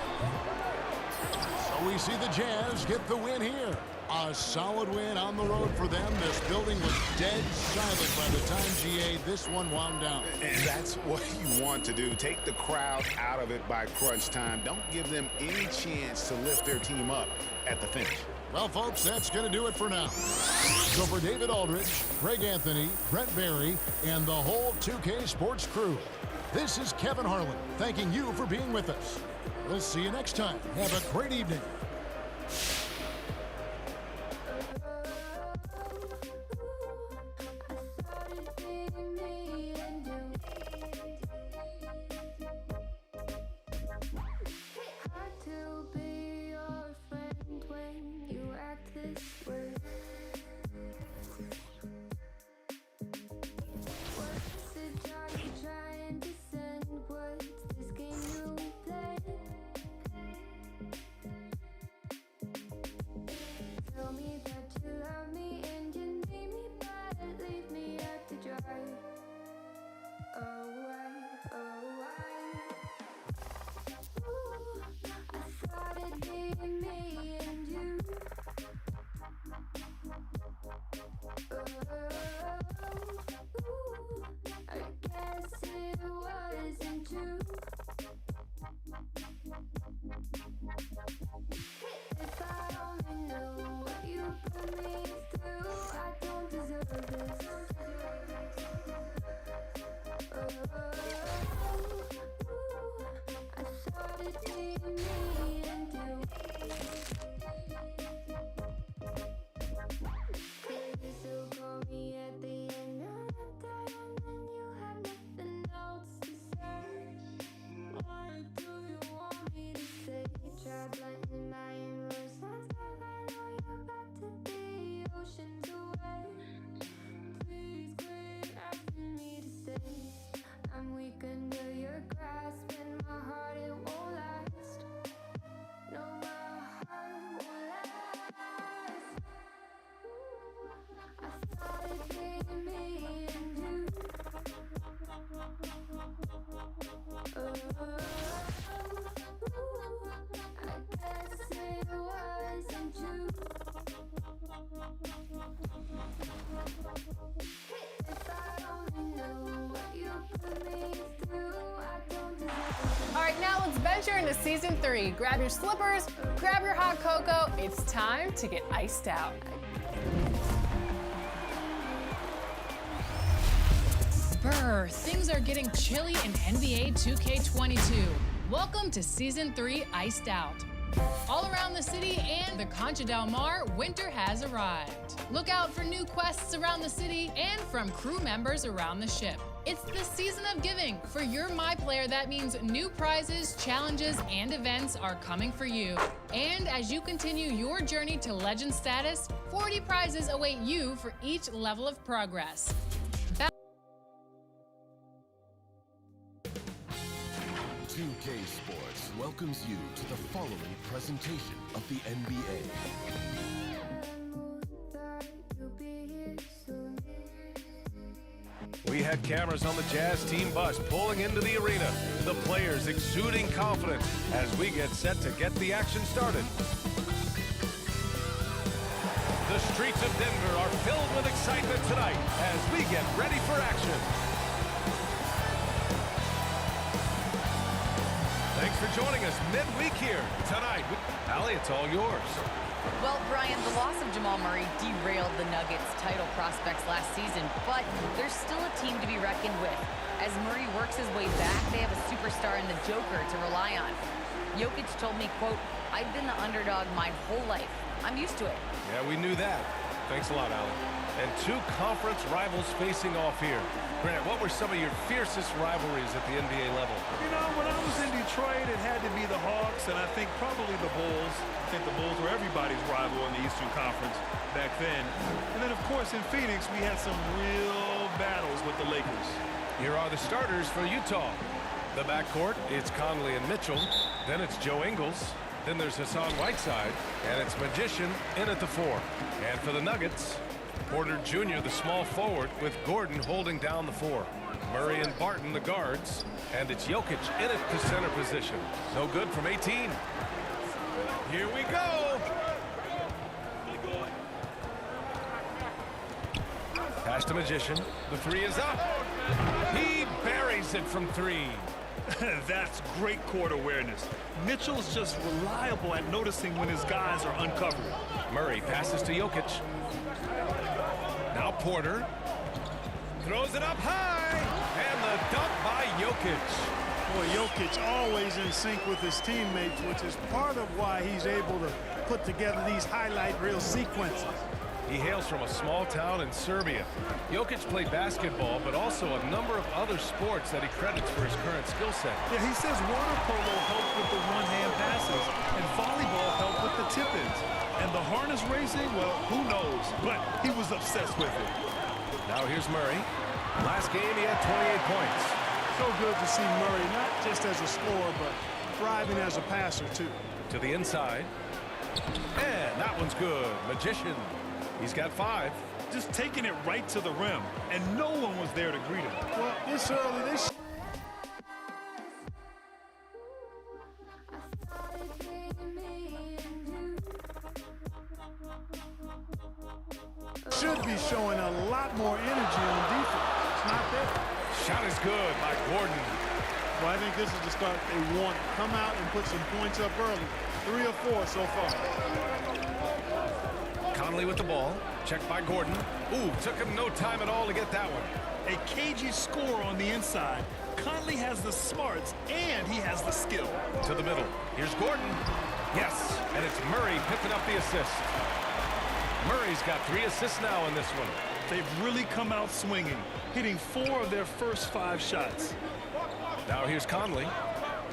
So we see the Jazz get the win here. A solid win on the road for them. This building was dead silent by the time, GA, this one wound down. And that's what you want to do. Take the crowd out of it by crunch time. Don't give them any chance to lift their team up at the finish. Well, folks, that's going to do it for now. So for David Aldridge, Greg Anthony, Brett Barry, and the whole 2K Sports crew, this is Kevin Harlan thanking you for being with us. We'll see you next time. Have a great evening. All right, now let's venture into season 3. Grab your slippers, grab your hot cocoa. It's time to get iced out. Brr, things are getting chilly in NBA 2K22. Welcome to season 3 Iced Out. All around the city and the Concha Del Mar, winter has arrived. Look out for new quests around the city and from crew members around the ship. It's the season of giving. For your My Player, that means new prizes, challenges, and events are coming for you. And as you continue your journey to legend status, 40 prizes await you for each level of progress. 2K Sports welcomes you to the following presentation of the NBA. We had cameras on the Jazz team bus pulling into the arena. The players exuding confidence as we get set to get the action started. The streets of Denver are filled with excitement tonight as we get ready for action. Thanks for joining us midweek here tonight. Allie, it's all yours. Well, Brian, the loss of Jamal Murray derailed the Nuggets' title prospects last season, but there's still a team to be reckoned with. As Murray works his way back, they have a superstar in the Joker to rely on. Jokic told me, quote, "I've been the underdog my whole life. I'm used to it." Yeah, we knew that. Thanks a lot, Allie. And two conference rivals facing off here. Grant, what were some of your fiercest rivalries at the NBA level? You know, when I was in Detroit, it had to be the Hawks, and I think probably the Bulls. I think the Bulls were everybody's rival in the Eastern Conference back then. And then, of course, in Phoenix, we had some real battles with the Lakers. Here are the starters for Utah. The backcourt, it's Conley and Mitchell. Then it's Joe Ingles. Then there's Hassan Whiteside. And it's Magician in at the 4. And for the Nuggets, Porter Jr., the small forward, with Gordon holding down the 4. Murray and Barton, the guards. And it's Jokic in at the center position. No good from 18. Here we go. Pass to Magician. The 3 is up. He buries it from 3. That's great court awareness. Mitchell's just reliable at noticing when his guys are uncovered. Murray passes to Jokic. Now Porter throws it up high, and the dunk by Jokic. Boy, Jokic always in sync with his teammates, which is part of why he's able to put together these highlight reel sequences. He hails from a small town in Serbia. Jokic played basketball, but also a number of other sports that he credits for his current skill set. Yeah, he says water polo helped with the one-hand passes, and volleyball helped with the tip-ins. And the harness racing, well, who knows? But he was obsessed with it. Now here's Murray. Last game, he had 28 points. So good to see Murray, not just as a scorer, but thriving as a passer, too. To the inside. And that one's good. Magician. He's got 5. Just taking it right to the rim, and no one was there to greet him. Well, this early, this should be showing a lot more energy on defense. It's not there. Shot is good by Gordon. Well, I think this is the start they want. Come out and put some points up early. 3 or 4 so far. Conley with the ball. Checked by Gordon. Ooh, took him no time at all to get that one. A cagey score on the inside. Conley has the smarts, and he has the skill. To the middle. Here's Gordon. Yes, and it's Murray picking up the assist. Murray's got 3 assists now in this one. They've really come out swinging, hitting 4 of their first 5 shots. Now here's Conley,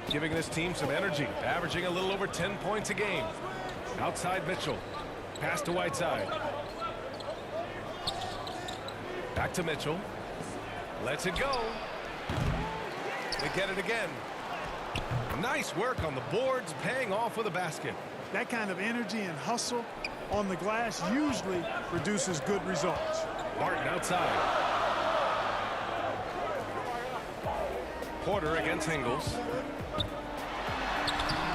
giving this team some energy, averaging a little over 10 points a game. Outside Mitchell. Pass to Whiteside. Back to Mitchell. Lets it go. They get it again. Nice work on the boards, paying off with a basket. That kind of energy and hustle on the glass usually produces good results. Barton outside. Porter against Ingles.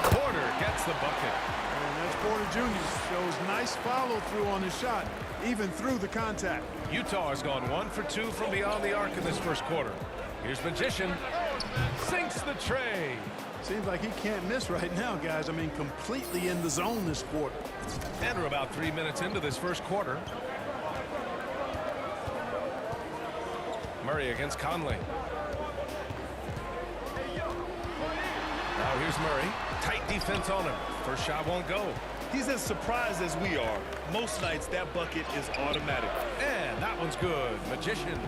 Porter gets the bucket. And that's Porter Jr. Shows nice follow-through on his shot, even through the contact. Utah has gone 1 for 2 from beyond the arc in this first quarter. Here's Magician. Sinks the tray. Seems like he can't miss right now, guys. I mean, completely in the zone this quarter. And we're about 3 minutes into this first quarter. Murray against Conley. Now here's Murray. Tight defense on him. First shot won't go. He's as surprised as we are. Most nights, that bucket is automatic. And that one's good. Magician.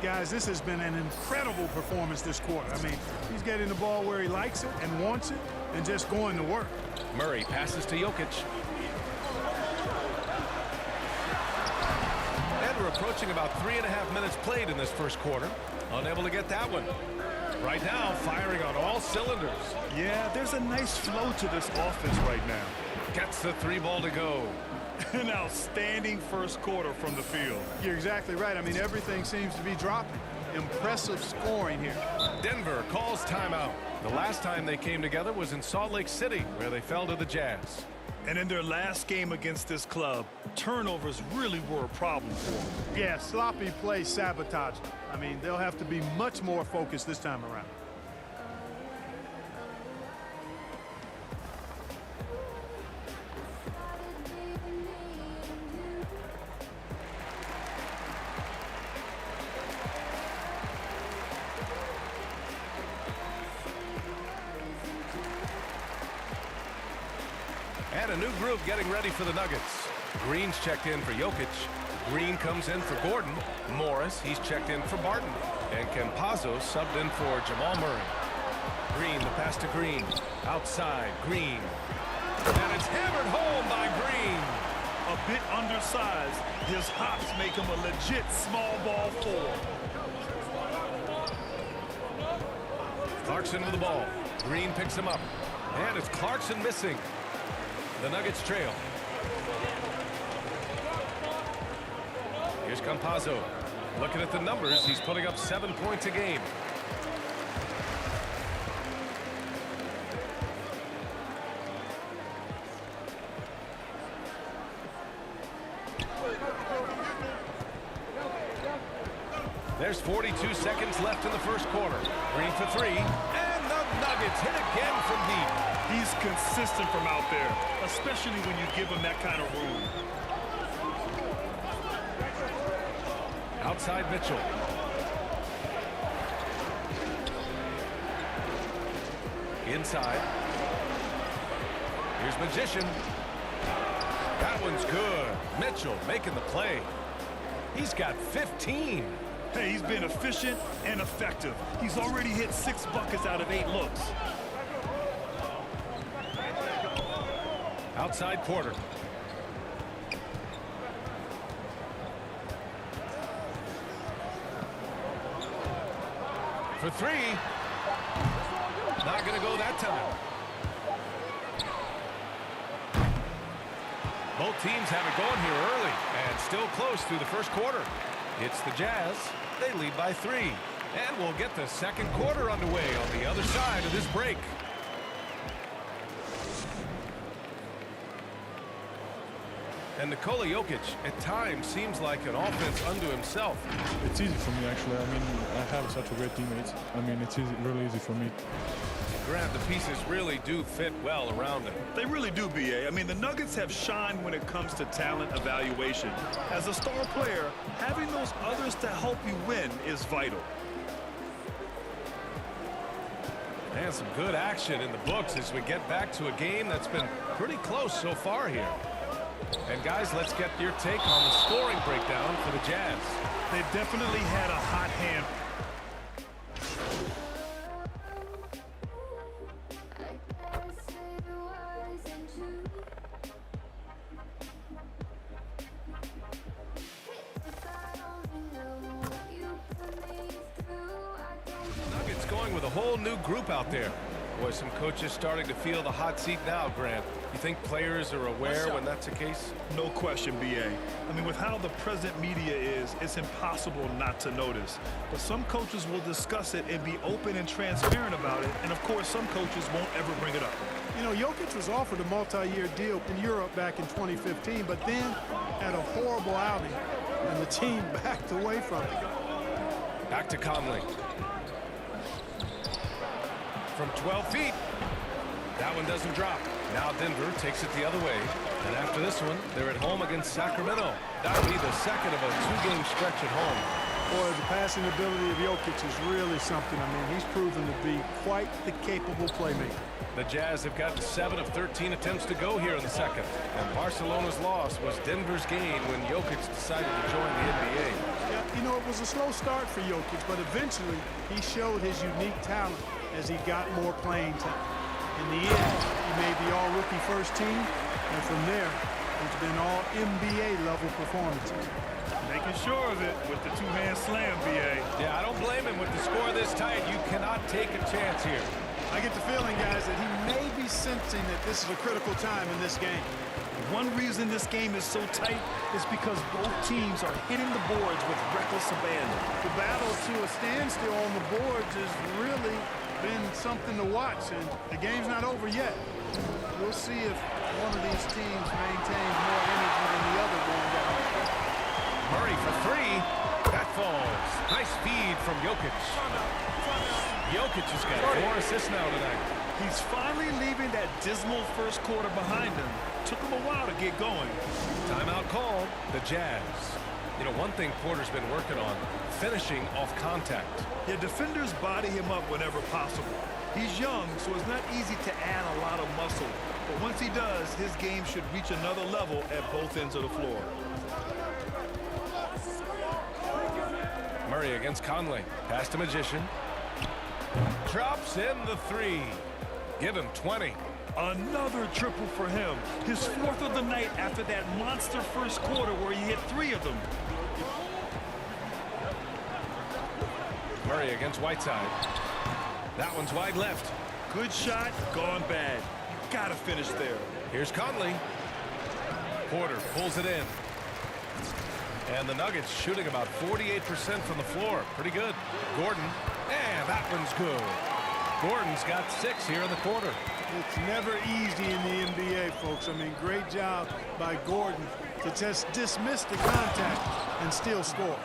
Guys, this has been an incredible performance this quarter. I mean, he's getting the ball where he likes it and wants it and just going to work. Murray passes to Jokic. And we're approaching about 3.5 minutes played in this first quarter. Unable to get that one. Right now, firing on all cylinders. Yeah, there's a nice flow to this offense right now. Gets the 3 ball to go. An outstanding first quarter from the field. You're exactly right. I mean, everything seems to be dropping. Impressive scoring here. Denver calls timeout. The last time they came together was in Salt Lake City, where they fell to the Jazz. And in their last game against this club, turnovers really were a problem for them. Yeah, sloppy play sabotage. I mean, they'll have to be much more focused this time around. And a new group getting ready for the Nuggets. Green's checked in for Jokic. Green comes in for Gordon. Morris, he's checked in for Barton. And Campazzo subbed in for Jamal Murray. Green, the pass to Green. Outside, Green. And it's hammered home by Green. A bit undersized, his hops make him a legit small ball 4. Clarkson with the ball. Green picks him up. And it's Clarkson missing. The Nuggets trail. Here's Campazzo. Looking at the numbers, he's putting up 7 points a game. There's 42 seconds left in the first quarter. Green for 3. And the Nuggets hit again from deep. He's consistent from out there, especially when you give him that kind of room. Outside Mitchell. Inside. Here's Magician. That one's good. Mitchell making the play. He's got 15. Hey, he's been efficient and effective. He's already hit 6 buckets out of 8 looks. Outside quarter. For 3. Not going to go that time. Both teams have it going here early and still close through the first quarter. It's the Jazz. They lead by 3. And we'll get the second quarter underway on the other side of this break. And Nikola Jokic, at times, seems like an offense unto himself. It's easy for me, actually. I mean, I have such a great teammate. I mean, it's easy, really easy for me. Grant, the pieces really do fit well around him. They really do, B.A. I mean, the Nuggets have shined when it comes to talent evaluation. As a star player, having those others to help you win is vital. And some good action in the books as we get back to a game that's been pretty close so far here. And guys, let's get your take on the scoring breakdown for the Jazz. They definitely had a hot hand. Nuggets going with a whole new group out there. Boy, some coaches starting to feel the hot seat now, Grant. You think players are aware when that's the case? No question, B.A. I mean, with how the present media is, it's impossible not to notice. But some coaches will discuss it and be open and transparent about it. And, of course, some coaches won't ever bring it up. You know, Jokic was offered a multi-year deal in Europe back in 2015, but then had a horrible outing, and the team backed away from it. Back to Conley. From 12 feet. That one doesn't drop. Now Denver takes it the other way. And after this one, they're at home against Sacramento. That would be the second of a 2-game stretch at home. Boy, the passing ability of Jokic is really something. I mean, he's proven to be quite the capable playmaker. The Jazz have gotten 7 of 13 attempts to go here in the second. And Barcelona's loss was Denver's gain when Jokic decided to join the NBA. Yeah, you know, it was a slow start for Jokic, but eventually he showed his unique talent as he got more playing time. In the end, he made the all-rookie first team, and from there, it's been all NBA level performances. Making sure of it with the two-hand slam, BA. Yeah, I don't blame him with the score this tight. You cannot take a chance here. I get the feeling, guys, that he may be sensing that this is a critical time in this game. One reason this game is so tight is because both teams are hitting the boards with reckless abandon. The battle to a standstill on the boards has really been something to watch, and the game's not over yet. We'll see if one of these teams maintains more energy than the other going down. Murray for three. That falls. Nice feed from Jokic. Jokic has got 4 assists now tonight. He's finally leaving that dismal first quarter behind him. Took him a while to get going. Timeout called. The Jazz. You know, one thing Porter's been working on, finishing off contact. Yeah, defenders body him up whenever possible. He's young, so it's not easy to add a lot of muscle. But once he does, his game should reach another level at both ends of the floor. Murray against Conley. Pass to Magician. Drops in the 3. Give him 20. Another triple for him. His 4th of the night after that monster first quarter where he hit 3 of them. Murray against Whiteside. That one's wide left. Good shot, gone bad. Gotta finish there. Here's Conley. Porter pulls it in. And the Nuggets shooting about 48% from the floor. Pretty good. Gordon. And that one's good. Gordon's got 6 here in the quarter. It's never easy in the NBA, folks. I mean, great job by Gordon to just dismiss the contact and still score.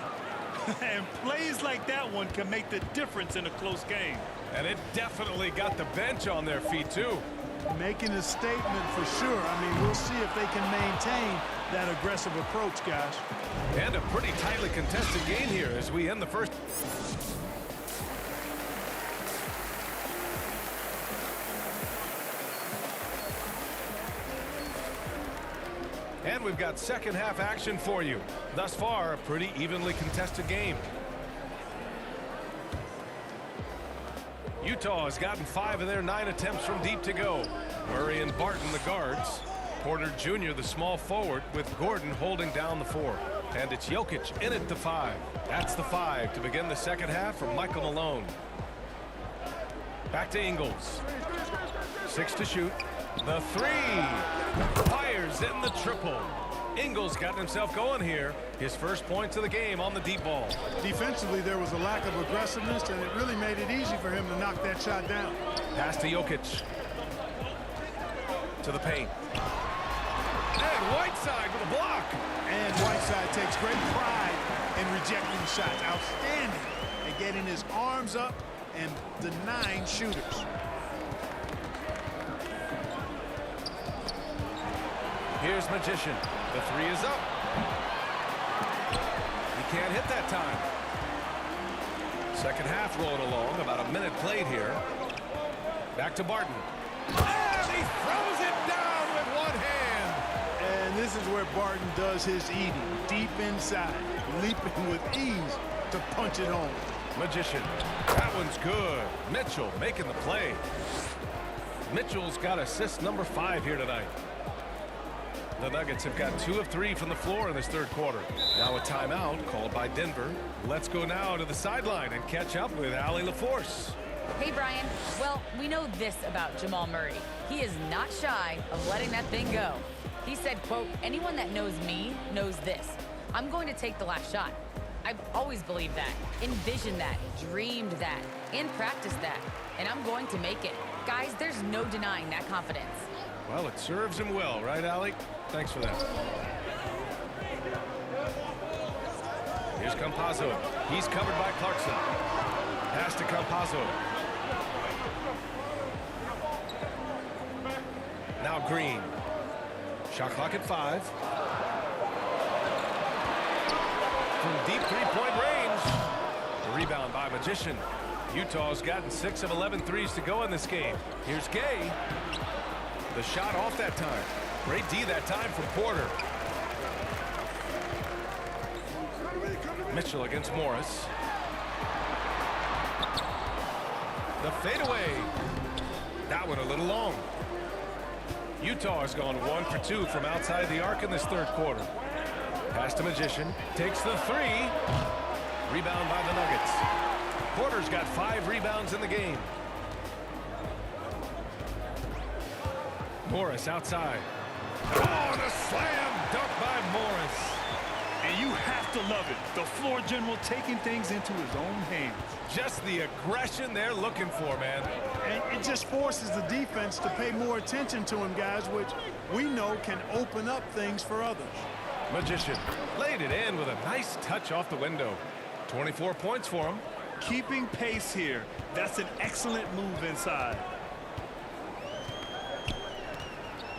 And plays like that one can make the difference in a close game. And it definitely got the bench on their feet, too. Making a statement for sure. I mean, we'll see if they can maintain that aggressive approach, guys. And a pretty tightly contested game here as we end the first. And we've got second half action for you. Thus far, a pretty evenly contested game. Utah has gotten 5 of their 9 attempts from deep to go. Murray and Barton the guards. Porter Jr. the small forward with Gordon holding down the 4. And it's Jokic in at the 5. That's the 5 to begin the second half from Michael Malone. Back to Ingles. 6 to shoot. The 3. Fires in the triple. Ingles got himself going here. His first points of the game on the deep ball. Defensively, there was a lack of aggressiveness, and it really made it easy for him to knock that shot down. Pass to Jokic. To the paint. And Whiteside with a block. And Whiteside takes great pride in rejecting shots. Outstanding at getting his arms up and denying shooters. Here's Magician. The 3 is up. He can't hit that time. Second half rolling along. About a minute played here. Back to Barton. And he throws it down with one hand. And this is where Barton does his eating. Deep inside. Leaping with ease to punch it home. Magician. That one's good. Mitchell making the play. Mitchell's got assist number 5 here tonight. The Nuggets have got 2 of 3 from the floor in this third quarter. Now a timeout called by Denver. Let's go now to the sideline and catch up with Allie LaForce. Hey, Brian. Well, we know this about Jamal Murray. He is not shy of letting that thing go. He said, quote, anyone that knows me knows this. I'm going to take the last shot. I've always believed that, envisioned that, dreamed that, and practiced that. And I'm going to make it. Guys, there's no denying that confidence. Well, it serves him well, right, Allie? Thanks for that. Here's Campazzo. He's covered by Clarkson. Pass to Campazzo. Now Green. Shot clock at 5. From deep three-point range. Rebound by Magician. Utah's gotten 6 of 11 threes to go in this game. Here's Gay. The shot off that time. Great D that time from Porter. Mitchell against Morris. The fadeaway. That one a little long. Utah has gone 1 for 2 from outside the arc in this third quarter. Pass to Magician. Takes the three. Rebound by the Nuggets. Porter's got 5 rebounds in the game. Morris outside. Oh, and a slam dunk by Morris. And you have to love it. The floor general taking things into his own hands. Just the aggression they're looking for, man. And it just forces the defense to pay more attention to him, guys, which we know can open up things for others. Magician laid it in with a nice touch off the window. 24 points for him. Keeping pace here. That's an excellent move inside.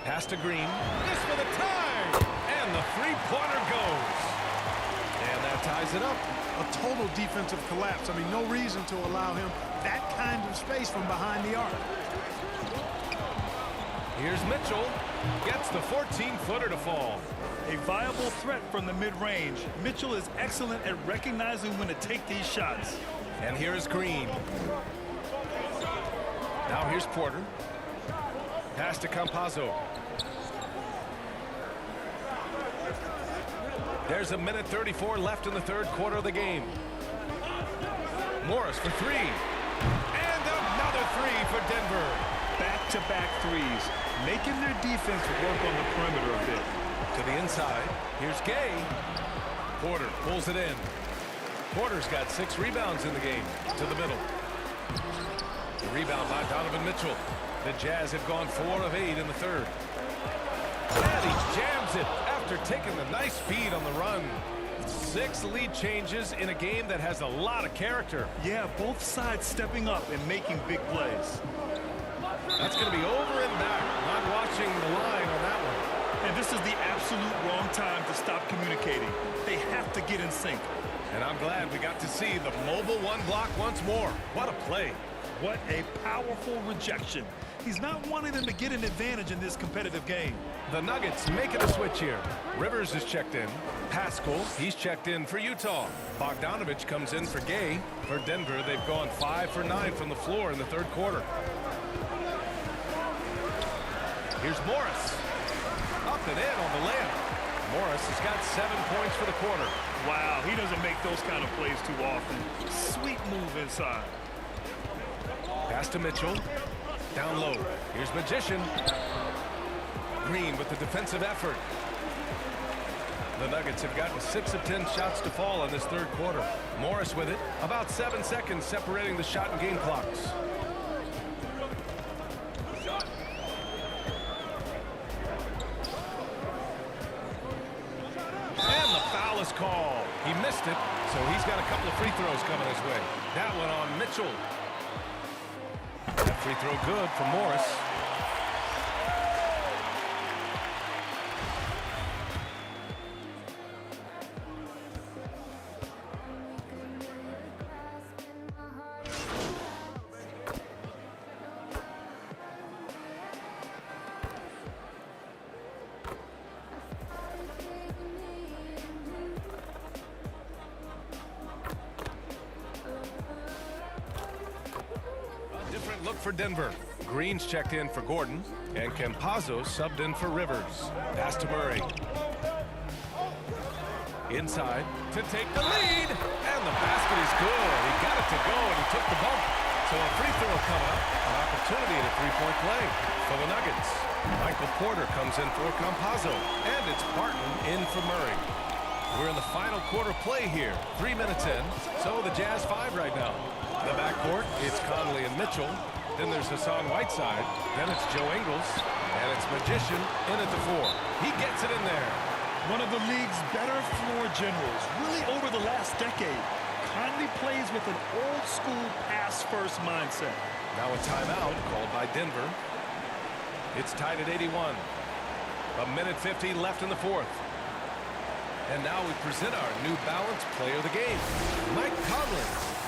Pass to Green. This for the tie. And the three-pointer goes. And that ties it up. A total defensive collapse. I mean, no reason to allow him that kind of space from behind the arc. Here's Mitchell. Gets the 14-footer to fall. A viable threat from the mid-range. Mitchell is excellent at recognizing when to take these shots. And here is Green. Now here's Porter. Pass to Campazzo. There's a minute 34 left in the third quarter of the game. Morris for three. And another three for Denver. Back-to-back threes, making their defense work on the perimeter a bit. To the inside. Here's Gay. Porter pulls it in. Porter's got 6 rebounds in the game. To the middle. The rebound by Donovan Mitchell. The Jazz have gone 4 of 8 in the third. And he jams it after taking the nice speed on the run. 6 lead changes in a game that has a lot of character. Yeah, both sides stepping up and making big plays. That's going to be over and back. Not watching the line on that one. And this is the absolute wrong time to stop communicating. They have to get in sync. And I'm glad we got to see the mobile one block once more. What a play. What a powerful rejection. He's not wanting them to get an advantage in this competitive game. The Nuggets making a switch here. Rivers is checked in. Pascal, he's checked in for Utah. Bogdanovich comes in for Gay. For Denver, they've gone 5 for 9 from the floor in the third quarter. Here's Morris. Up and in on the layup. Morris has got 7 points for the quarter. Wow, he doesn't make those kind of plays too often. Sweet move inside. Pass to Mitchell. Down low. Here's Magician. Green with the defensive effort. The Nuggets have gotten 6 of 10 shots to fall in this third quarter. Morris with it. About 7 seconds separating the shot and game clocks. And the foul is called. He missed it, so he's got a couple of free throws coming his way. That one on Mitchell. That free throw good for Morris. Look for Denver. Green's checked in for Gordon, and Campazzo subbed in for Rivers. Pass to Murray. Inside to take the lead, and the basket is good. He got it to go, and he took the bump. So a free throw coming up, an opportunity at a three-point play for the Nuggets. Michael Porter comes in for Campazzo, and it's Barton in for Murray. We're in the final quarter play here. 3 minutes in, so the Jazz 5 right now. The backcourt, it's Conley and Mitchell. Then there's Hassan Whiteside. Then it's Joe Ingles. And it's Magician in at the 4. He gets it in there. One of the league's better floor generals, really over the last decade. Conley plays with an old-school pass-first mindset. Now a timeout called by Denver. It's tied at 81. A minute 50 left in the fourth. And now we present our New Balance player of the game, Mike Conley.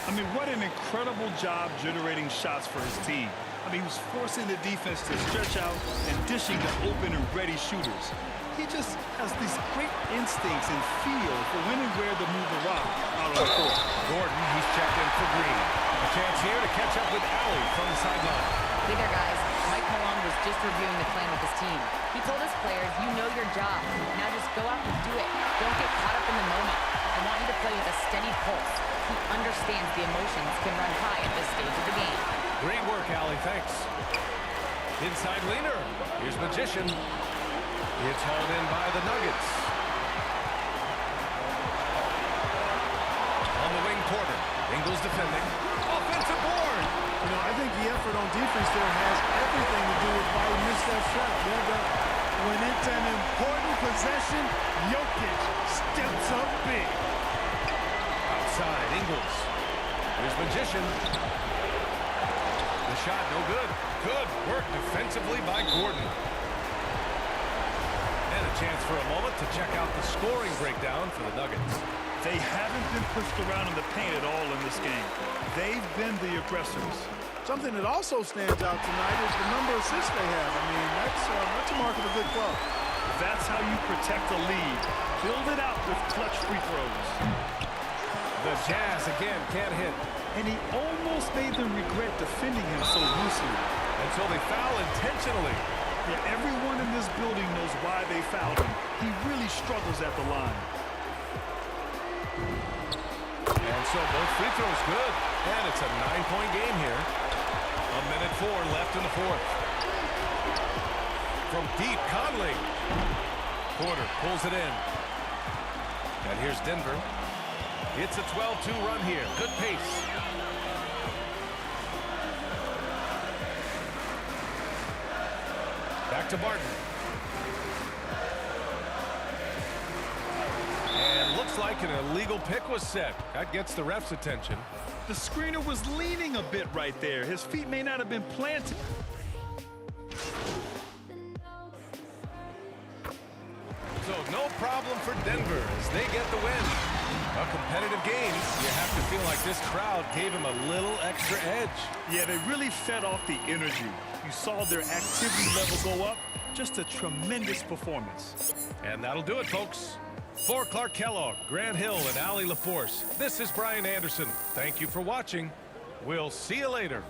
I mean, what an incredible job generating shots for his team. I mean, he was forcing the defense to stretch out and dishing to open and ready shooters. He just has these great instincts and feel for when and where to move the rock out on the court. Gordon, he's checked in for Green. A chance here to catch up with Alley from the sideline. Hey there, guys. Mike Malone was just reviewing the plan with his team. He told his players, you know your job. Now just go out and do it. Don't get caught up in the moment. I want you to play with a steady pulse. He understands the emotions can run high at this stage of the game. Great work, Alley. Thanks. Inside leaner. Here's Magician. It's hauled in by the Nuggets. On the wing, Porter. Ingles defending. Offensive board. You know, I think the effort on defense there has everything to do with why he missed that shot. When it's an important possession, Jokic steps up big. Outside, Ingles. Here's Magician. The shot, no good. Good work defensively by Gordon. And a chance for a moment to check out the scoring breakdown for the Nuggets. They haven't been pushed around in the paint at all in this game. They've been the aggressors. Something that also stands out tonight is the number of assists they have. I mean, that's a mark of a good club. That's how you protect a lead. Build it out with clutch free throws. The Jazz again can't hit. And he almost made them regret defending him so loosely. Until they foul intentionally. Yeah, everyone in this building knows why they fouled him. He really struggles at the line. And so both free throws good. And it's a 9-point game here. 1:04 left in the fourth. From deep, Conley. Porter pulls it in. And here's Denver. It's a 12-2 run here. Good pace. Back to Barton. And looks like an illegal pick was set. That gets the ref's attention. The screener was leaning a bit right there. His feet may not have been planted. So no problem for Denver as they get the win. A competitive game. You have to feel like this crowd gave him a little extra edge. Yeah, they really fed off the energy. You saw their activity level go up. Just a tremendous performance. And that'll do it, folks. For Clark Kellogg, Grant Hill, and Allie LaForce, this is Brian Anderson. Thank you for watching. We'll see you later.